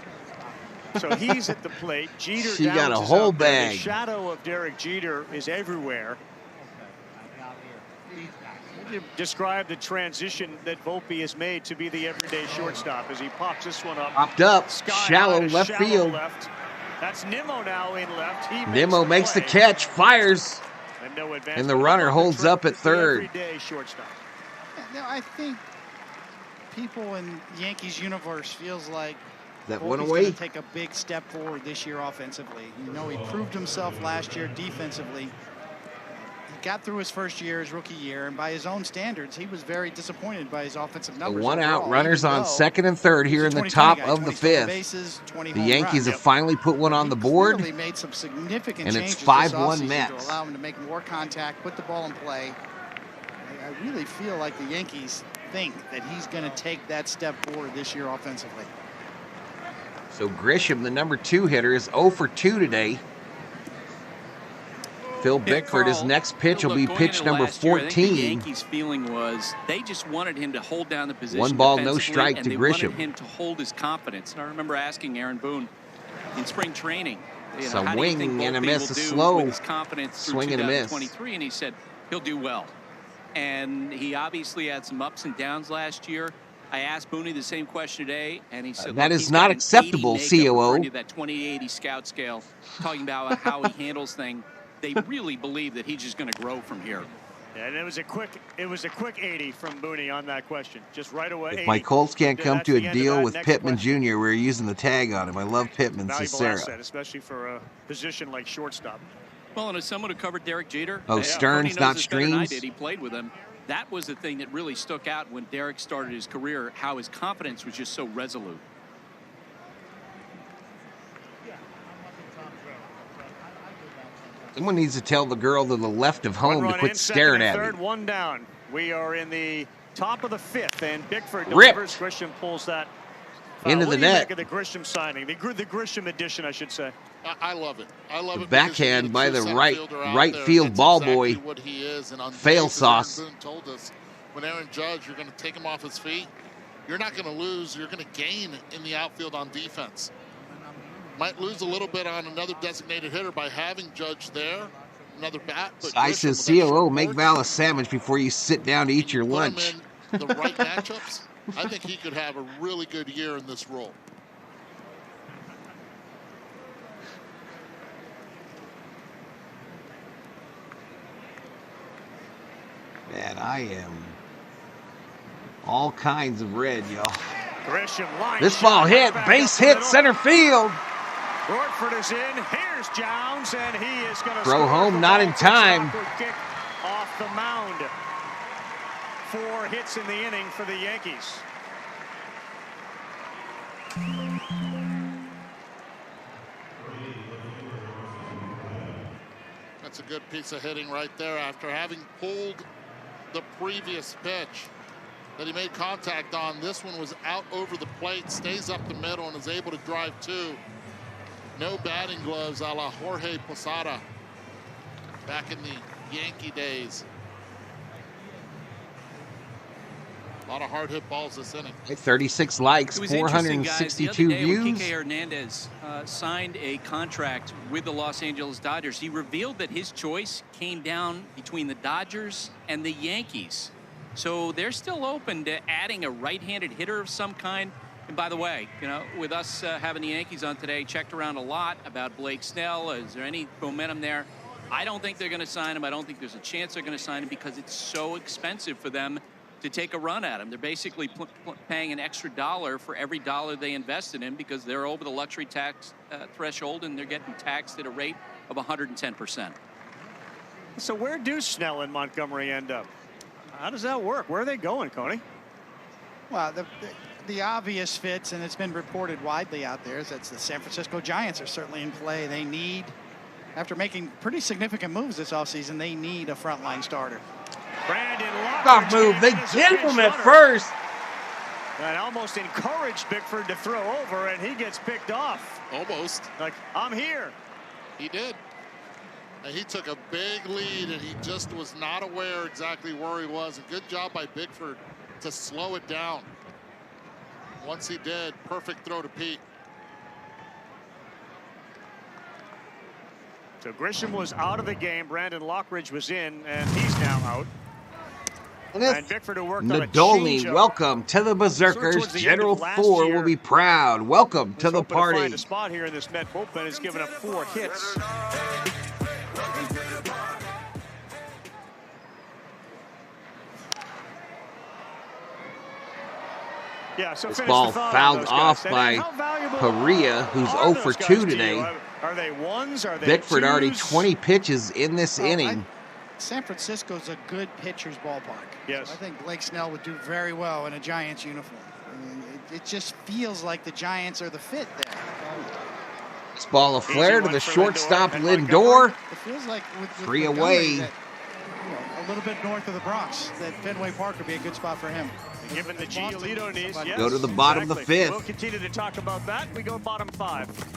So he's at the plate. Jeter She got Downs a is whole out there. bag. The shadow of Derek Jeter is everywhere. How do you describe the transition that Volpe has made to be the everyday shortstop as he pops this one up? Popped up, Sky shallow high to left shallow field. left. That's Nimmo now in left. He Nimmo makes the play. catch, fires, And, no and the runner holds up at third. Everyday shortstop. Now, I think people in Yankees universe feels like That Volpe's went gonna away. take a big step forward this year offensively. You know, he proved himself last year defensively. He got through his first year, his rookie year, and by his own standards, he was very disappointed by his offensive The numbers. one out, overall, runners even on though second and third here in he's a the 20-20 top guy, of the 20 stolen fifth. bases, 20 The home Yankees runs. have finally put one on the He board. clearly made some significant and it's changes 5-1 this offseason Mets. to allow him to make more contact, put the ball in play. I really feel like the Yankees think that he's going to take that step forward this year offensively. So Grisham, the number 2 hitter, is 0 for 2 today. Phil Bickford, his next pitch will be pitch number 14. I think the Yankees' feeling was they just wanted him to hold down the position. 1 ball, no defensively, strike and to they Grisham. wanted him to hold his confidence. And I remember asking Aaron Boone in spring training, It's how a do you think wing and a Volpe miss, will a do slow with his confidence through swing and a miss. 2023? And he said he'll do well. and he obviously had some ups and downs last year. I asked Booney the same question today, and he said that look, is he's not got an acceptable, 80 makeup, COO. referring to that 20-80 scout scale, talking about how he handles things. They really believe that he's just going to grow from here. Yeah, and it was a quick 80 from Booney on that question, just right away. If my Colts can't come That's to a the end of deal that. with Next Pittman question. Jr., we're using the tag on him. I love Pittman, says Valuable Sarah. asset, especially for a position like shortstop. Well, and as someone who covered Derek Jeter, Oh, Stearns, Tony knows not this better than I Streams? did. He played with him. That was the thing that really stuck out when Derek started his career, how his confidence was just so resolute. Someone needs to tell the girl to the left of home to quit in, staring at third, me. one down. We are in the top of the fifth, and Bickford Ripped. delivers. Grisham pulls that Into what the do you net. make of the Grisham signing, the Grisham edition, I should say? I love it. I love The it. because you backhand need a by true the center right fielder out right there. field That's ball exactly boy. what he is. And on Fail days, as sauce. Aaron Boone told us, when Aaron Judge, you're going to take him off his feet. You're not going to lose. You're going to gain in the outfield on defense. Might lose a little bit on another designated hitter by having Judge there. Another bat. But I Grisham says, with that COO, short make porch, Val a sandwich before you sit down to eat your put him lunch. in the right matchups. I think he could have a really good year in this role. Man, I am all kinds of red, y'all. Grisham line. This ball shot hit, back base up the hit, middle. center field. Roarford is in. Here's Jones, and he is going to Throw score. home, The not ball in gets time. awkward kick off the mound. 4 hits in the inning for the Yankees. That's a good piece of hitting right there after having pulled the previous pitch that he made contact on. This one was out over the plate, stays up the middle, and is able to drive 2. No batting gloves a la Jorge Posada back in the Yankee days. A lot of hard hit balls this inning. 36 likes, It was interesting, guys. The 462 other day when views. Kike Hernandez signed a contract with the Los Angeles Dodgers, he revealed that his choice came down between the Dodgers and the Yankees. So they're still open to adding a right-handed hitter of some kind. And by the way, you know, with us having the Yankees on today, checked around a lot about Blake Snell. Is there any momentum there? I don't think they're going to sign him. I don't think there's a chance they're going to sign him because it's so expensive for them to take a run at him. They're basically paying an extra $1 for every dollar they invest in him because they're over the luxury tax threshold and they're getting taxed at a rate of 110%. So where do Snell and Montgomery end up? How does that work? Where are they going, Coney? Well, the obvious fits, and it's been reported widely out there, is that the San Francisco Giants are certainly in play. They need, after making pretty significant moves this offseason, they need a frontline starter. Brandon Off move. They get him at first. And almost encouraged Bickford to throw over, and he gets picked off. Almost. Like, I'm here. He did. And he took a big lead, and he just was not aware exactly where he was. A good job by Bickford to slow it down. Once he did, perfect throw to Pete. So Grisham was out of the game. Brandon Lockridge was in, and he's now out. And Bickford, who worked on a Nadolny, changeup. welcome to the Berserkers. towards the end General of last 4 year, will be proud. Welcome to was the hoping to find party. a spot here in this Met bullpen. Has given up 4 hits. Yeah, so This finish ball the thought on fouled those off guys. by And how valuable Perea, who's are 0 those for guys 2 to you? today. Are they ones? Are they Bickford already twos? 20 pitches in this inning. San Francisco's a good pitcher's ballpark. Yes. So I think Blake Snell would do very well in a Giants uniform. I mean, it just feels like the Giants are the fit there. This ball a flare to one the for shortstop Lindor. And Lindor. It feels like with 3 Montgomery away. that, a little bit north of the Bronx, that Fenway Park would be a good spot for him. Given the Giolito needs, yes, Go to the bottom of the exactly. 5th. We'll continue to talk about that. We go bottom 5.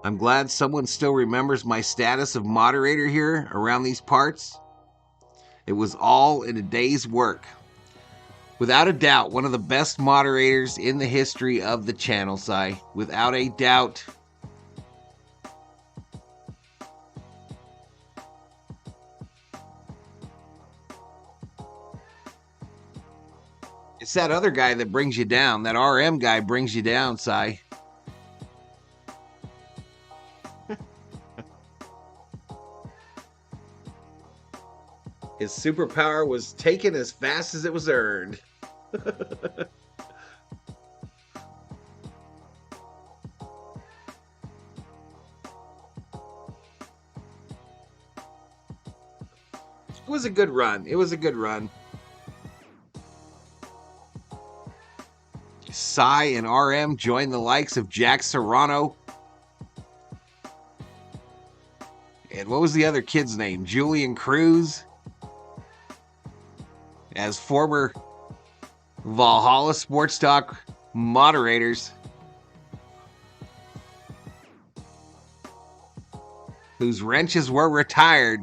I'm glad someone still remembers my status of moderator here around these parts. It was all in a day's work. Without a doubt, one of the best moderators in the history of the channel, Cy. Without a doubt. It's that other guy that brings you down. That RM guy brings you down, Cy. His superpower was taken as fast as it was earned. It was a good run. It was a good run. Cy and RM joined the likes of Jack Serrano. And what was the other kid's name? Julian Cruz. As former Valhalla Sports Talk moderators whose wrenches were retired.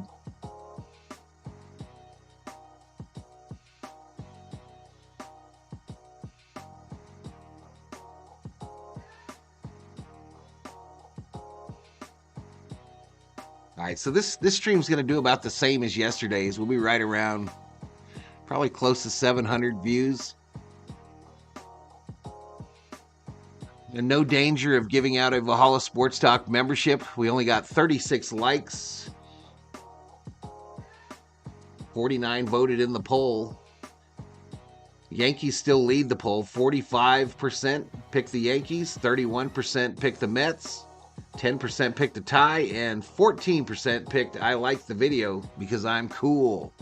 All right, so this stream's going to do about the same as yesterday's. We'll be right around probably close to 700 views. And no danger of giving out a Valhalla Sports Talk membership. We only got 36 likes. 49 voted in the poll. Yankees still lead the poll. 45% picked the Yankees, 31% picked the Mets, 10% picked a tie, and 14% picked I like the video because I'm cool.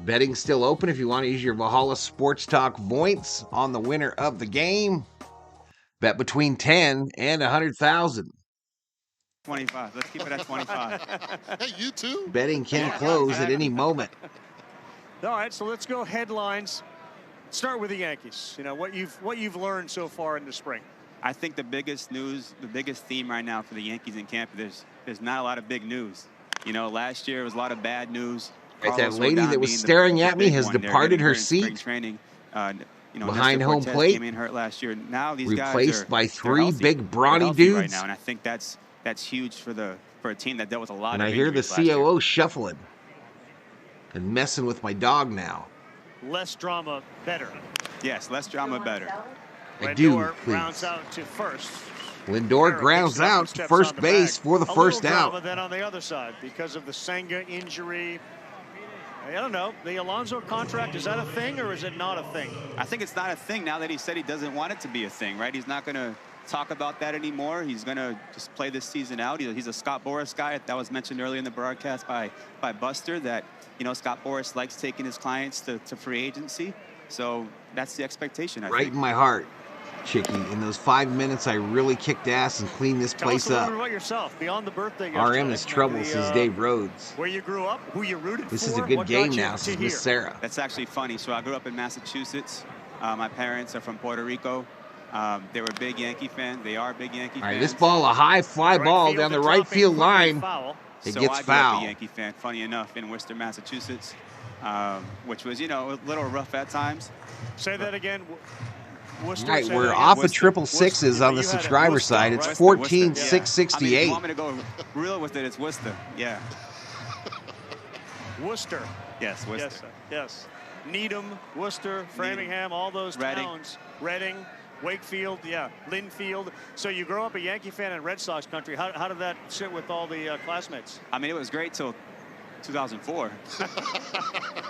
Betting still open if you want to use your Valhalla Sports Talk points on the winner of the game. Bet between 10 and 100,000. 25. Let's keep it at 25. Hey, you too? Betting can close at any moment. All right, so let's go headlines. Start with the Yankees. You know what you've learned so far in the spring. I think the biggest news, the biggest theme right now for the Yankees in camp, there's not a lot of big news. You know, last year was a lot of bad news. Right, that lady that was staring at me has departed her seat. Training, you know, behind Nestor home Cortez plate. Came in hurt last year. Now these replaced guys are by three big They're brawny healthy dudes right now, and I think that's huge for a team that dealt with a lot and of I hear the injuries last year. COO shuffling and messing with my dog now. Less drama, better. Yes, less drama, better. I do, Lindor please. rounds out to first. Lindor grounds out to first base for the first out. Drama then on the other side because of the Senga injury. I don't know. The Alonso contract, is that a thing or is it not a thing? I think it's not a thing now that he said he doesn't want it to be a thing, right? He's not going to talk about that anymore. He's going to just play this season out. He's a Scott Boras guy. That was mentioned earlier in the broadcast by Buster that, you know, Scott Boras likes taking his clients to free agency. So that's the expectation, I Right think. in my heart, Chicky. In those 5 minutes, I really kicked ass and cleaned this Tell place us a little up. bit about yourself beyond the birthday. RM is trouble, says Dave Rhodes. Where you grew up, who you rooted This for. is a good what game got you now, to says here? Miss Sarah. That's actually funny. So I grew up in Massachusetts. My parents are from Puerto Rico. They were big Yankee fans. They are big Yankee fans. All right, this ball, a high fly ball down the right field line. It So gets I grew up foul. a Yankee fan, funny enough, in Worcester, Massachusetts, which was, you know, a little rough at times. Say that again. Worcester, All right, say we're that again. off of Worcester. triple sixes on the You had it. subscriber Worcester, side. It's right? 14,668. I mean, if you want me to go real with it, it's Worcester. Yeah. Worcester. Yes, Worcester. Yes, sir. Yes. Needham, Worcester, Framingham, all those Reading. towns. Reading, Wakefield, yeah, Linfield. So you grow up a Yankee fan in Red Sox country. How did that sit with all the classmates? I mean, it was great till 2004.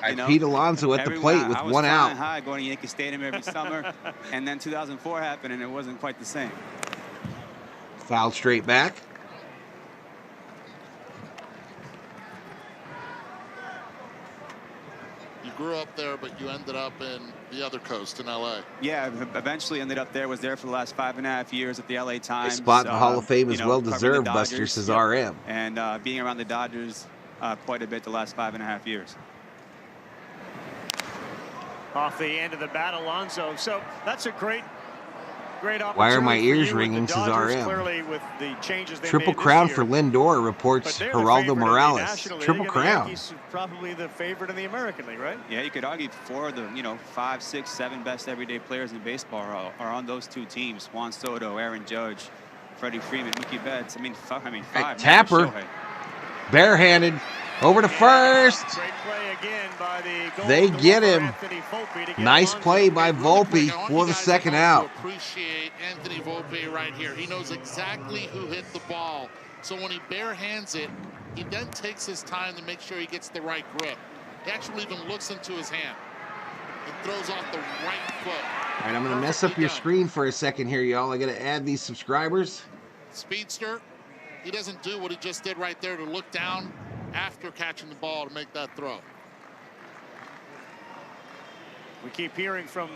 You know, Pete Alonso at the plate with one out. I was flying high going to Yankee Stadium every summer, and then 2004 happened, and it wasn't quite the same. Foul straight back. You grew up there, but you ended up in the other coast in L.A. Yeah, eventually ended up there. Was there for the last 5.5 years at the L.A. Times. A spot in the Hall of Fame you is know, well covering the deserved, Dodgers. Buster, says Yep. RM. And being around the Dodgers quite a bit the last 5.5 years. Off the end of the bat, Alonso. So that's a great great Why are my opportunity for ears you with ringing, the says Dodgers, RM. clearly with the changes they Triple made this crown year. for Lindor, But reports they're the Geraldo favorite in the Morales. National Triple League, and crown. the Yankees are probably the favorite in the American League, right? Yeah, you could argue 4 of the 5, 6, 7 best everyday players in baseball are on those 2 teams. Juan Soto, Aaron Judge, Freddie Freeman, Mookie Betts. I mean, 5. Tapper, barehanded, over to first. Great play again by the They Golden get Glover, him. Anthony Volpe, to get Nice Alonso. play by Hey, really quick, Volpe I want for you the guys second at out. home to appreciate Anthony Volpe right here. He knows exactly who hit the ball. So when he bare hands it, he then takes his time to make sure he gets the right grip. He actually even looks into his hand and throws off the right foot. All right, I'm going to mess up your screen for a second here, y'all. I got to add these subscribers. Speedster, he doesn't do what he just did right there to look down after catching the ball to make that throw. We keep hearing from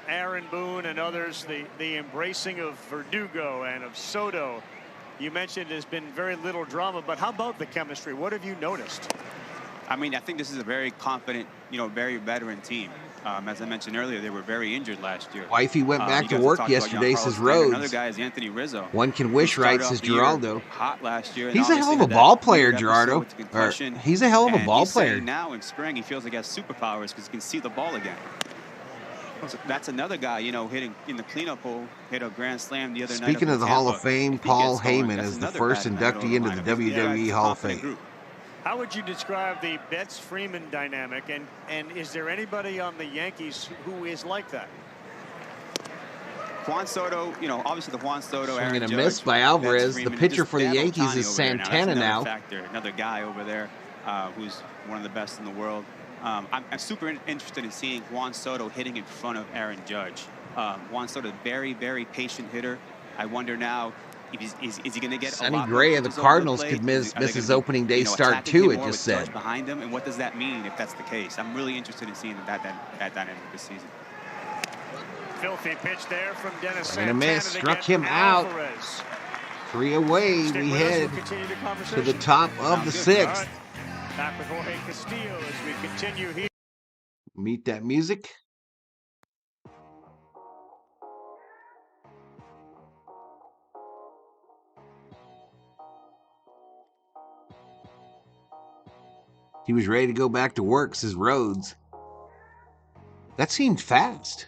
Aaron Boone and others the embracing of Verdugo and of Soto. You mentioned there's been very little drama, but how about the chemistry? What have you noticed? I mean, I think this is a very confident, very veteran team. As I mentioned earlier, they were very injured last year. Wifey went back You to guys work talked about yesterday, Giancarlo says Stanton. Another Rhodes. guy is Anthony Rizzo. One can wish, Who right, started says off the year Geraldo. hot last year. and He's a obviously hell of a had ball that player, weird episode Gerardo. with the concussion. He's a hell of a And ball he's saying player. now in spring, he feels like he has superpowers because he can see the ball again. So that's another guy, hitting in the cleanup hole, hit a grand slam the other night. Speaking up of the in Hall of Tampa. Fame, If he Paul gets going, Heyman that's is the another first guy in the middle inductee of into the lineup. Yeah, WWE it's a Hall of confident Fame. group. How would you describe the Betts-Freeman dynamic, and is there anybody on the Yankees who is like that? Juan Soto, obviously the Juan Soto, Swing Aaron and a Judge, miss by Betts, Alvarez. The Freeman, pitcher just for the they have Yankees Ohtani is over there now. That's Santana another now. factor, another guy over there who's one of the best in the world. I'm super interested in seeing Juan Soto hitting in front of Aaron Judge. Juan Soto, very, very patient hitter. I wonder now, is he going to get Sonny a lot Gray more of the pitches over Cardinals plate? could miss Are they his gonna be, opening day start attacking too, him it more just with Judge said. behind him, and what does that mean if that's the case? I'm really interested in seeing that dynamic this season. Filthy pitch there from Dennis Swing and a Santana. miss, to struck get him out. Alvarez. 3 away, Stick we with us, head we'll continue the to conversation. the top of the Sounds good. 6th. All right. Back with Jorge Castillo as we continue here. Meet that music. He was ready to go back to work, says Rhodes. That seemed fast.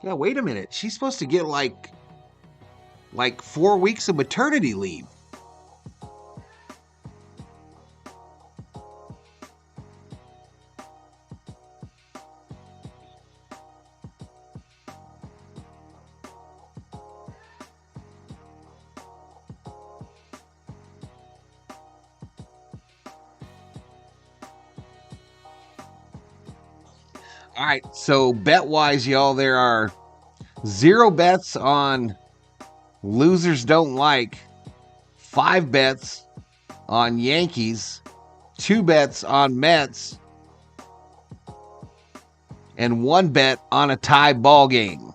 Yeah, wait a minute. She's supposed to get like 4 weeks of maternity leave. All right, so bet-wise, y'all, there are 0 bets on losers don't like, 5 bets on Yankees, 2 bets on Mets, and 1 bet on a tie ball game.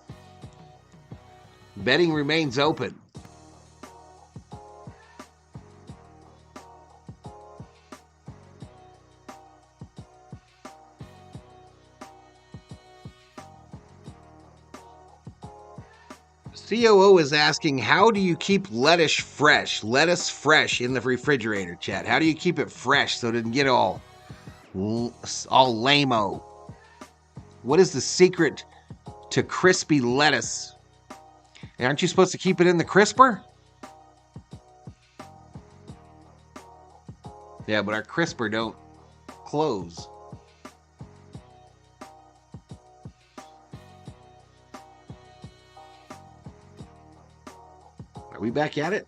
Betting remains open. COO is asking, how do you keep lettuce fresh in the refrigerator, chat? How do you keep it fresh so it doesn't get all lame-o? What is the secret to crispy lettuce? Aren't you supposed to keep it in the crisper? Yeah, but our crisper don't close. Are we back at it?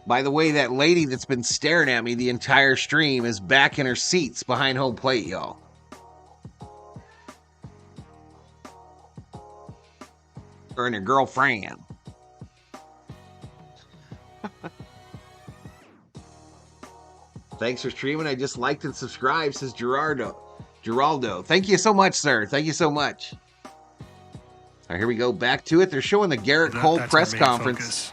By the way, that lady that's been staring at me the entire stream is back in her seats behind home plate, y'all. Her and her girlfriend. Thanks for streaming. I just liked and subscribed, says Geraldo. Thank you so much, sir. Thank you so much. All right, here we go. Back to it. They're showing the Garrett Cole press conference.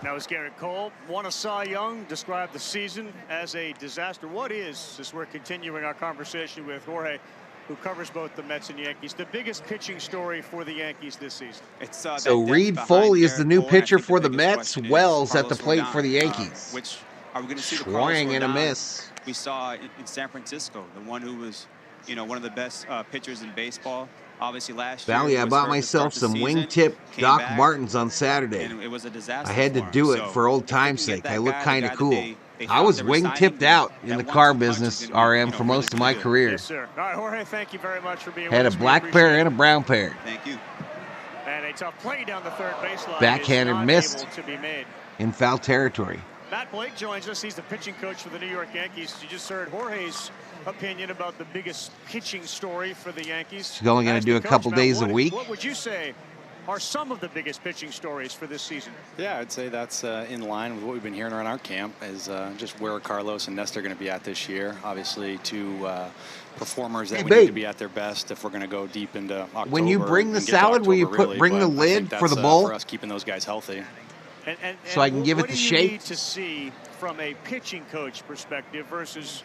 Now That was Garrett Cole. Won a Cy Young, described the season as a disaster. What is, as we're continuing our conversation with Jorge, who covers both the Mets and Yankees, the biggest pitching story for the Yankees this season? It's, So Reed Foley is the new pitcher for the Mets. Wells at the plate for the Yankees. Which are we going to see the Swing and a miss. we saw in San Francisco, the one who was, one of the best pitchers in baseball. Obviously last year. Valley, I bought myself some wingtip Doc Martens on Saturday. And it was a disaster. I had to do it for old time's sake. I look kind of cool. They I was thought they were wingtipped signing out him in the at car 1-2 punch business, is gonna be, RM, for most of my career. Yes, sir. All right, Jorge, thank you very much for being Had a with us. black pair and a brown pair. Thank you. And a tough play down the third baseline. Backhanded is not missed. able to be made. In foul territory. Matt Blake joins us. He's the pitching coach for the New York Yankees. You just heard Jorge's opinion about the biggest pitching story for the Yankees. He's only going to do a couple days a week. What would you say are some of the biggest pitching stories for this season? Yeah, I'd say that's in line with what we've been hearing around our camp, is just where Carlos and Nestor are going to be at this year. Obviously, two performers that we need to be at their best if we're going to go deep into October. When you bring the and get to salad, will you October, really, bring the but I lid think for the that's, bowl? for us, keeping those guys healthy. And so I can give it the shape? What do you need to see from a pitching coach perspective versus,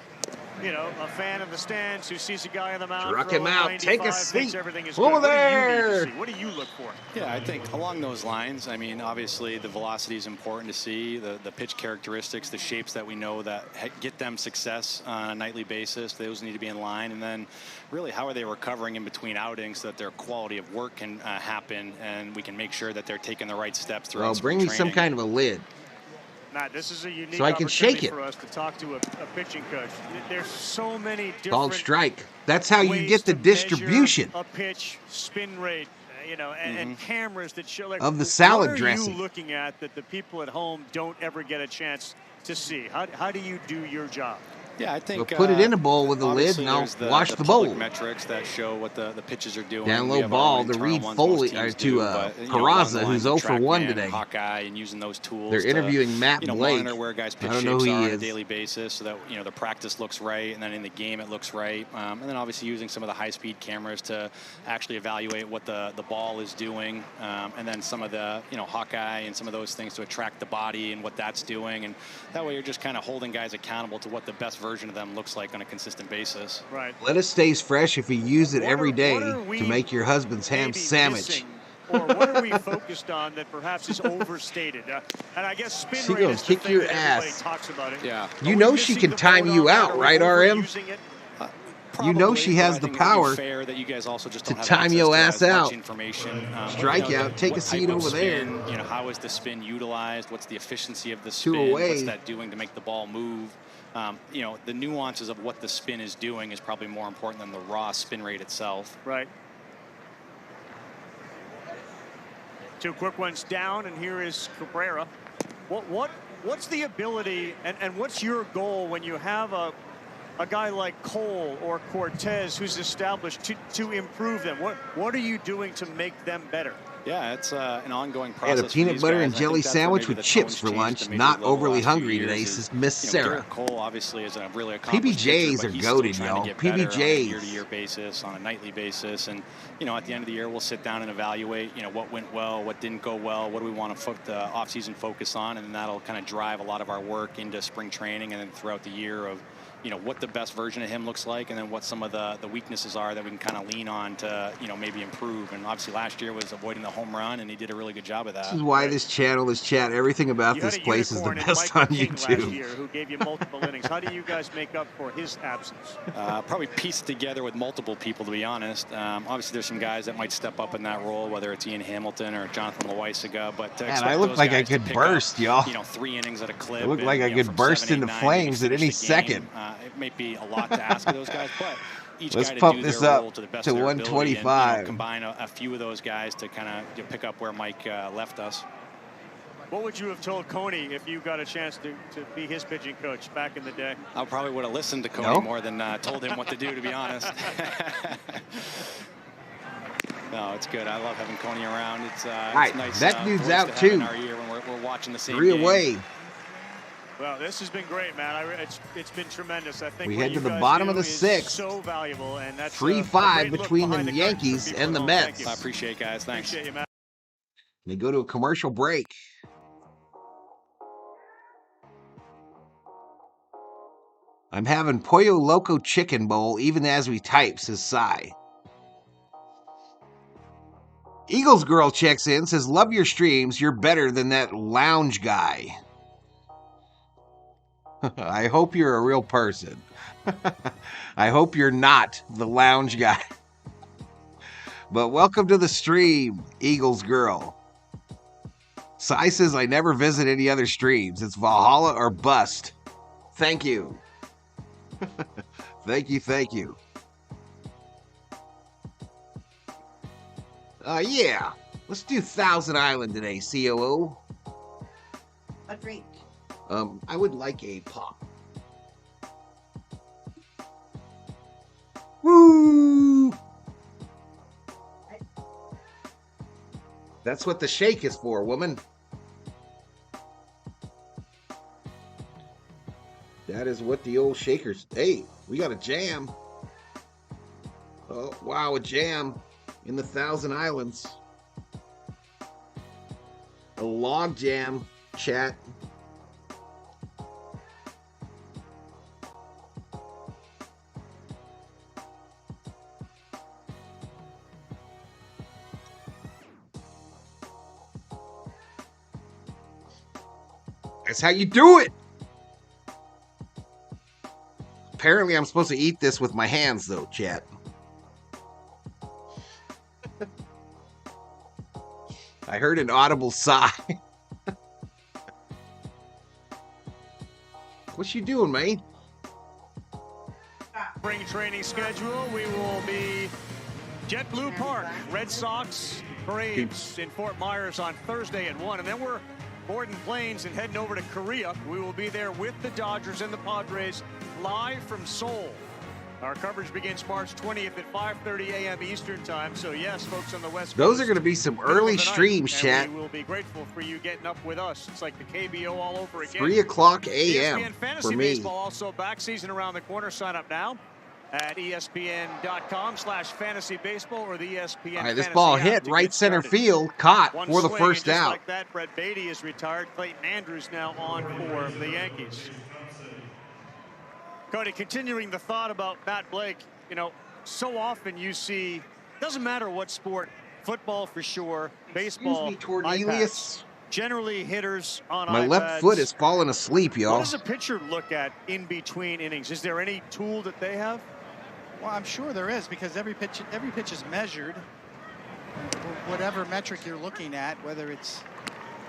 a fan in the stands who sees a guy on the mound, Struck him out. Take a seat. Everything is Over good. there. What do you look for? Yeah, I think along those lines, I mean, obviously the velocity is important to see, the pitch characteristics, the shapes that we know that get them success on a nightly basis. Those need to be in line. And then really, how are they recovering in between outings so that their quality of work can happen and we can make sure that they're taking the right steps throughout Well, bring me some kind of a lid. Matt, this is a unique so I can shake it for us to talk to a pitching coach. There's so many different called strike. That's how you get the distribution. A pitch, spin rate, and cameras that show of the salad dressing. What are you looking at that the people at home don't ever get a chance to see? How do you do your job? Yeah, I think we'll put it in a bowl with a lid, and I'll wash the bowl. Metrics that show what the pitches are doing. Down low ball to Reed Foley, or to Peraza, who's 0 for 1 today. Hawkeye, and using those tools. They're interviewing Matt Blake. Monitor where guys' pitch I don't know shapes who are he on a is. daily basis, so that the practice looks right, and then in the game it looks right. And then obviously using some of the high-speed cameras to actually evaluate what the ball is doing, and then some of the Hawkeye and some of those things to attract the body and what that's doing, and that way you're just kind of holding guys accountable to what the best version of them looks like on a consistent basis. Right. Lettuce stays fresh if you use it every day to make your husband's ham sandwich. Or what are we focused on that perhaps is overstated? And I guess spin She rate gonna is kick the thing your that everybody ass. talks about it. Yeah. You know she can time you out, right, RM? You know she has the power to time your ass out. Strike out, take a seat over there. How is the spin utilized? What's the efficiency of the 2 spin? away. What's that doing to make the ball move? The nuances of what the spin is doing is probably more important than the raw spin rate itself. Right. 2 quick ones down, and here is Cabrera. What's the ability and what's your goal when you have a guy like Cole or Cortez who's established to improve them? What are you doing to make them better? Yeah, it's an ongoing I process. had a peanut butter and jelly sandwich with chips for changed lunch. to maybe Not the last overly few hungry years today, is, says Miss Sarah. Garrett Cole obviously is a really accomplished PBJs pitcher, but are he's still goated, trying to y'all. get better on a PBJs. year-to-year basis, on a nightly basis, and at the end of the year, we'll sit down and evaluate, what went well, what didn't go well, what do we want to the off-season focus on, and then that'll kind of drive a lot of our work into spring training and then throughout the year of what the best version of him looks like, and then what some of the weaknesses are that we can kind of lean on to, maybe improve. And obviously last year was avoiding the home run, and he did a really good job of that. This is why this channel is chat. Everything about this place is the best on YouTube. Last year, who gave you multiple innings. How do you guys make up for his absence? Probably piece it together with multiple people, to be honest. Obviously, there's some guys that might step up in that role, whether it's Ian Hamilton or Jonathan Loaisaga. But Man, I look like I could burst, y'all. 3 innings at a clip. I look like I could burst into flames at any second. It may be a lot to ask of those guys, but each Let's guy to pump do this their up role to the best to of their ability 125. and, combine a few of those guys to kind of pick up where Mike left us. What would you have told Coney if you got a chance to be his pitching coach back in the day? I probably would have listened to Coney more than told him what to do, to be honest. No, it's good. I love having Coney around. It's right, nice. that dude's voice out to have too. in our ear when we're watching the same 3 game. away. Well, this has been great, man. It's been tremendous. I think We what head to you the guys bottom do of the is 6th. So valuable, and that's 3-5 between the behind Yankees and the Mets. I appreciate it, guys. Thanks. Appreciate you, man. They go to a commercial break. I'm having Pollo Loco Chicken Bowl even as we type, says Cy. Eagles Girl checks in, says, love your streams. You're better than that lounge guy. I hope you're a real person. I hope you're not the lounge guy. But welcome to the stream, Eagles Girl. Cy says, I never visit any other streams. It's Valhalla or bust. Thank you. Thank you. Yeah. Let's do Thousand Island today, COO. A drink. I would like a pop. Woo! That's what the shake is for, woman. That is what the old shakers... Hey, we got a jam. Oh, wow, a jam in the Thousand Islands. A log jam, chat. That's how you do it. Apparently, I'm supposed to eat this with my hands, though, chat. I heard an audible sigh. What you doing, man? Spring training schedule. We will be JetBlue Park, Red Sox, Braves in Fort Myers on Thursday at 1. And then we're boarding planes and heading over to Korea. We will be there with the Dodgers and the Padres live from Seoul. Our coverage begins March 20th at 5:30 a.m. Eastern time. So yes, folks on the West Coast. Those are going to be some early streams, chat. We will be grateful for you getting up with us. It's like the KBO all over again. 3 o'clock a.m. ESPN Fantasy for me. Baseball also back, season around the corner. Sign up now at ESPN.com/fantasy baseball or the ESPN. All right, this ball hit right center field, caught for the first out. Like that, Brett Beatty is retired. Clayton Andrews now on for the Yankees. Cody, continuing the thought about Matt Blake, you know, so often you see, doesn't matter what sport, football for sure, baseball, iPads, generally hitters on My iPads. left foot is falling asleep, y'all. What does a pitcher look at in between innings? Is there any tool that they have? Well, I'm sure there is, because every pitch is measured. Whatever metric you're looking at, whether it's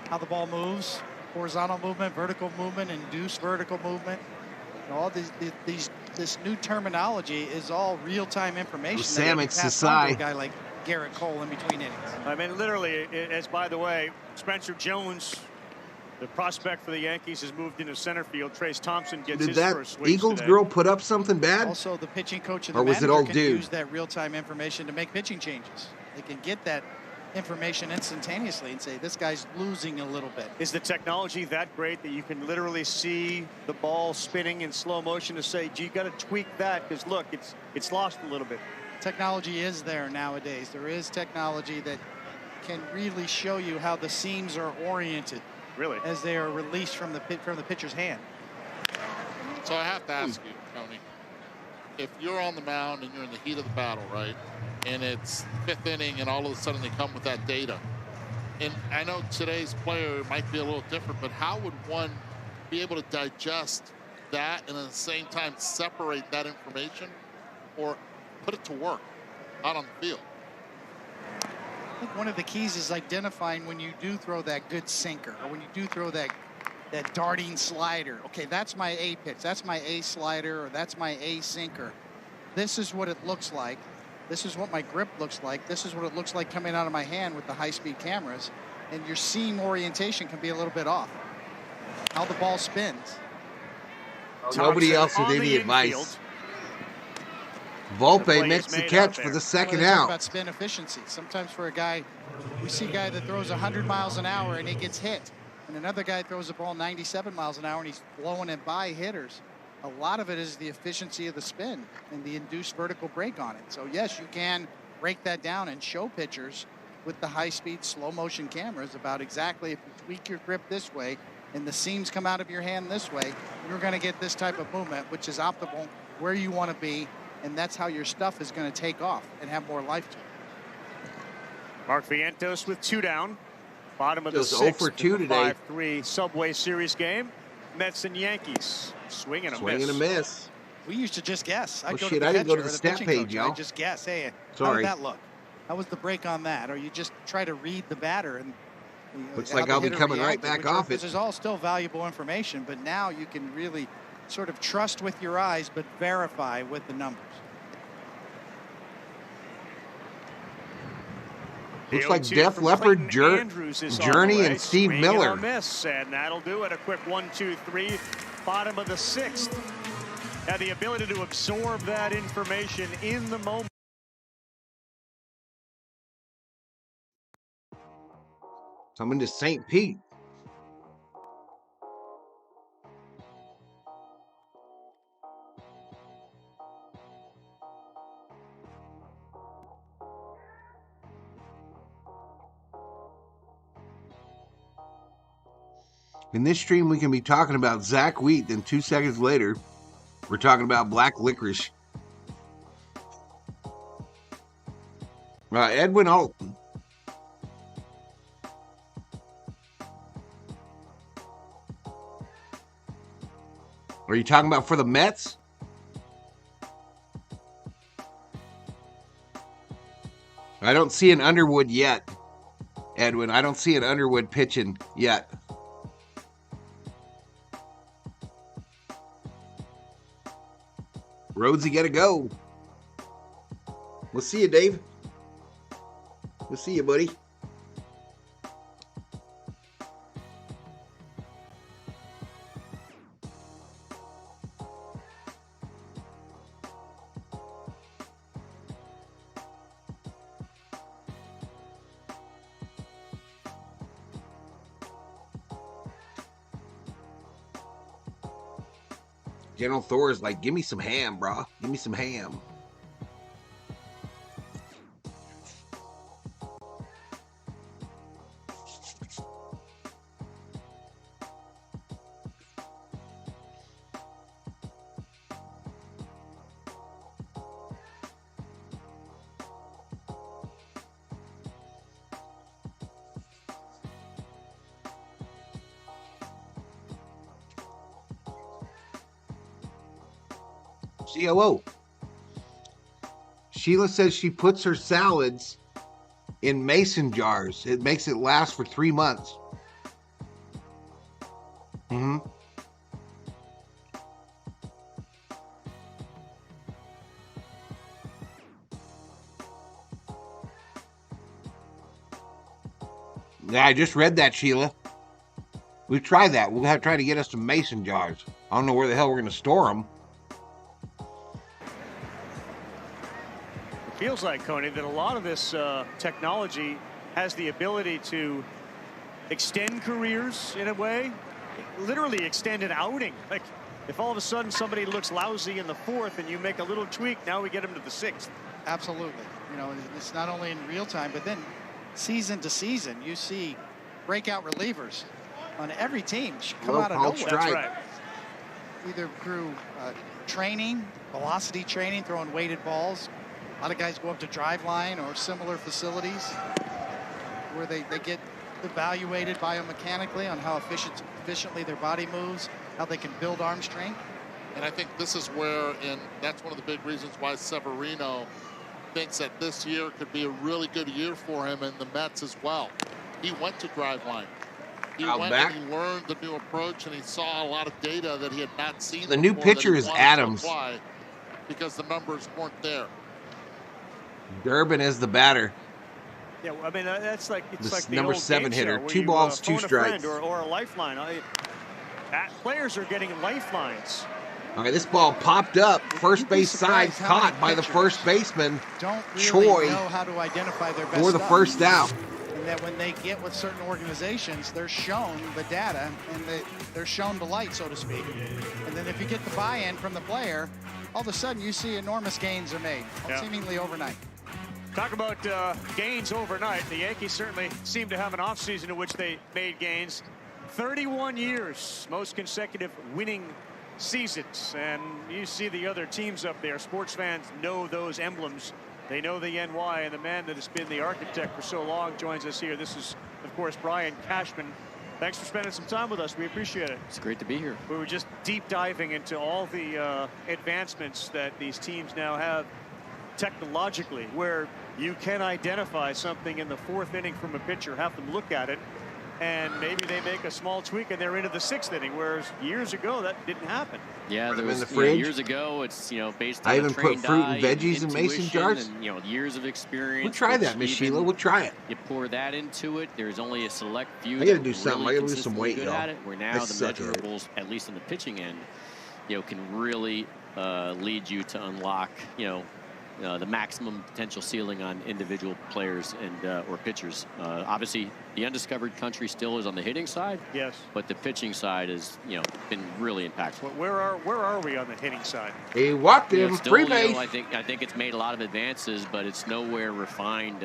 how the ball moves, horizontal movement, vertical movement, induced vertical movement. All this new terminology is all real-time information. Samix to a guy like Garrett Cole in between innings. I mean, literally, as by the way, Spencer Jones, the prospect for the Yankees, has moved into center field. Trace Thompson gets his first swing. Did that Eagles today. girl put up something bad? Also, the pitching coach and the or was it manager old can dude? use that real-time information to make pitching changes. They can get that information instantaneously and say, this guy's losing a little bit. Is the technology that great that you can literally see the ball spinning in slow motion to say, gee, you got to tweak that because look, it's lost a little bit? Technology is there nowadays. There is technology that can really show you how the seams are oriented. Really? As they are released from the pitcher's hand. So I have to ask you, Tony, if you're on the mound and you're in the heat of the battle, right? And it's 5th inning and all of a sudden they come with that data. And I know today's player might be a little different, but how would one be able to digest that and at the same time separate that information or put it to work out on the field? I think one of the keys is identifying when you do throw that good sinker or when you do throw that darting slider. Okay, that's my A pitch, that's my A slider, or that's my A sinker. This is what it looks like. This is what my grip looks like. This is what it looks like coming out of my hand with the high-speed cameras. And your seam orientation can be a little bit off. How the ball spins. Nobody else will give me advice. Volpe makes the catch for the second out. About spin efficiency. Sometimes for a guy, we see a guy that throws 100 miles an hour and he gets hit. And another guy throws a ball 97 miles an hour and he's blowing it by hitters. A lot of it is the efficiency of the spin and the induced vertical break on it. So yes, you can break that down and show pitchers with the high-speed, slow-motion cameras about exactly if you tweak your grip this way, and the seams come out of your hand this way, you're going to get this type of movement, which is optimal where you want to be, and that's how your stuff is going to take off and have more life to it. Mark Vientos with 2 down. Bottom of the Just 0 6th for 2 today. 5-3 Subway Series game. Mets and Yankees. Swing and a Swing and a miss. We used to just guess. Oh, shit, I didn't go to the stat page, y'all. I just guess. Hey, sorry. How did that look? How was the break on that? Or you just try to read the batter and looks like I'll be coming right back off it. This is all still valuable information, but now you can really sort of trust with your eyes, but verify with the numbers. Looks like Def Leppard, Journey, and Steve Miller. Miss, and that'll do it. A quick 1-2-3. Bottom of the 6th. Had the ability to absorb that information in the moment. Coming to St. Pete. In this stream, we can be talking about Zach Wheat, then 2 seconds later, we're talking about black licorice. Edwin Alton. Are you talking about for the Mets? I don't see an Underwood yet, Edwin. I don't see an Underwood pitching yet. Rhodesy got to go. We'll see you, Dave. We'll see you, buddy. General Thor is like, give me some ham, bro. Give me some ham. COO. Sheila says she puts her salads in mason jars. It makes it last for 3 months. Yeah, I just read that, Sheila. We've tried that. We'll have to try to get us some mason jars. I don't know where the hell we're going to store them. Feels like, Coney, that a lot of this technology has the ability to extend careers in a way, literally extend an outing. Like if all of a sudden somebody looks lousy in the 4th and you make a little tweak, now we get them to the 6th. Absolutely. You know, it's not only in real time, but then season to season, you see breakout relievers on every team come out of nowhere. That's right. Either through training, velocity training, throwing weighted balls. A lot of guys go up to drive line or similar facilities where they get evaluated biomechanically on how efficiently their body moves, how they can build arm strength. And I think this is where, and that's one of the big reasons why Severino thinks that this year could be a really good year for him and the Mets as well. He went to drive line. He went and he learned the new approach, and he saw a lot of data that he had not seen. The new pitcher is Adams. Because the numbers weren't there. Durbin is the batter. Yeah, I mean that's like it's like the number old 7 hitter. Show, 2 balls, 2 strikes. Or a lifeline. Players are getting lifelines. All right, this ball popped up. First base side caught by the first baseman, Choi, know how to identify their best for the first out. And that when they get with certain organizations, they're shown the data and they're shown the light, so to speak. And then if you get the buy-in from the player, all of a sudden you see enormous gains are made, seemingly overnight. Talk about gains overnight. The Yankees certainly seem to have an offseason in which they made gains. 31 years, most consecutive winning seasons. And you see the other teams up there. Sports fans know those emblems. They know the NY, and the man that has been the architect for so long joins us here. This is, of course, Brian Cashman. Thanks for spending some time with us. We appreciate it. It's great to be here. We were just deep diving into all the advancements that these teams now have technologically, where you can identify something in the fourth inning from a pitcher, have them look at it, and maybe they make a small tweak and they're into the sixth inning, whereas years ago that didn't happen. Yeah, there was, years ago, it's, based on I even put fruit and veggies in mason jars. And, years of experience. We'll try that, Miss Sheila. We'll try it. You pour that into it. There's only a select few. I got to do something. I got to lose some weight, y'all. Where now the measurables, at least on the pitching end, can really lead you to unlock, the maximum potential ceiling on individual players and or pitchers. Obviously, the undiscovered country still is on the hitting side. Yes. But the pitching side has, been really impactful. Where are we on the hitting side? He walked in free base. I think it's made a lot of advances, but it's nowhere refined.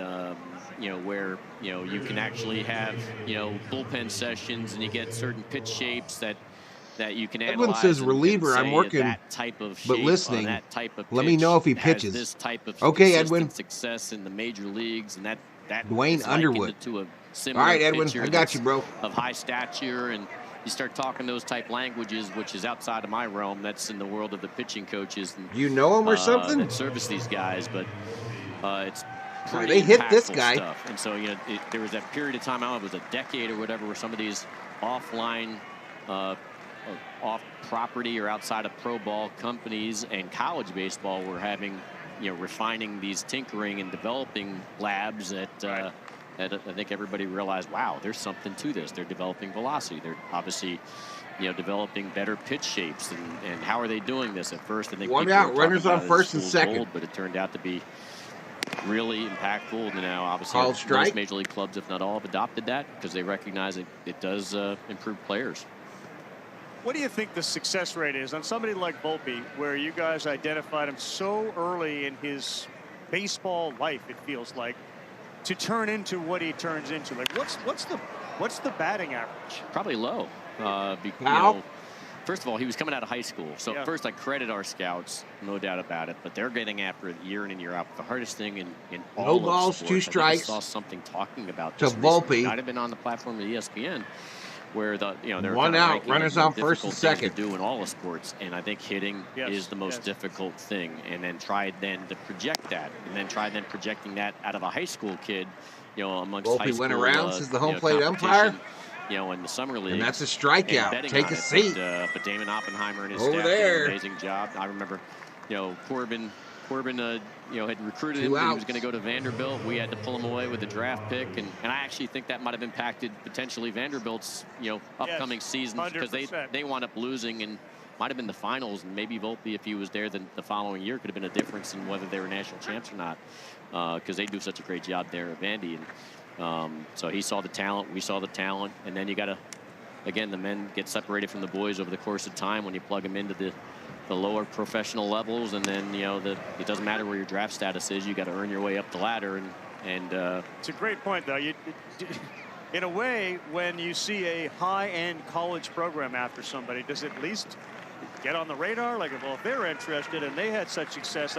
Where you can actually have bullpen sessions and you get certain pitch shapes that you can Edwin analyze. says reliever. I'm working, that type of but shape, listening. That type of let me know if he has pitches. This type of okay, Edwin. Success in the major leagues, and that Dwayne Underwood. To a all similar right, Edwin. I got you, bro. Of high stature, and you start talking those type languages, which is outside of my realm. That's in the world of the pitching coaches. And, you know him or something? That service these guys, but it's. They hit this guy. Stuff. And so, there was that period of time, it was a decade or whatever, where some of these offline, off property or outside of pro ball companies and college baseball were having, refining these tinkering and developing labs that, that I think everybody realized, wow, there's something to this. They're developing velocity. They're obviously, developing better pitch shapes. And how are they doing this? At first, I think one out, runners on first and second. Gold, but it turned out to be really impactful. And now, obviously, most major league clubs, if not all, have adopted that because they recognize it does improve players. What do you think the success rate is on somebody like Volpe, where you guys identified him so early in his baseball life, it feels like, to turn into what he turns into? Like, what's the batting average? Probably low. First of all, he was coming out of high school. So first I credit our scouts, no doubt about it, but they're getting after it year in and year out. The hardest thing in all no balls, sports, 2 strikes. I saw something talking about to this Volpe. Might have been on the platform of ESPN, where they're one out, runners on first and second. To do in all the sports, and I think hitting is the most difficult thing. And then try to project that, and then try projecting that out of a high school kid, amongst Volpe high school. Went around since the home plate umpire. In the summer league. And that's a strikeout. Take a seat. But Damon Oppenheimer and his over staff there did an amazing job. I remember, Corbin, had recruited him. He was going to go to Vanderbilt. We had to pull him away with the draft pick, and I actually think that might have impacted potentially Vanderbilt's, upcoming season because they wound up losing and might have been the finals, and maybe Volpe, if he was there the following year, could have been a difference in whether they were national champs or not, because they do such a great job there at Vandy. And so he saw the talent, we saw the talent, and then you got to, again, the men get separated from the boys over the course of time when you plug them into the lower professional levels, and then it doesn't matter where your draft status is, you got to earn your way up the ladder. And it's a great point, though. In a way, when you see a high-end college program after somebody, does it at least get on the radar? Like, well, if they're interested and they had such success,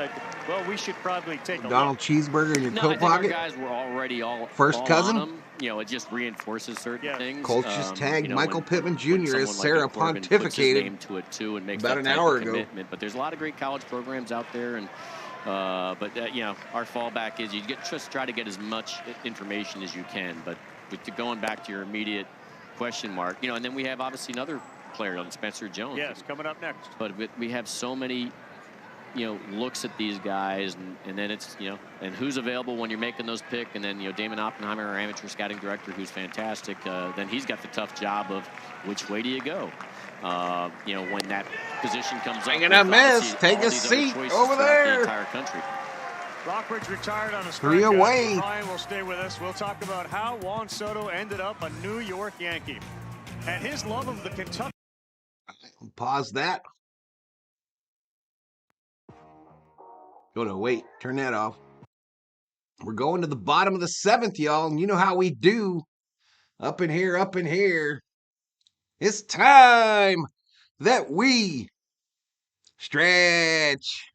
we should probably take a Donald look. Cheeseburger in your no, coat I think pocket. Our guys were already first all cousin. On them. It just reinforces certain things. Colts just tagged Michael Pittman Jr. as like Sarah pontificated puts his name to it too and makes about that an hour ago. Commitment. But there's a lot of great college programs out there, and our fallback is you just try to get as much information as you can. But going back to your immediate question mark, and then we have obviously another player on Spencer Jones. Yes, coming up next. But we have so many, looks at these guys, and then it's, and who's available when you're making those picks, and then, Damon Oppenheimer, our amateur scouting director, who's fantastic, then he's got the tough job of which way do you go? When that position comes up. Hanging a miss. Take a seat over there. The entire country. Rockbridge retired on a 3 away. Brian will stay with us. We'll talk about how Juan Soto ended up a New York Yankee and his love of the Kentucky. Pause that. Oh, no, wait. Turn that off. We're going to the bottom of the 7th, y'all. And you know how we do. Up in here, up in here. It's time that we stretch.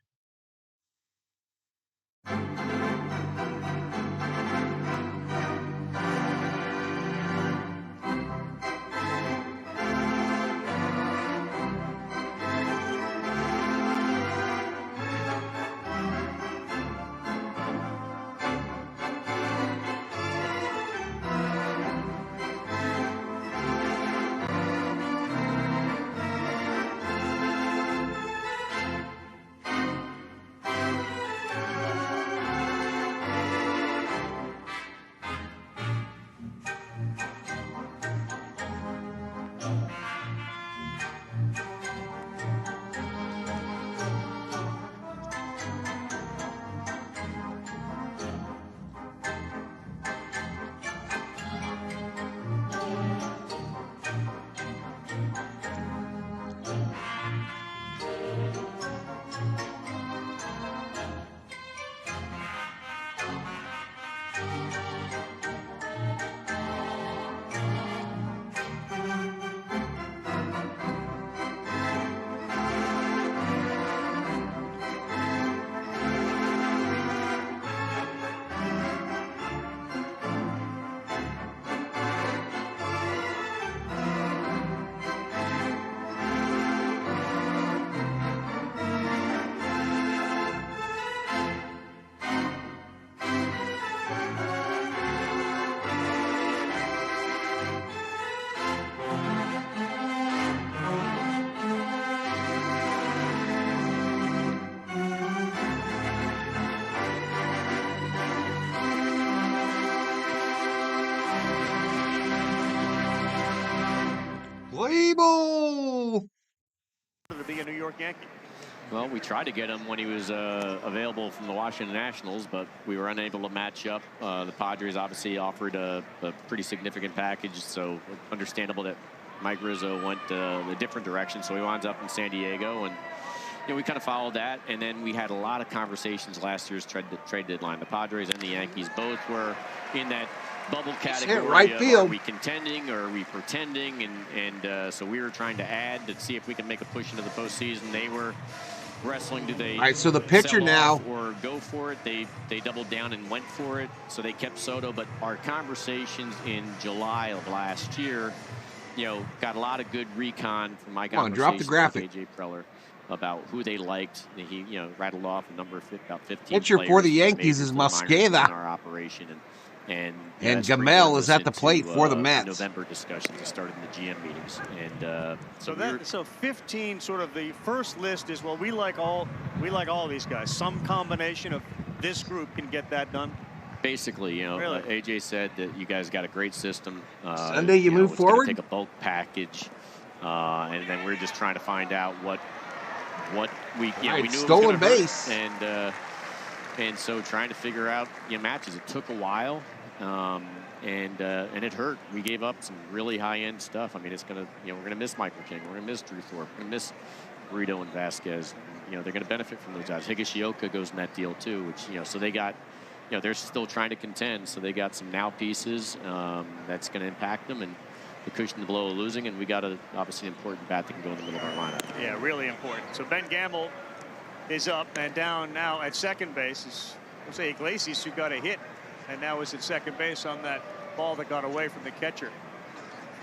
Label to be a New York Yankee. Well, we tried to get him when he was available from the Washington Nationals, but we were unable to match up. The Padres obviously offered a pretty significant package, so understandable that Mike Rizzo went a different direction. So he winds up in San Diego, and we kind of followed that. And then we had a lot of conversations last year's trade deadline. The Padres and the Yankees both were in that bubble category. Hit right field. Are we contending or are we pretending? And so we were trying to add to see if we can make a push into the postseason. They were wrestling. Do they? All right, so the pitcher sell now off or go for it? They doubled down and went for it. So they kept Soto. But our conversations in July of last year, got a lot of good recon from my conversations drop the graphic. with AJ Preller about who they liked. He rattled off a number of about 15 pitcher players for the Yankees is Mosqueda in Mosqueda. our operation, and Gamel is at the plate for the Mets. November discussions that started in the GM meetings, and so 15 sort of the first list is, well, we like all these guys. Some combination of this group can get that done. Basically, Really? AJ said that you guys got a great system. Sunday you move it's gonna forward? take a bulk package, and then we're just trying to find out what we Right, we knew it was stolen gonna hurt, base. and so trying to figure out matches. It took a while, and it hurt. We gave up some really high-end stuff. I mean, it's gonna we're gonna miss Michael King. We're gonna miss Drew Thorpe. We're gonna miss Burrito and Vasquez. They're gonna benefit from those guys. Higashioka goes in that deal too, which so they got. They're still trying to contend, so they got some now pieces that's going to impact them, and the cushion to blow of losing, and we got obviously an important bat that can go in the middle of our lineup. Yeah, really important. So Ben Gamble is up and down now at second base. Is Jose Iglesias, who got a hit, and now is at second base on that ball that got away from the catcher.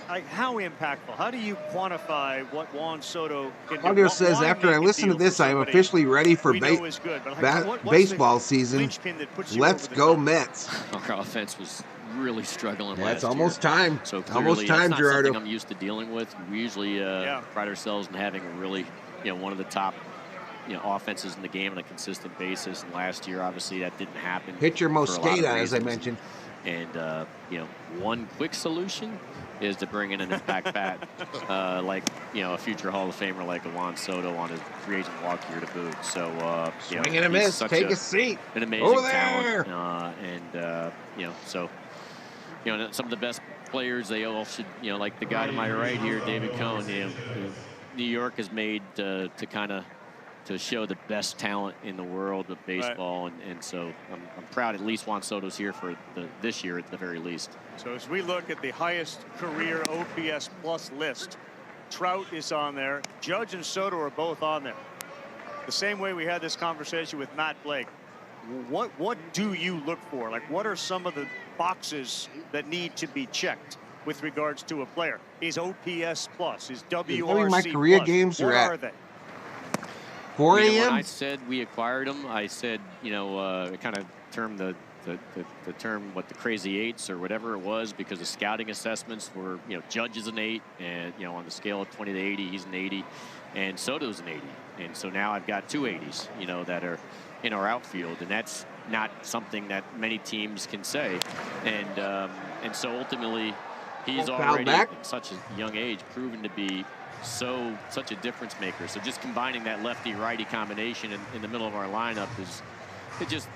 Like, how impactful? How do you quantify what Juan Soto can do? Claudio says, after I listen to this, I am officially ready for baseball season. Let's go Mets. Our offense was really struggling last year. It's almost time. So almost time, that's not Gerardo. something I'm used to dealing with. We usually pride ourselves in having a really, one of the top, offenses in the game on a consistent basis. And last year, obviously, that didn't happen. Pitcher Mosqueda, as I mentioned. And, one quick solution is to bring in an impact bat like, a future Hall of Famer like a Juan Soto on his free agent walk here to boot. So, swing and a miss. Take a seat. An amazing over there. Talent. So, some of the best players, they all should, like the guy to my right here, David Cohn, New York has made to kind of to show the best talent in the world of baseball. Right. And so I'm proud at least Juan Soto's here for this year at the very least. So as we look at the highest career OPS plus list Trout is on there. Judge and Soto are both on there. The same way we had this conversation with Matt Blake. What do you look for? Like, what are some of the boxes that need to be checked with regards to a player? Is OPS plus? Is WRC my Korea plus? games What are are at they? 4 When a.m. I said we acquired him, I said, I kind of termed the term what the crazy eights or whatever it was, because the scouting assessments were, Judge is an 8, and on the scale of 20 to 80, he's an 80, and Soto's an 80, and so now I've got 2 80s, that are in our outfield, and that's not something that many teams can say, and so ultimately he's already at such a young age proven to be such a difference maker. So just combining that lefty-righty combination in the middle of our lineup it just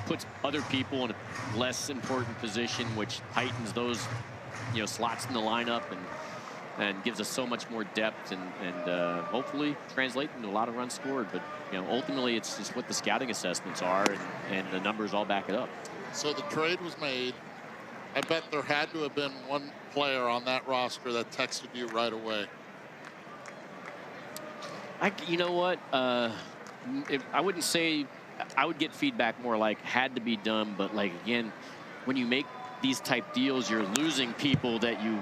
puts other people in a less important position, which heightens those slots in the lineup and gives us so much more depth and hopefully translate into a lot of runs scored. But ultimately it's just what the scouting assessments are, and the numbers all back it up. So the trade was made. I bet there had to have been one player on that roster that texted you right away. You know what? I wouldn't say. I would get feedback more like had to be done, but like, again, when you make these type deals, you're losing people that you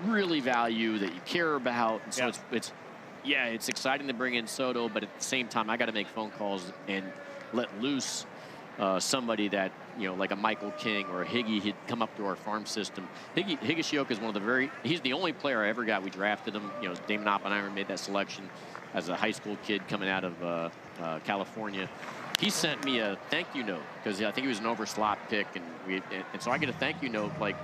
really value, that you care about, and so it's exciting to bring in Soto, but at the same time I got to make phone calls and let loose somebody that like a Michael King or a Higgy had come up to our farm system. Higashioka is one of the he's the only player I ever got. We drafted him. Damon Oppenheimer made that selection as a high school kid coming out of California. He sent me a thank you note because I think he was an overslot pick, and so I get a thank you note like,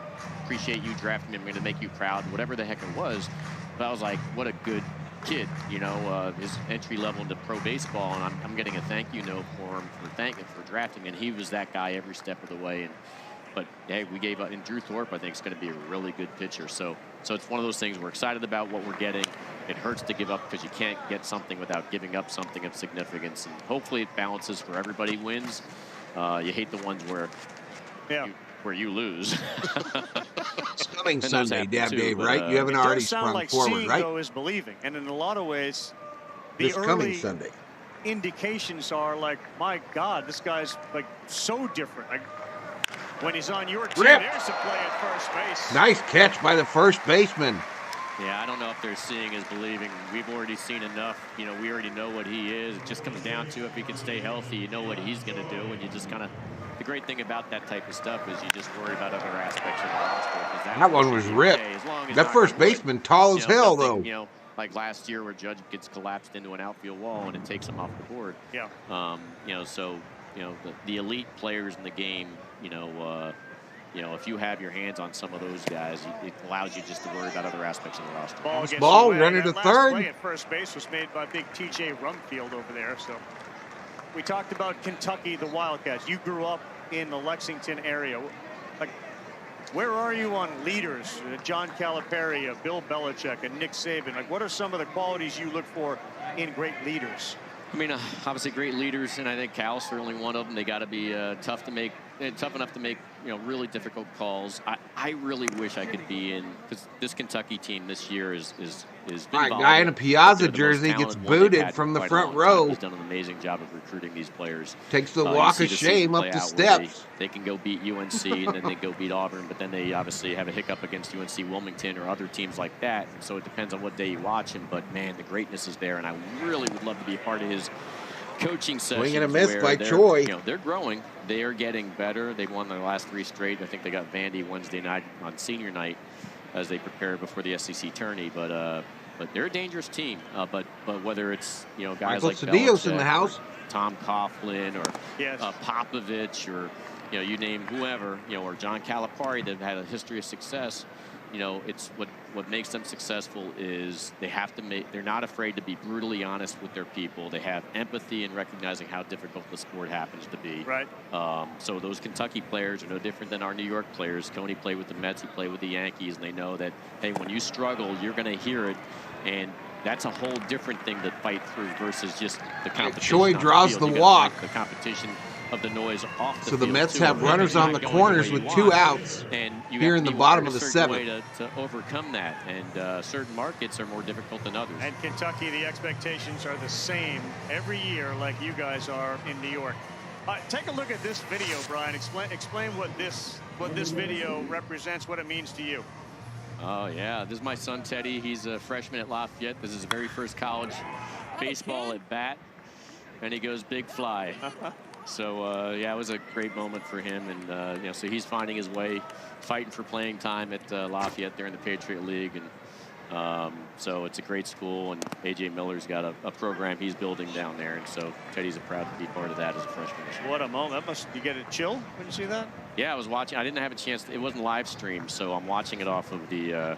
appreciate you drafting me, I'm going to make you proud, whatever the heck it was. But I was like, what a good kid, his entry level into pro baseball, and I'm getting a thank you note for him for drafting, and he was that guy every step of the way. But hey, we gave up, and Drew Thorpe I think is going to be a really good pitcher. So it's one of those things we're excited about what we're getting. It hurts to give up because you can't get something without giving up something of significance, and hopefully it balances for everybody wins. You hate the ones where you lose. It's coming Sunday, Dave, right? You haven't already sprung like forward, seeing, right? Though, is believing, and in a lot of ways, the This coming Sunday indications are like, my God, this guy's like so different. Like when he's on your team, there's a play at first base. Nice catch by the first baseman. Yeah, I don't know if they're seeing is believing. We've already seen enough. We already know what he is. It just comes down to if he can stay healthy, you know what he's going to do, and you just kind of. The great thing about that type of stuff is you just worry about other aspects of the roster. That one was ripped. That first baseman tall as hell, though. Like last year where Judge gets collapsed into an outfield wall and it takes him off the board. Yeah. The elite players in the game, if you have your hands on some of those guys, it allows you just to worry about other aspects of the roster. Ball running to third. Play at first base was made by big TJ Rumfield over there. So we talked about Kentucky, the Wildcats. You grew up in the Lexington area. Like, where are you on leaders? John Calipari, Bill Belichick, and Nick Saban. Like, what are some of the qualities you look for in great leaders? I mean, obviously great leaders, and I think Cal's certainly one of them. They got to be tough enough to make really difficult calls. I really wish I could be in, because this Kentucky team this year is my guy in a Piazza jersey gets booted from the front row. He's done an amazing job of recruiting these players. Takes the walk of shame up the steps. They can go beat UNC and then they go beat Auburn, but then they obviously have a hiccup against UNC Wilmington or other teams like that. And so it depends on what day you watch him. But man, the greatness is there, and I really would love to be a part of his coaching sessions. Swing and a miss by they're, Troy. They're growing. They are getting better. They won their last 3 straight. I think they got Vandy Wednesday night on senior night as they prepare before the SEC tourney. But they're a dangerous team. But whether it's guys Michael like Cedillo's in the house, Tom Coughlin, or Popovich, or you name whoever, or John Calipari that have had a history of success. It's what makes them successful is they're not afraid to be brutally honest with their people. They have empathy in recognizing how difficult the sport happens to be. Right. So those Kentucky players are no different than our New York players. Coney played with the Mets, he played with the Yankees, and they know that, hey, when you struggle, you're going to hear it, and that's a whole different thing to fight through versus just the competition. Troy draws the walk. The competition of the noise off the So the field, Mets too. have If runners you're on not the going corners way you with 2 want, outs and you here have in to the be bottom wired of a the certain 7th. way to overcome that, and certain markets are more difficult than others. And Kentucky, the expectations are the same every year, like you guys are in New York. Take a look at this video, Brian. Explain what this video represents, what it means to you. Oh, yeah. This is my son, Teddy. He's a freshman at Lafayette. This is his very first college baseball at bat. And he goes, big fly. So, yeah, it was a great moment for him. And, you know, so he's finding his way, fighting for playing time at Lafayette there in the Patriot League. And so it's a great school. And A.J. Miller's got a program he's building down there. And so Teddy's proud to be part of that as a freshman. What a moment. You get a chill when you see that? Yeah, I was watching. I didn't have a chance. It wasn't live streamed, so I'm watching it off of the,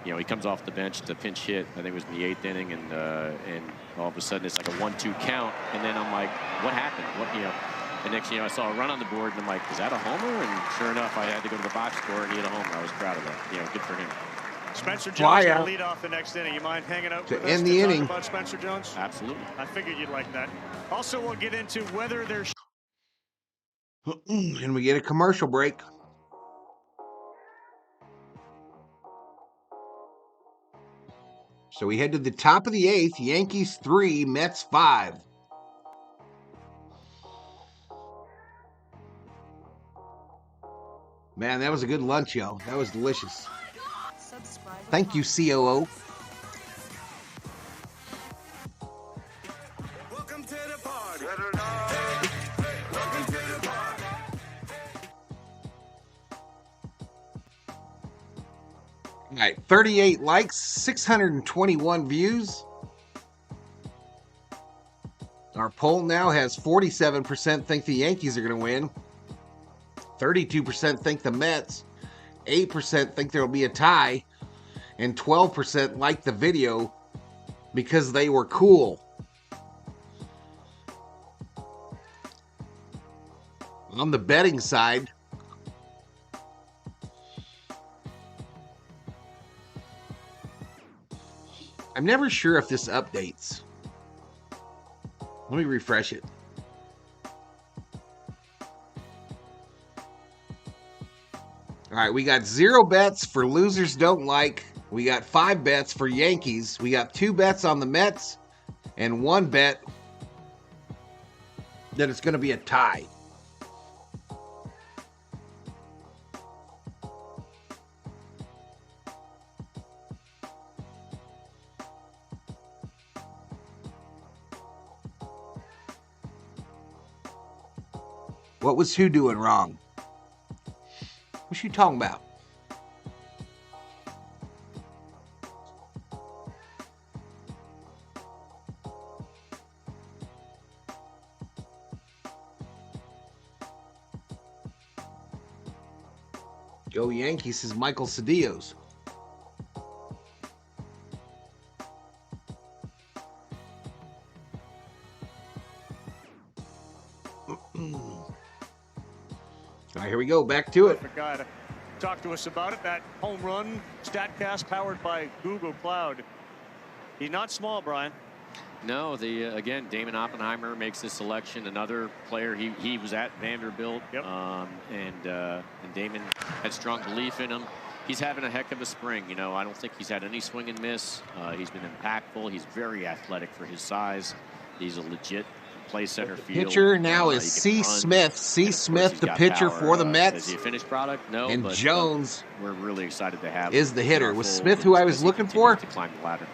you know, he comes off the bench to pinch hit. I think it was in the 8th inning, and all of a sudden it's like a 1-2 count, and then I'm like, what happened? What, you know? And next, you know, I saw a run on the board, and I'm like, is that a homer? And sure enough, I had to go to the box score and he hit a homer. I was proud of that. You know, good for him. Spencer Jones going to lead off the next inning. You mind hanging out with us end to the talk inning about Spencer Jones? Absolutely. I figured you'd like that. Also, we'll get into whether there's. And we get a commercial break. So we head to the top of the 8th. Yankees 3, Mets 5. Man, that was a good lunch, yo. That was delicious. Thank you, COO. Welcome to the party. Welcome to the party. All right, 38 likes, 621 views. Our poll now has 47% think the Yankees are going to win. 32% think the Mets. 8% think there will be a tie. And 12% like the video because they were cool. On the betting side, I'm never sure if this updates. Let me refresh it. All right, we got 0 bets for losers don't like. We got 5 bets for Yankees. We got 2 bets on the Mets and 1 bet that it's going to be a tie. What was who doing wrong? What's she talking about? Go Yankees, says Michael Cedillos. All right, here we go. Back to it. Perfect guy to talk to us about it. That home run StatCast powered by Google Cloud. He's not small, Brian. No, again, Damon Oppenheimer makes this selection. Another player, he was at Vanderbilt, yep. And Damon had strong belief in him. He's having a heck of a spring. You know, I don't think he's had any swing and miss. He's been impactful. He's very athletic for his size. He's a legit play center field. Pitcher now is C. Smith. C. Smith, the pitcher for the Mets. Is he a finished product? No. And but, Jones we're really excited to have is the hitter. Was Smith who I was looking for? To climb the ladder.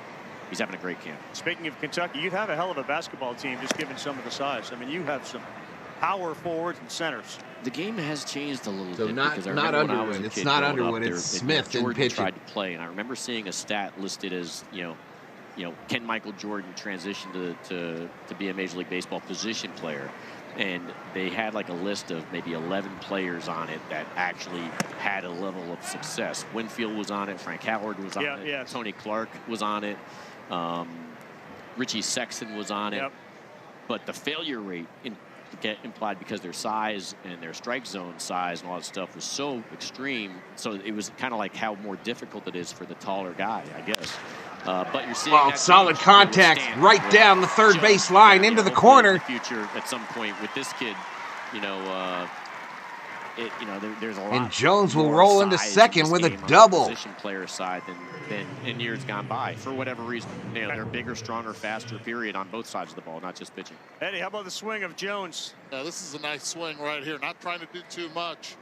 He's having a great camp. Speaking of Kentucky, you'd have a hell of a basketball team just given some of the size. I mean, you have some power forwards and centers. The game has changed a little So bit. not because I remember when I was Underwood. a It's kid not growing up, Underwood. It's Smith in Jordan pitching. tried to play, and I remember seeing a stat listed as, you know, can Michael Jordan transition to be a Major League Baseball position player? And they had like a list of maybe 11 players on it that actually had a level of success. Winfield was on it. Frank Howard was on it. Yes. Tony Clark was on it. Richie Sexton was on it. Yep. But the failure rate get implied because their size and their strike zone size and all that stuff was so extreme. So it was kind of like how more difficult it is for the taller guy, I guess. But you're seeing that solid change, contact right down the third base line into the corner. In the future, at some point with this kid, there's a lot. And Jones will more roll into size second in with this a game double. on the position player side than in years gone by for whatever reason. They're bigger, stronger, faster. Period on both sides of the ball, not just pitching. Eddie, how about the swing of Jones? Yeah, this is a nice swing right here. Not trying to do too much.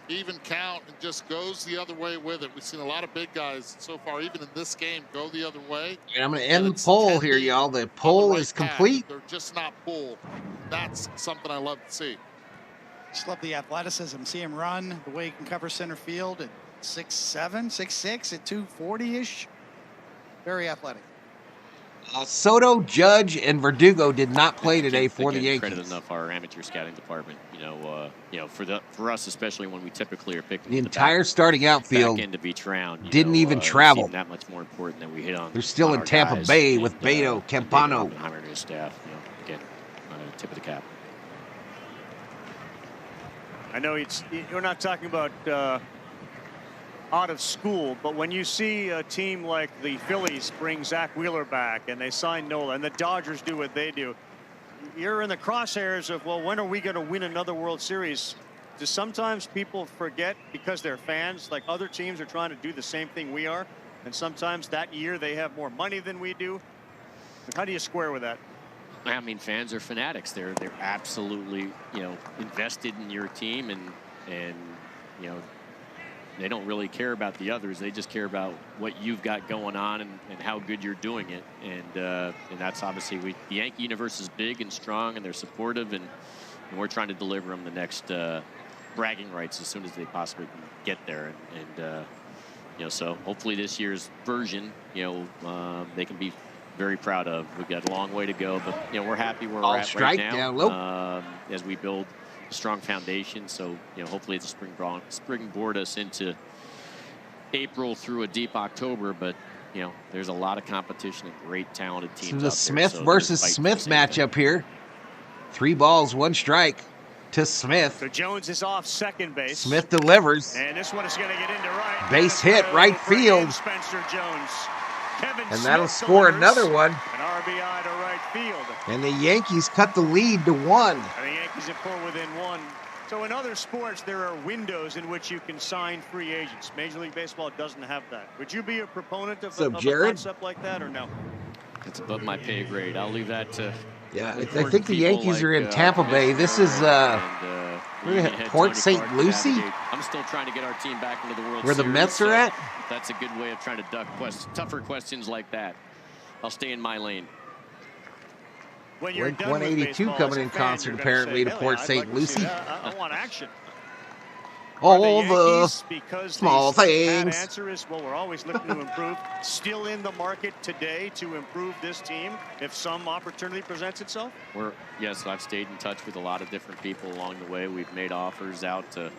Even count and just goes the other way with it. We've seen a lot of big guys so far, even in this game, go the other way. And I'm going to end the poll here, y'all. The poll is complete. They're just not pulled. That's something I love to see. Just love the athleticism. See him run, the way he can cover center field at 6'7", 6'6", at 240-ish. Very athletic. Soto, Judge, and Verdugo did not play today for the Yankees. Credit enough our amateur scouting department. For us, especially when we typically are picking the entire starting outfield back end of each round. Didn't even travel. That much more important than we hit on. They're still in Tampa Bay with Beto, Campano, and his staff. Again, tip of the cap. I know you're not talking about out of school, but when you see a team like the Phillies bring Zach Wheeler back and they sign Nola and the Dodgers do what they do, you're in the crosshairs of, well, when are we going to win another World Series? Do sometimes people forget because they're fans, like other teams are trying to do the same thing we are, and sometimes that year they have more money than we do? How do you square with that? I mean, fans are fanatics. They're absolutely, invested in your team, and they don't really care about the others. They just care about what you've got going on and how good you're doing it. And that's obviously the Yankee universe is big and strong, and they're supportive, and we're trying to deliver them the next bragging rights as soon as they possibly can get there. And so hopefully this year's version, they can be very proud of. We've got a long way to go, but we're happy where we're at right now as we build a strong foundation. So hopefully the springboard us into April through a deep October. But there's a lot of competition and great talented teams. So the out Smith there, versus Smith matchup here. 3 balls, 1 strike to Smith. So Jones is off second base. Smith delivers. And this one is going to get into right. Base hit, right field. Spencer Jones. Kevin and Smith that'll score another one. An RBI to right field. And the Yankees cut the lead to 1. And the Yankees have pulled within 1. So in other sports, there are windows in which you can sign free agents. Major League Baseball doesn't have that. Would you be a proponent of a concept like that, or no? It's above my pay grade. I'll leave that to. Yeah, I think the Yankees are in Tampa Bay. This is Port St. Lucie. I'm still trying to get our team back into the World Series. Where the Mets are at? That's a good way of trying to duck tougher questions like that. I'll stay in my lane. When you're Blink 182 coming in concert apparently to Port St. Lucie. I want action. All the small That things. answer is, well, we're always looking to improve. Still in the market today to improve this team if some opportunity presents itself? Yes, I've stayed in touch with a lot of different people along the way. We've made offers out to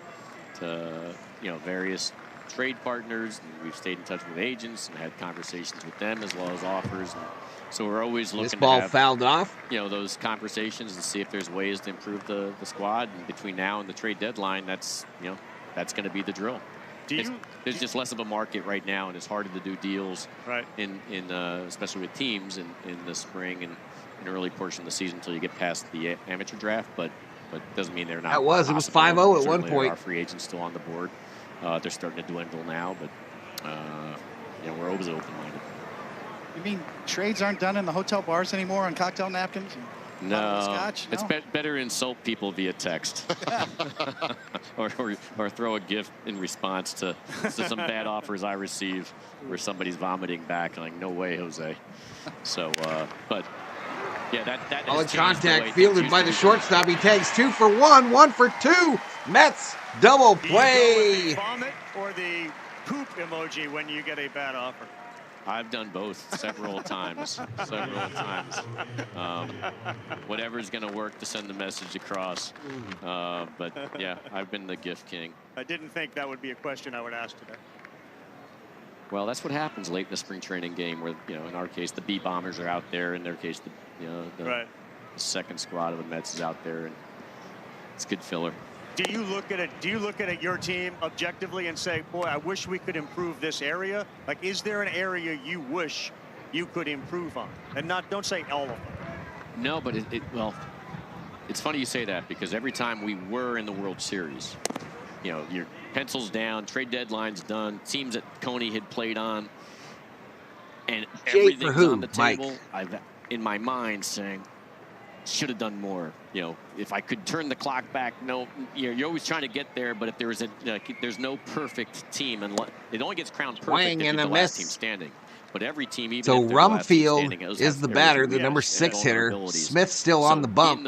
various trade partners, and we've stayed in touch with agents and had conversations with them as well as offers. And so we're always looking This ball to have, fouled off. Those conversations to see if there's ways to improve the squad. And between now and the trade deadline, that's going to be the drill. There's just less of a market right now, and it's harder to do deals in especially with teams in the spring and early portion of the season until you get past the amateur draft. But doesn't mean they're not. It was 5-0 at one Certainly point. There are free agents still on the board. They're starting to dwindle now, but we're always open-minded. You mean trades aren't done in the hotel bars anymore on cocktail napkins? No, Scotch? it's better to insult people via text or throw a gift in response to some bad offers I receive where somebody's vomiting back. I'm like, no way, Jose. So, but yeah, that All in has changed the way contact, things fielded used by to the be. shortstop. He tags 2 for 1, 1 for 2. Mets double Do you go with play. the vomit or the poop emoji when you get a bad offer? I've done both several times. Whatever's going to work to send the message across. But yeah, I've been the gift king. I didn't think that would be a question I would ask today. Well, that's what happens late in the spring training game where, in our case, the B-bombers are out there. In their case, the second squad of the Mets is out there, and it's good filler. Do you look at it? Do you look at your team objectively and say, "Boy, I wish we could improve this area"? Like, is there an area you wish you could improve on? And don't say all of them. No, but well, it's funny you say that, because every time we were in the World Series, you know, your pencils down, trade deadline's done, teams that Coney had played on, and everything's on the table. I've in my mind saying, should have done more. You know, if I could turn the clock back. No, you're always trying to get there, but if there was there's no perfect team, and it only gets crowned perfect if you're the last team standing. But every team, even so if they're the last team Rumfield standing, is the batter, the number 6 hitter. Smith's still on the bump.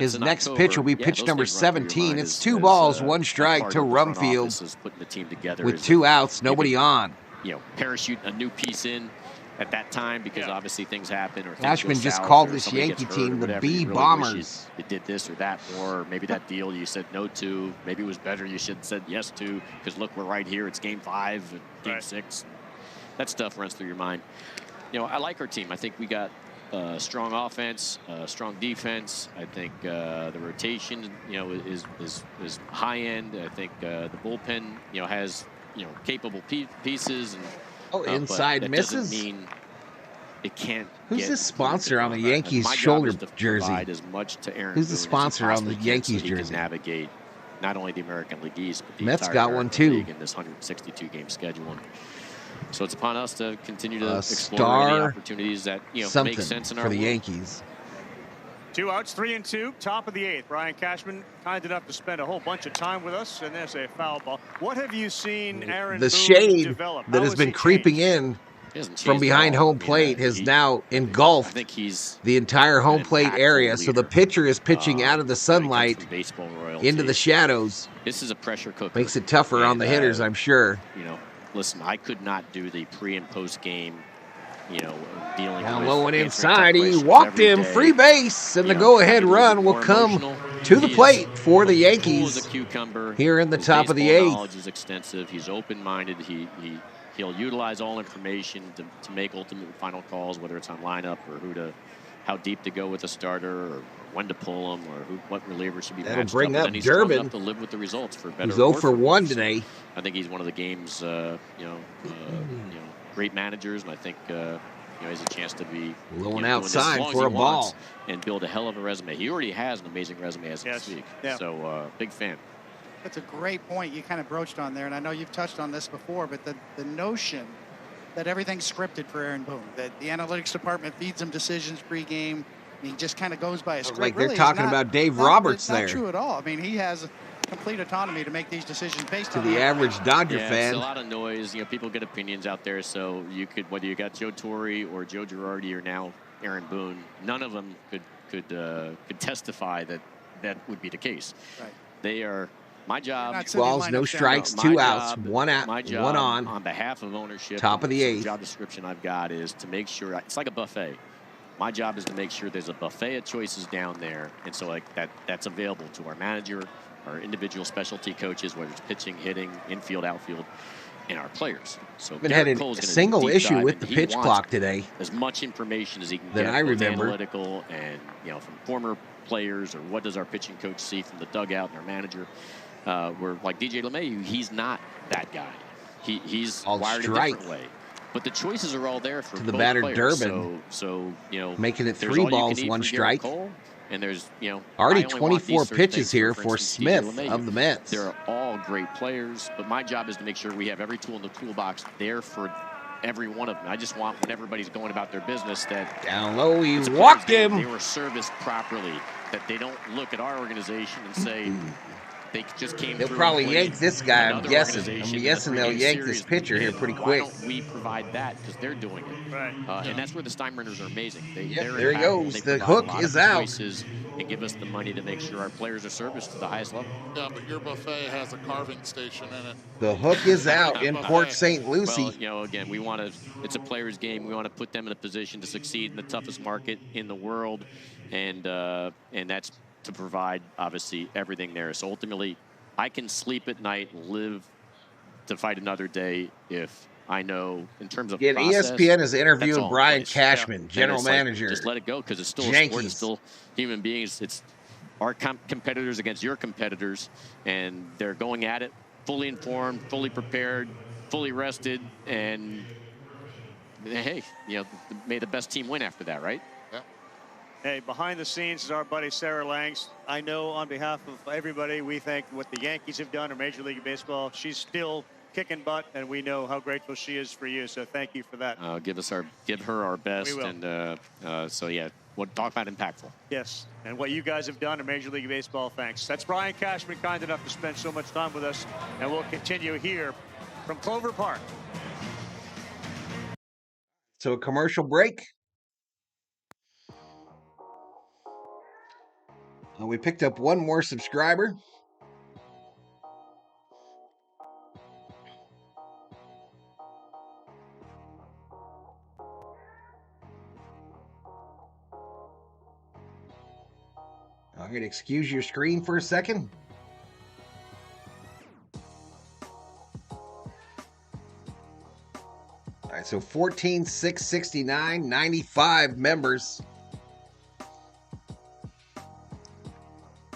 His next pitch will be pitch number 17. It's 2 balls, 1 strike to Rumfield with 2 outs, nobody on. You know, parachute a new piece in at that time, because obviously things happen. Or Cashman just called this Yankee team the B Bombers. You did this or that more, or maybe that deal you said no to, maybe it was better you should have said yes to, because look, we're right here. It's game 5 and game 6. That stuff runs through your mind. You know, I like our team. I think we got strong offense, strong defense. I think the rotation, you know, is high end. I think the bullpen, you know, has, you know, capable pieces. And inside but misses. Doesn't mean it can't. Who's the sponsor on the Yankees shoulder jersey? As much to Aaron Who's the sponsor on the Yankees jersey? jersey? Navigate not only the American League East, but the Mets entire got one too in this 162 game schedule. So it's upon us to continue to explore any opportunities that, you know, make sense in our for the world. Yankees. 2 outs, 3 and 2, top of the 8th. Brian Cashman, kind enough to spend a whole bunch of time with us, and there's a foul ball. What have you seen Aaron The Boone shade develop? that has been creeping in from behind home plate has now engulfed the entire home plate area. So the pitcher is pitching out of the sunlight into the shadows. This is a pressure cooker. Makes it tougher on the hitters, I'm sure. You know, listen, I could not do the pre and post game, you know, dealing Down with low and answering inside, he questions walked every him, day. free base, and the go-ahead run will come to the plate for the Yankees here in the top of the 8th. Knowledge is extensive. He's open-minded. He'll utilize all information to make ultimate final calls, whether it's on lineup or how deep to go with a starter, or when to pull him, or what reliever should be That'll matched bring up. up And he's Durbin, strong enough to live with the results for better. He's 0 or for 1 today. I think he's one of the game's great managers, and I think you know, he has a chance to be blowing doing this as outside long as for he a ball wants and build a hell of a resume. He already has an amazing resume as we speak. Yeah. So big fan. That's a great point you kind of broached on there, and I know you've touched on this before, but the notion that everything's scripted for Aaron Boone, that the analytics department feeds him decisions pregame, and he just kind of goes by a script. Like really they're talking about Dave Roberts there. It's not true at all. I mean, he has complete autonomy to make these decisions based on the average Dodger fan. It's a lot of noise. You know, people get opinions out there, so you could, whether you got Joe Torre or Joe Girardi or now Aaron Boone, none of them could testify that would be the case. Right. They are. My job. Balls, no strikes, 2 outs, 1 out, my job, 1 on. On behalf of ownership, top of the 8th. The job description I've got is to make sure it's like a buffet. My job is to make sure there's a buffet of choices down there, and so like that's available to our manager, our individual specialty coaches, whether it's pitching, hitting, infield, outfield, and our players. So haven't had a single issue with the pitch clock today. As much information as he can that get, I remember. Analytical and, you know, from former players, or what does our pitching coach see from the dugout and our manager. We're like DJ LeMahieu, he's not that guy. He's wired a different way. But the choices are all there for to the both batter players. Durbin. So you know, making it 3 balls, 1 strike. Cole, and there's, you know, already 24 pitches here for Smith of the Mets. They're all great players, but my job is to make sure we have every tool in the toolbox there for every one of them. I just want, when everybody's going about their business, that down low, he walked him. They were serviced properly. That they don't look at our organization and say. They just came They'll through probably yank this guy, I'm guessing. I'm guessing they'll yank series. this pitcher here pretty quick. Why don't we provide that? Because they're doing it. Right. And that's where the Steinbrenners are amazing. There he goes. The hook is out. And give us the money to make sure our players are serviced to the highest level. Yeah, but your buffet has a carving station in it. The hook is out in Port St. Lucie. Well, you know, again, we want to. It's a player's game. We want to put them in a position to succeed in the toughest market in the world, and that's to provide obviously everything there. So ultimately, I can sleep at night, live to fight another day if I know in terms of Again, process, ESPN is that's interviewing all in Brian place. Cashman, And general it's like, manager. just let it go because it's still a sport. Yankees. It's still human beings. It's our competitors against your competitors, and they're going at it fully informed, fully prepared, fully rested, and hey, may the best team win after that, right? Yeah. Hey, behind the scenes is our buddy Sarah Langs. I know on behalf of everybody, we think what the Yankees have done in Major League Baseball. She's still kicking butt, and we know how grateful she is for you. So thank you for that. Give her our best. We will. And so yeah, we'll talk about impactful. Yes, and what you guys have done in Major League Baseball, thanks. That's Brian Cashman, kind enough to spend so much time with us, and we'll continue here from Clover Park. So a commercial break. We picked up one more subscriber. I'm going to excuse your screen for a second. All right, so 14,669, 95 members.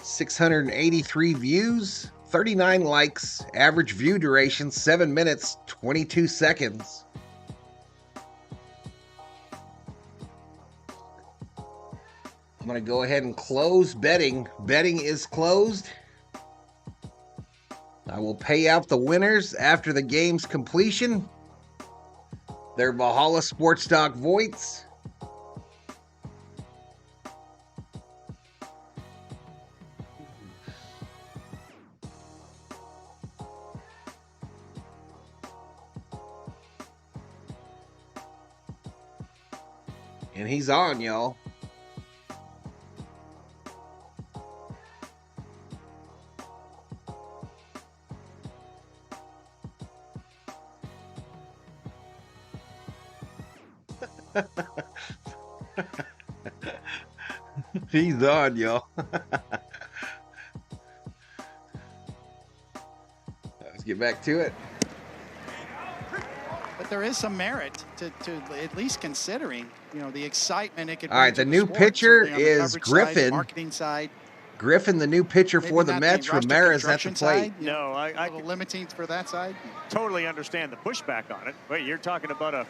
683 views, 39 likes, average view duration 7 minutes, 22 seconds. I'm going to go ahead and close betting. Betting is closed. I will pay out the winners after the game's completion. They're Valhalla Sports Talk Voights. And he's on, y'all. He's on, y'all. Let's get back to it. But there is some merit to at least considering, the excitement it could bring. All right, to the new sport, pitcher certainly on the is coverage Griffin. Side, marketing side. Griffin, the new pitcher Maybe for the not Mets. roster Ramirez at the construction plate. side, No, I limiting for that side. totally understand the pushback on it. Wait, you're talking about a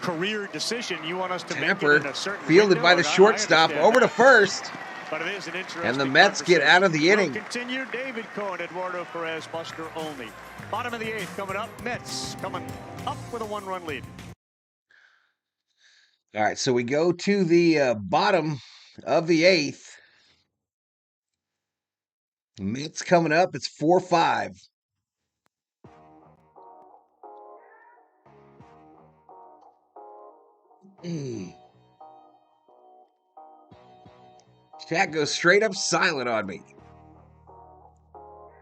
career decision you want us to Tamper, make it in a certain fielded window? by the I shortstop, understand over to that. first. But it is an interesting And the Mets get out of the inning. We'll continue. David Cohen, Eduardo Perez, Buster Olney. Bottom of the eighth coming up. Mets coming up with a 1-run lead. All right, so we go to the bottom of the eighth. Mets coming up. It's 4-5. Chat goes straight up silent on me.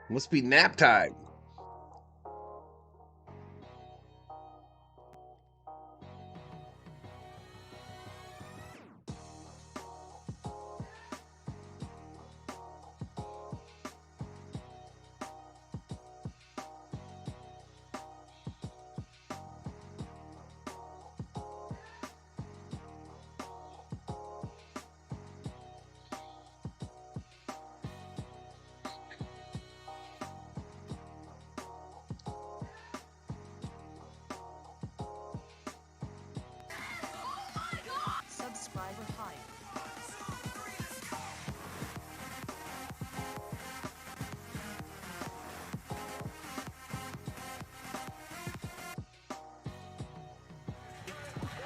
Must be nap time. Subscriber hype.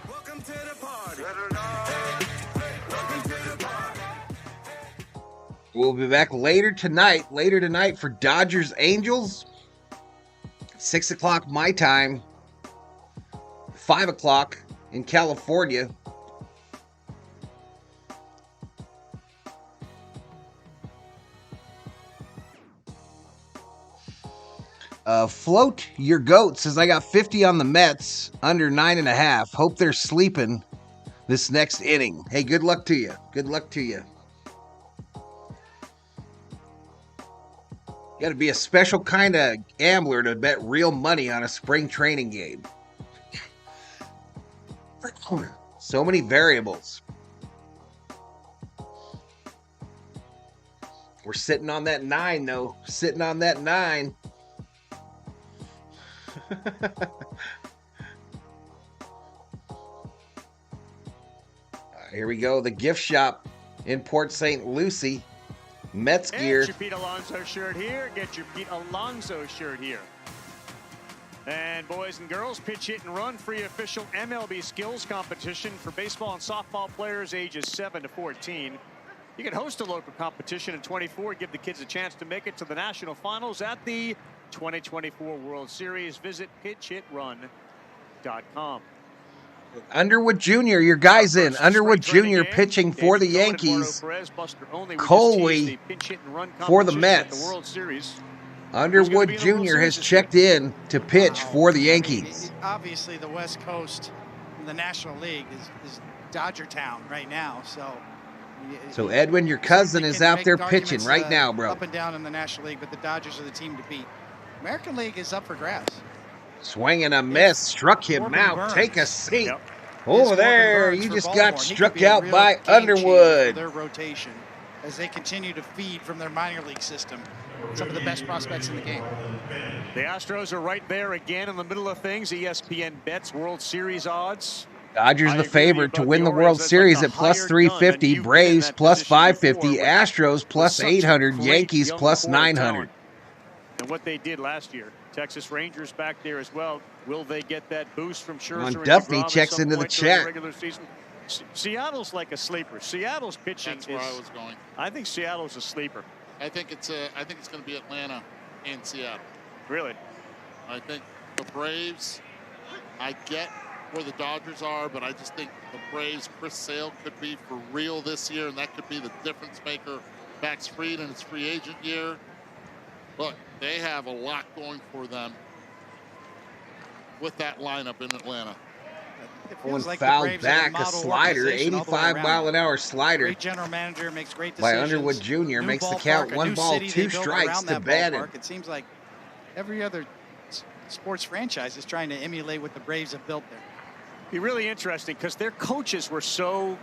Welcome to the party. Welcome to the party. We'll be back later tonight for Dodgers Angels. 6 o'clock my time. 5 o'clock in California. Float Your Goat says, I got 50 on the Mets, under 9.5. Hope they're sleeping this next inning. Hey, good luck to you. Good luck to you. You got to be a special kind of gambler to bet real money on a spring training game. So many variables. We're sitting on that 9, though. Sitting on that 9. Here we go. The gift shop in Port St. Lucie. Mets gear. Get your Pete Alonso shirt here. Get your Pete Alonso shirt here. And boys and girls, pitch, hit, and run. Free official MLB skills competition for baseball and softball players ages 7 to 14. You can host a local competition in 24. Give the kids a chance to make it to the national finals at the 2024 World Series. Visit pitchhitrun.com. Underwood Jr., your guy's in. Underwood Jr. pitching for the Yankees. Coley for the Mets. Underwood Jr. has checked in to pitch for the Yankees. Obviously, the West Coast, the National League, is Dodger Town right now. So Edwin, your cousin, is out there pitching right now, bro. Up and down in the National League, but the Dodgers are the team to beat. American League is up for grabs. Swing and a miss. Struck him out. Take a seat. Over there. You just got struck out by Underwood. Their rotation as they continue to feed from their minor league system. Some of the best prospects in the game. The Astros are right there again in the middle of things. ESPN bets World Series odds. Dodgers the favorite to win the World Series at plus 350. Braves plus 550. Astros plus 800. Yankees plus 900. And what they did last year. Texas Rangers back there as well. Will they get that boost from Scherzer? When Duffy checks into the chat. Regular season? Seattle's like a sleeper. Seattle's pitching That's where I was going. I think Seattle's a sleeper. I think it's going to be Atlanta and Seattle. Really? I think the Braves, I get where the Dodgers are, but I just think the Braves, Chris Sale could be for real this year, and that could be the difference maker. Max Fried in his free agent year. Look, they have a lot going for them with that lineup in Atlanta. One fouled back, a slider, 85-mile-an-hour slider. Great general manager, makes great by decisions. Underwood Jr. Makes the count 1 ball, 2 strikes to Bannon. It seems like every other sports franchise is trying to emulate what the Braves have built there. Be really interesting because their coaches were so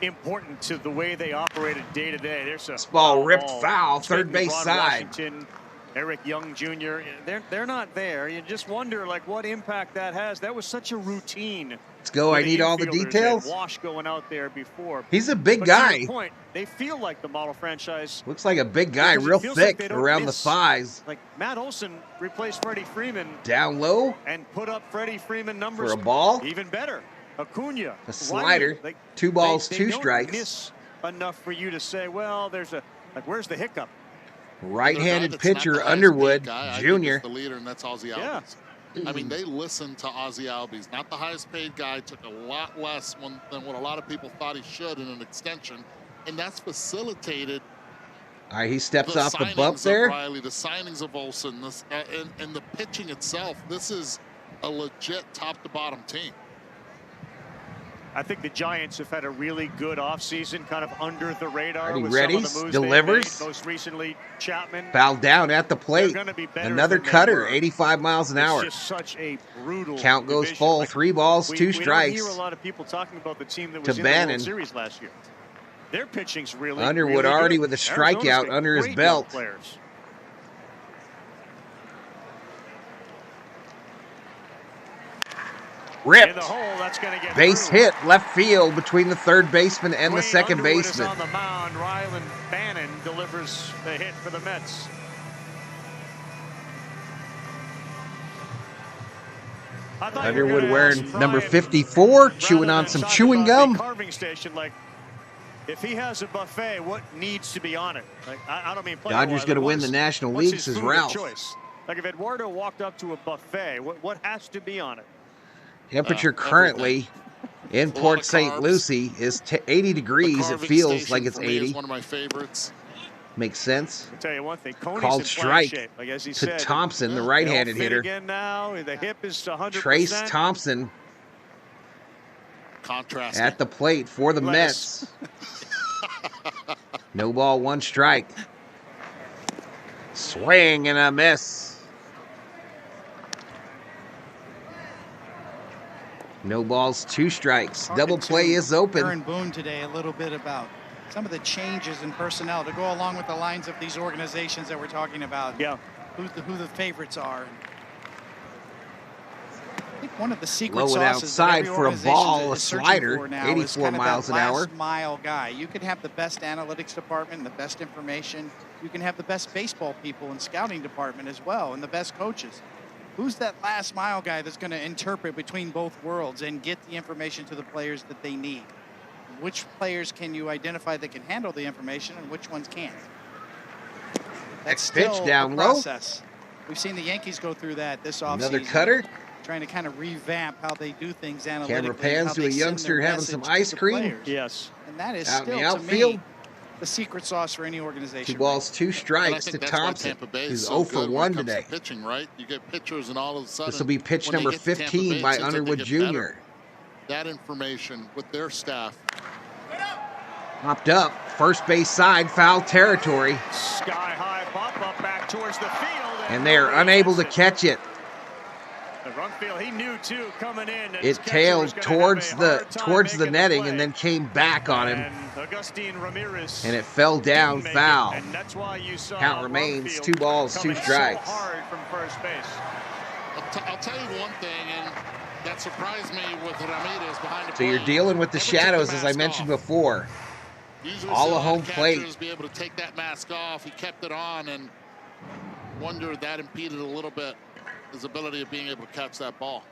important to the way they operated day to day. There's a this ball ripped foul, third base side. Washington, Eric Young Jr. They're not there. You just wonder like what impact that has. That was such a routine. Let's go. I need all the details. Wash going out there before. He's a big but guy. To your point, they feel like the model franchise. Looks like a big guy, real thick like around the thighs. Like Matt Olson replaced Freddie Freeman down low and put up Freddie Freeman numbers for a ball. Even better. Acuna, a slider, like, 2 balls, they 2 don't strikes. Miss enough for you to say, well, there's a where's the hiccup? Right-handed pitcher Underwood Jr. The leader, and that's Ozzie Albies. I mean, they listened to Ozzie Albies. Not the highest paid guy, took a lot less than what a lot of people thought he should in an extension, and that's facilitated. All right, he steps off the bump there. Riley, the signings of Olsen, and the pitching itself. This is a legit top-to-bottom team. I think the Giants have had a really good offseason, kind of under the radar. Already with ready, some of the moves delivers. made. Most recently, Chapman. Fouled down at the plate. Another cutter, 85 miles an hour. It's just such a brutal count goes division. full, Like, 3 balls, 2 strikes. We don't hear a lot of people talking about the team that was to in the Bannon. World Series last year. Their pitching's really Underwood really already good. with a strikeout Arizona's got under his great belt. young players. Ripped. In the hole, that's going to get base through. hit left field between the third baseman and the second Underwood baseman. is on the mound. Rylan Bannon delivers the hit for the Mets. Underwood wearing number 54, chewing on some chewing gum. Carving station, like if he has a buffet, what needs to be on it? Like I don't mean Dodgers going to win the National League, says Ralph. Choice? Like if Eduardo walked up to a buffet, what has to be on it? Temperature currently in Port St. Lucie is 80 degrees. It feels like it's 80. One of my favorites. Makes sense. I'll tell you one thing. Coney's Called in strike shape. Like as he to said, Thompson, the right-handed hitter. Again now, the hip is 100%. Trace Thompson contrast at the plate for the Mets. No ball, 1 strike. Swing and a miss. No balls, 2 strikes. Double play is open. Aaron Boone today a little bit about some of the changes in personnel to go along with the lines of these organizations that we're talking about. Yeah. Who the favorites are. I think one of the secret Low and sauces that outside every for a organization ball, a is searching slider, for now 84 is kind of miles that an hour. last mile guy. You can have the best analytics department, the best information. You can have the best baseball people and scouting department as well, and the best coaches. Who's that last mile guy that's going to interpret between both worlds and get the information to the players that they need? Which players can you identify that can handle the information and which ones can't? That's Pitch still down a low. process. We've seen the Yankees go through that this offseason. Another cutter. Trying to kind of revamp how they do things analytically. Camera pans how to they a send youngster their having some message to ice the cream. players. Yes. And that is Out in still, the to outfield. me, the secret sauce for any organization. 2 balls, 2 And I strikes think to that's why Thompson, Tampa Bay is who's so 0 for good when 1 it comes to today. pitching, right? You get pitchers, and all of a sudden, This will be pitch when they number get to Tampa 15 Bay, it by seems like they Underwood get Jr. better. That information with their staff. Popped up, first base side, foul territory, Sky high pop up back towards the field. and they are unable to catch it. The run field, he knew too coming in. that It his catcher tailed was gonna towards have a hard time making netting play. and then came back on him, And Agustin Ramirez and it fell down didn't make foul. it, and that's why you saw Count remains Rumfield 2 balls, 2 coming strikes. So hard from first base. I'll tell you one thing, and that surprised me with Ramirez behind the So you're plate. dealing with the Never took shadows, as I mask mentioned off. before. Usually All see a lot home of plate. catchers be able to take that mask off. He kept it on, and wonder that impeded a little bit his ability of being able to catch that ball.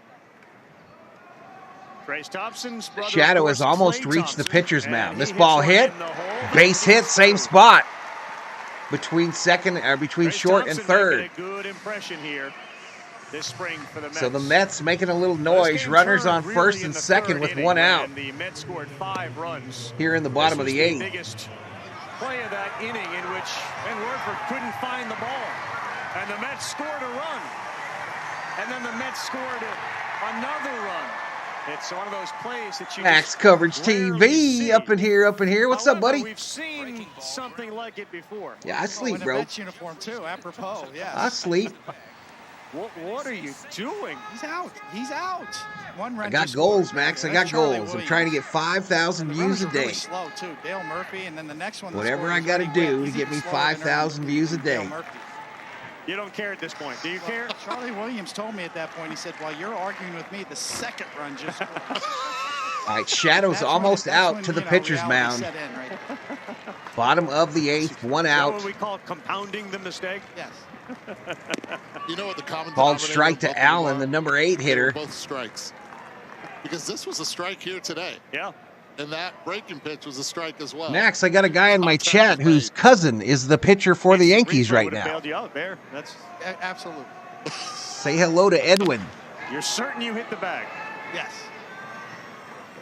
Trace Thompson's brother, Shadow of has course, almost Klay reached the Thompson, pitcher's and mound. he This hits ball one hit, in the hole. base hit, same spot. Between Trace short and Thompson third. making a good impression here this spring for the Mets. So the Mets making a little This noise. game Runners turned on really first in and the second third with inning 1 when out. The Mets scored 5 runs. Here in the bottom of This the was 8th. biggest play of that inning in which Ben Warford couldn't find the ball. And the Mets scored a run. And then the Mets scored another run. It's one of those plays that you Max just Coverage rarely TV see. up in here. What's up, However, buddy? We've seen something like it before. Yeah, I sleep, in a bro. Mets uniform too, apropos, yes. I sleep. What are you doing? He's out. He's out. One run. I got just goals, scored. Max. I That's got Charlie goals. I'm Williams. trying to get 5,000 The views runners a are really day. slow too. Dale Murphy, and then the next one. that Whatever scored I was got to Ernie do Witt. to He's get me even slower than 5,000 views a Dale day. Murphy. You don't care at this point. Do you care? Charlie Williams told me at that point. He said, "While you're arguing with me, the second run just scored." All right, Shadow's almost out to the pitcher's mound. Set in, right? Bottom of the 8th, 1 Is that out. what we call compounding the mistake? Yes. You know what the common Called denominator strike of to both of them Allen, are? the number 8 They were hitter. both strikes. Because this was a strike here today. Yeah. And that breaking pitch was a strike as well. Max, I got a guy in my chat whose cousin is the pitcher for the Yankees right Would have now. bailed you out there. That's Absolutely. Say hello to Edwin. You're certain you hit the bag. Yes.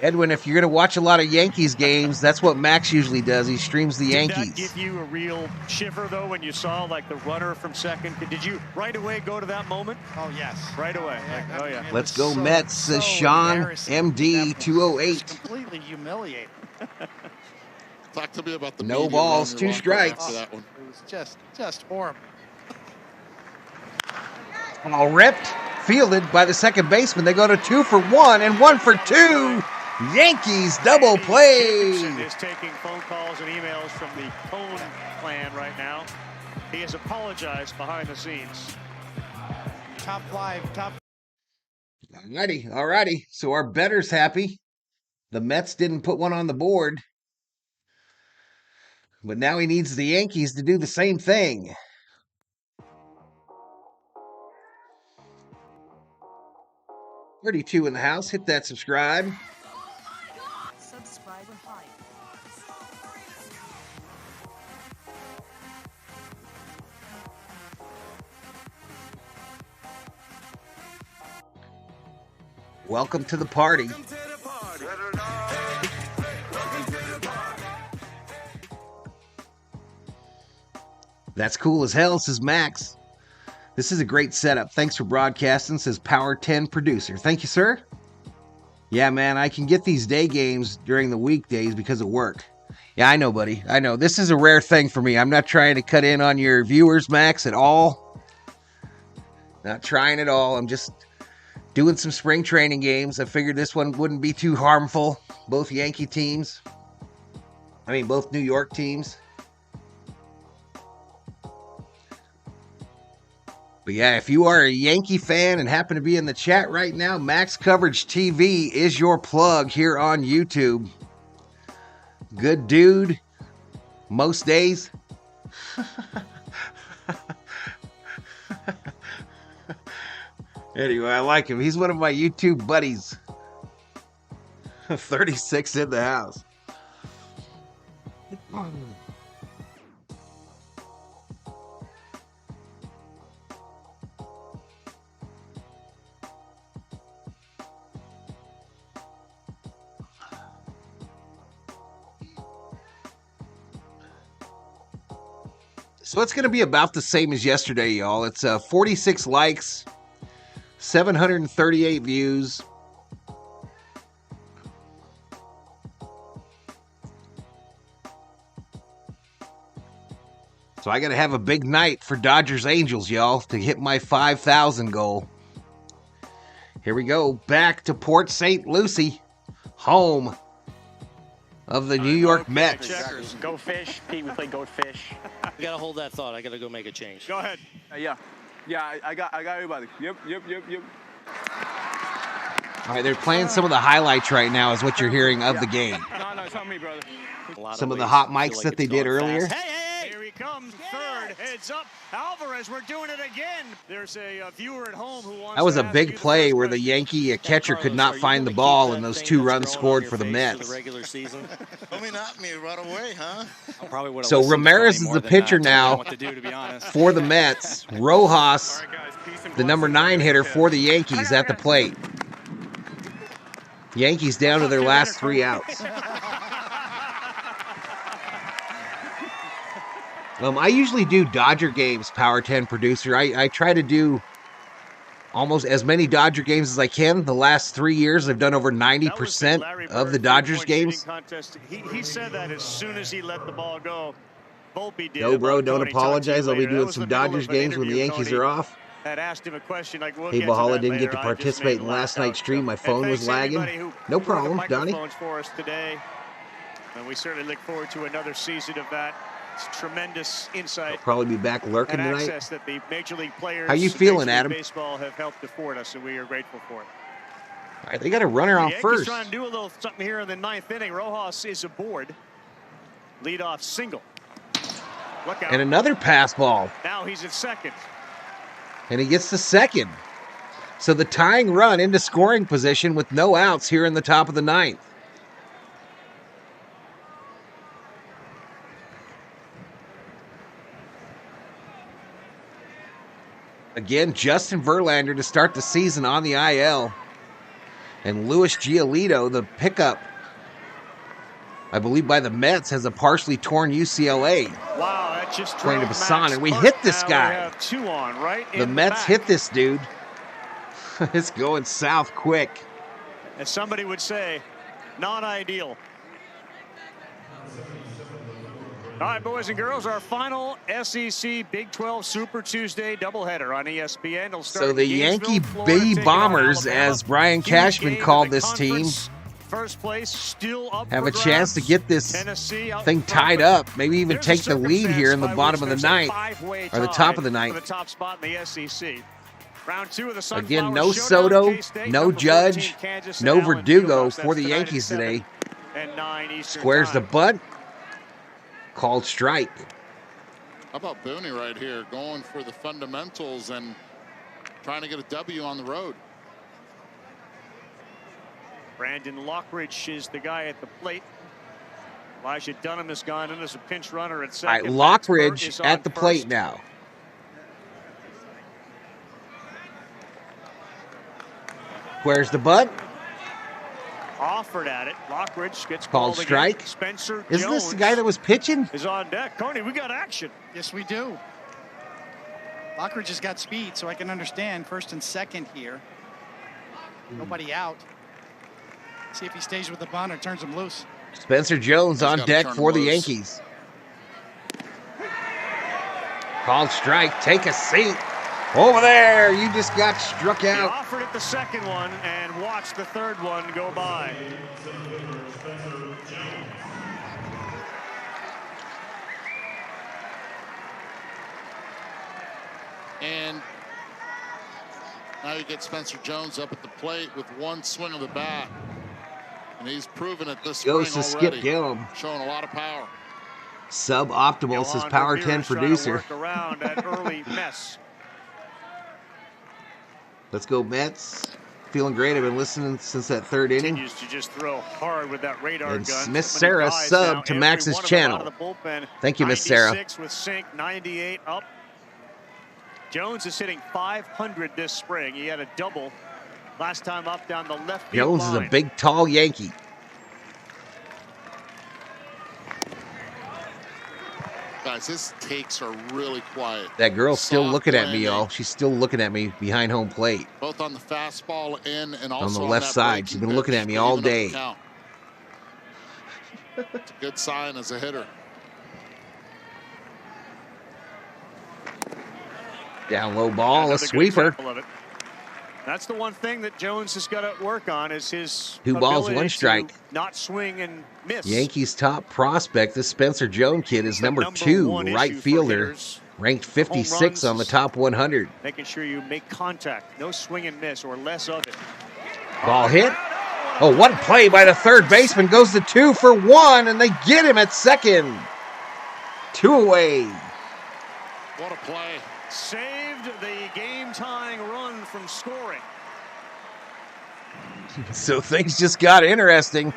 Edwin, if you're going to watch a lot of Yankees games, that's what Max usually does. He streams the Did Yankees. that give you a real shiver, though, when you saw, like, the runner from second? Did you right away go to that moment? Oh, yes. Right away. Yeah, Like, oh, yeah. Let's go Mets, says Sean MD 208. Completely humiliating. Talk to me about the No media balls, run 2 you're on strikes. after that one. It was just horrible. All ripped, fielded by the second baseman. They go to 2 for 1 and 1 for 2. Yankees double play. Jacobson is taking phone calls and emails from the Cone clan right now. He has apologized behind the scenes. Top 5, top. Alrighty. So our better's happy. The Mets didn't put one on the board. But now he needs the Yankees to do the same thing. $32 in the house. Hit that subscribe. Subscriber hype. Welcome to the party. That's cool as hell, says Max. This is a great setup. Thanks for broadcasting, says Power 10 producer. Thank you, sir. Yeah, man, I can get these day games during the weekdays because of work. Yeah, I know, buddy. I know. This is a rare thing for me. I'm not trying to cut in on your viewers, Max, at all. Not trying at all. I'm just doing some spring training games. I figured this one wouldn't be too harmful. Both Yankee teams. I mean, both New York teams. But yeah, if you are a Yankee fan and happen to be in the chat right now, Max Coverage TV is your plug here on YouTube. Good dude. Most days. Anyway, I like him. He's one of my YouTube buddies. 36 in the house. So it's going to be about the same as yesterday, y'all. It's 46 likes, 738 views. So I got to have a big night for Dodgers Angels, y'all, to hit my 5,000 goal. Here we go. Back to Port St. Lucie, home of the New York Mets. Go fish. Pete, we play goat fish. You got to hold that thought. I got to go make a change. Go ahead. Yeah, I got everybody. Yep. All right, they're playing some of the highlights right now is what you're hearing of the game. No, it's not me, brother. Some of the hot mics that they did earlier. Hey, here he comes, third, heads up. Alvarez, we're doing it again. There's a viewer at home who wants That was to a ask big you the play first where the question. Yankee catcher could not find the ball, and those 2 runs scored for the Mets. Regular season. Coming at me right away, huh? So Ramirez is the pitcher now for the Mets. Rojas, the number 9 hitter for the Yankees at the plate. Yankees down to their last 3 outs. I usually do Dodger games, Power 10 producer. I try to do almost as many Dodger games as I can. The last 3 years, I've done over 90% of the Dodgers games. He said that as soon as he let the ball go. Volpe did. No, bro, don't apologize. I'll be doing some Dodgers games when the Yankees are off. Had asked him a question like, Hey, Bahala didn't get to participate in last night's stream. My phone was lagging. No problem, Donnie. For us today, and we certainly look forward to another season of that. It's tremendous insight. I'll probably be back lurking and tonight. access that the major league players. How you feeling, Major League Adam? Baseball have helped afford us, and we are grateful for it. All right, they got a runner on The Yankees first. trying to do a little something here in the 9th inning. Rojas is aboard. Leadoff single. Look out. And another pass ball. Now he's at second. And he gets the second. So the tying run into scoring position with no outs here in the top of the 9th. Again, Justin Verlander to start the season on the IL. And Luis Giolito, the pickup, I believe by the Mets, has a partially torn UCLA. Wow, that just According to drove Basan, Max and we Hurt. hit this Now guy. We have 2 on, right? The in Mets back. hit this dude. It's going south quick. As somebody would say, not ideal. All right, boys and girls, our final SEC Big 12 Super Tuesday doubleheader on ESPN. It'll start So the in Yankee Gainesville, Florida, B taking on Bombers, Alabama. as Brian Huge Cashman game called in the this team, conference. First place still up have for a chance to grabs. get this Tennessee out thing in front, tied but up, maybe even there's take a the lead here in the circumstance bottom by of the which there's a ninth, five-way or the top of the tie ninth. for the top spot in the SEC. Round 2 of the Sunflower Again, no Showdown, Soto, K-State, no number 14, Judge, Kansas, no and Allen Verdugo Fieldhouse. for That's the tonight at Yankees 7 today. and 9 Eastern Squares the time. butt. Called strike. How about Booney right here going for the fundamentals and trying to get a W on the road? Brandon Lockridge is the guy at the plate. Elijah Dunham has gone in as a pinch runner at All second. right, Max Burt Lockridge is on at the plate first. now. Where's the butt? Offered at it. Lockridge gets Called called again. strike. Spencer Isn't this the Jones guy that was pitching? is on deck. Coney, we got action. Yes, we do. Lockridge has got speed, so I can understand first and second here. Nobody out. See if he stays with the bunt or turns him loose. Spencer Jones He's on gotta deck turn for him the loose. Yankees. Called strike. Take a seat. Over there, you just got struck He out. offered it the second one and watched the third one go by. And now you get Spencer Jones up at the plate with one swing of the bat. And he's proven it this spring Goes to already. Skip Gillum. Showing a lot of power. Suboptimal, says Power 10 producer. Work around that early mess. Let's go Mets. Feeling great. I've been listening since that third inning. Continues to just throw hard with that radar And gun. Miss Sarah sub to Max's channel. Thank you, Miss Sarah. 96 with Sink, 98 up. Jones is hitting .500 this spring. He had a double last time up down the left field Jones line. is a big, tall Yankee. Guys, his takes are really quiet. That girl's still Soft looking at me, landing, y'all. She's still looking at me behind home plate. Both on the fastball in and also On the left that side. She's breaking been looking pitch at me to all even up the day. count. It's a good sign as a hitter. Down low ball, a Another good sweeper. example of it. That's the one thing that Jones has got to work on is his 2 balls, ability 1 strike. to not swing and miss. Yankees' top prospect, this Spencer Jones kid, is number number 2 one right issue for fielder, hitters. ranked Home 56 on the runs, top 100. Making sure you make contact, no swing and miss or less of it. Ball hit. Oh, what play by the third baseman. Goes to 2 for 1, and they get him at second. 2 away. What a play. Saved the game-tying run from scoring. So things just got interesting.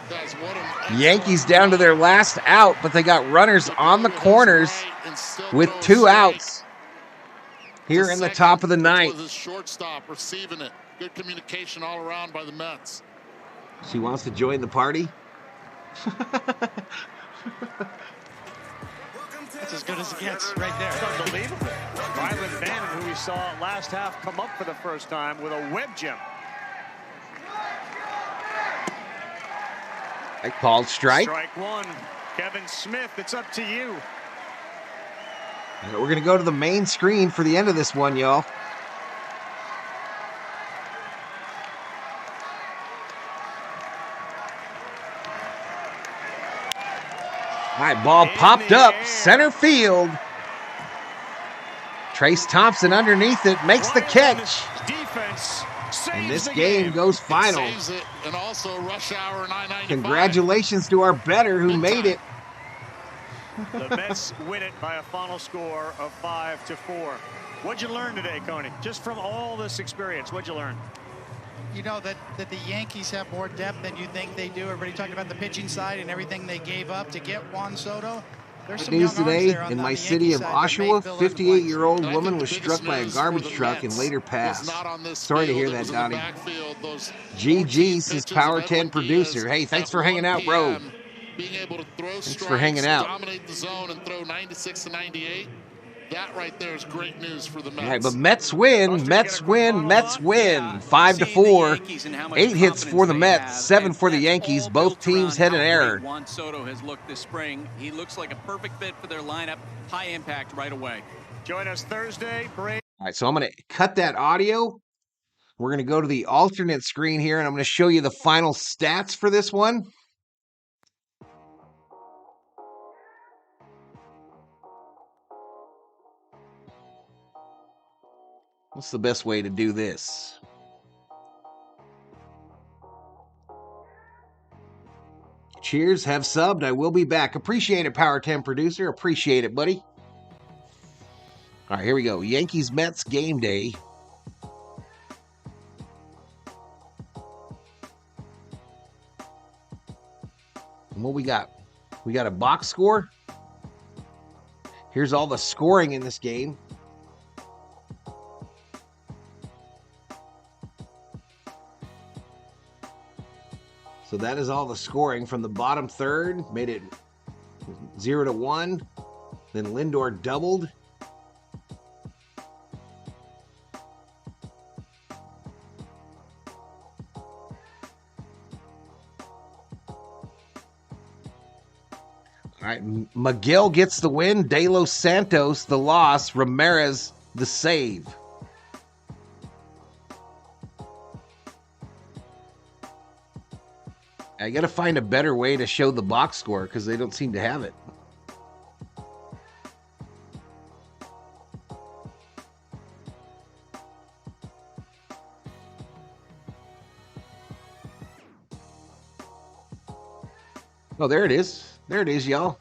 Guys, what an Yankees down to their last out, but they got runners on the corners with 2 outs here in the top of the ninth. With his shortstop receiving it. Good communication all around by the Mets. She wants to join the party. That's as good as it gets right there. It's unbelievable. Ryland Bannon, who we saw last half come up for the first time with a web gem. I called strike. Strike 1. Kevin Smith, it's up to you. And we're going to go to the main screen for the end of this one, y'all. All right, ball popped up, center field. Trace Thompson underneath it, makes the catch. Defense And this game goes final. Saves it, and also rush hour 995. Congratulations to our bettor who made it. The Mets win it by a final score of 5-4. What'd you learn today, Coney? Just from all this experience, what'd you learn? You know that the Yankees have more depth than you think they do. Everybody talked about the pitching side and everything they gave up to get Juan Soto. There's Good some news young arms today, there on in the my Yankee city of side that may Oshawa, fill in the blanks. 58-year-old woman was struck by a garbage truck and later passed. Sorry to hear that, Donnie. GG, says Power 10 producer. Hey, thanks for hanging out, bro. Being able to throw Thanks strikes, for hanging out. dominate the zone, and throw 96 to 98. That right there is great news for the Mets. All right, but Mets win, Mets win, Mets win. 5-4. 8 hits for the Mets, 7 for the Yankees. Both teams had an error. Juan Soto has looked this spring. He looks like a perfect fit for their lineup. High impact right away. Join us Thursday. All right, so I'm going to cut that audio. We're going to go to the alternate screen here, and I'm going to show you the final stats for this one. What's the best way to do this? Cheers, have subbed. I will be back. Appreciate it, Power 10 producer. Appreciate it, buddy. All right, here we go. Yankees Mets game day. And what we got? We got a box score. Here's all the scoring in this game. So that is all the scoring from the bottom third. Made it 0-1. Then Lindor doubled. All right, Miguel gets the win. De Los Santos the loss. Ramirez the save. I got to find a better way to show the box score because they don't seem to have it. Oh, there it is. There it is, y'all.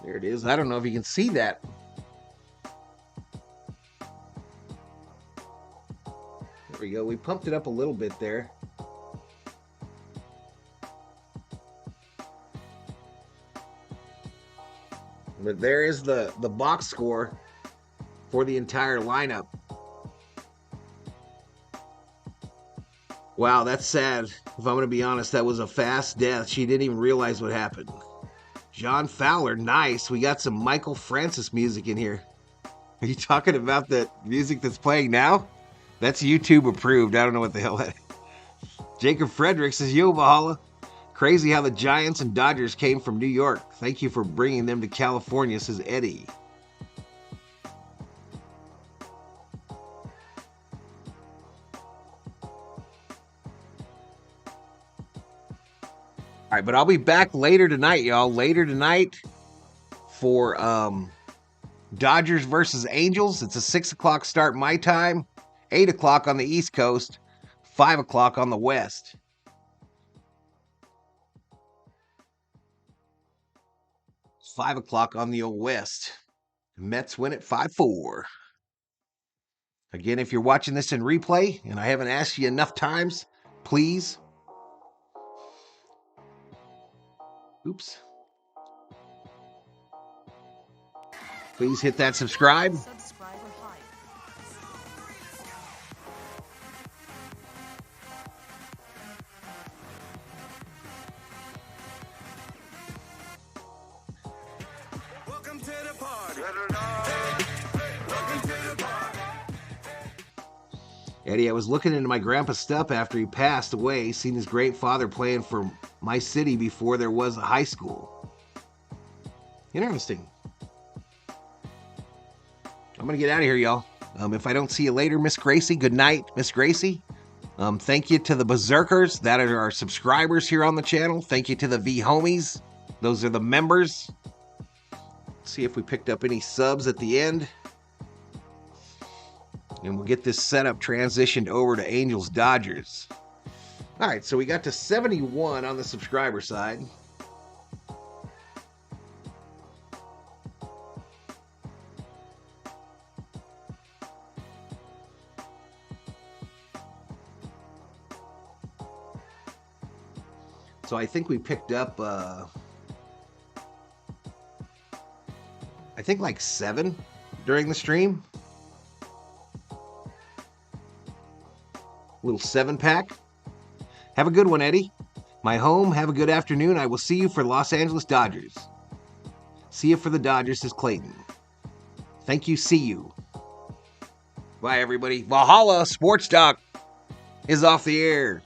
There it is. I don't know if you can see that. There we go. We pumped it up a little bit there. But there is the box score for the entire lineup. Wow, that's sad. If I'm going to be honest, that was a fast death. She didn't even realize what happened. John Fowler, nice. We got some Michael Francis music in here. Are you talking about the music that's playing now? That's YouTube approved. I don't know what the hell that is. Jacob Frederick says, yo, Valhalla. Crazy how the Giants and Dodgers came from New York. Thank you for bringing them to California, says Eddie. All right, but I'll be back later tonight, y'all. Later tonight for Dodgers versus Angels. It's a 6 o'clock start my time, 8 o'clock on the East Coast, 5 o'clock on the West. $5 o'clock on the old West. Mets win it 5-4. Again, if you're watching this in replay, and I haven't asked you enough times, please. Oops. Please hit that subscribe. Welcome to the party. Welcome to the party. Eddie, I was looking into my grandpa's stuff after he passed away, seen his great father playing for my city before there was a high school. Interesting. I'm going to get out of here, y'all. If I don't see you later, Miss Gracie, good night, Miss Gracie. Thank you to the Berserkers that are our subscribers here on the channel. Thank you to the V-Homies. Those are the members. Let's see if we picked up any subs at the end. And we'll get this setup transitioned over to Angels Dodgers. All right, so we got to 71 on the subscriber side. So I think we picked up, I think like 7 during the stream. Little 7-pack. Have a good one, Eddie. My home, have a good afternoon. I will see you for Los Angeles Dodgers. See you for the Dodgers, says Clayton. Thank you, see you. Bye, everybody. Valhalla Sports Talk is off the air.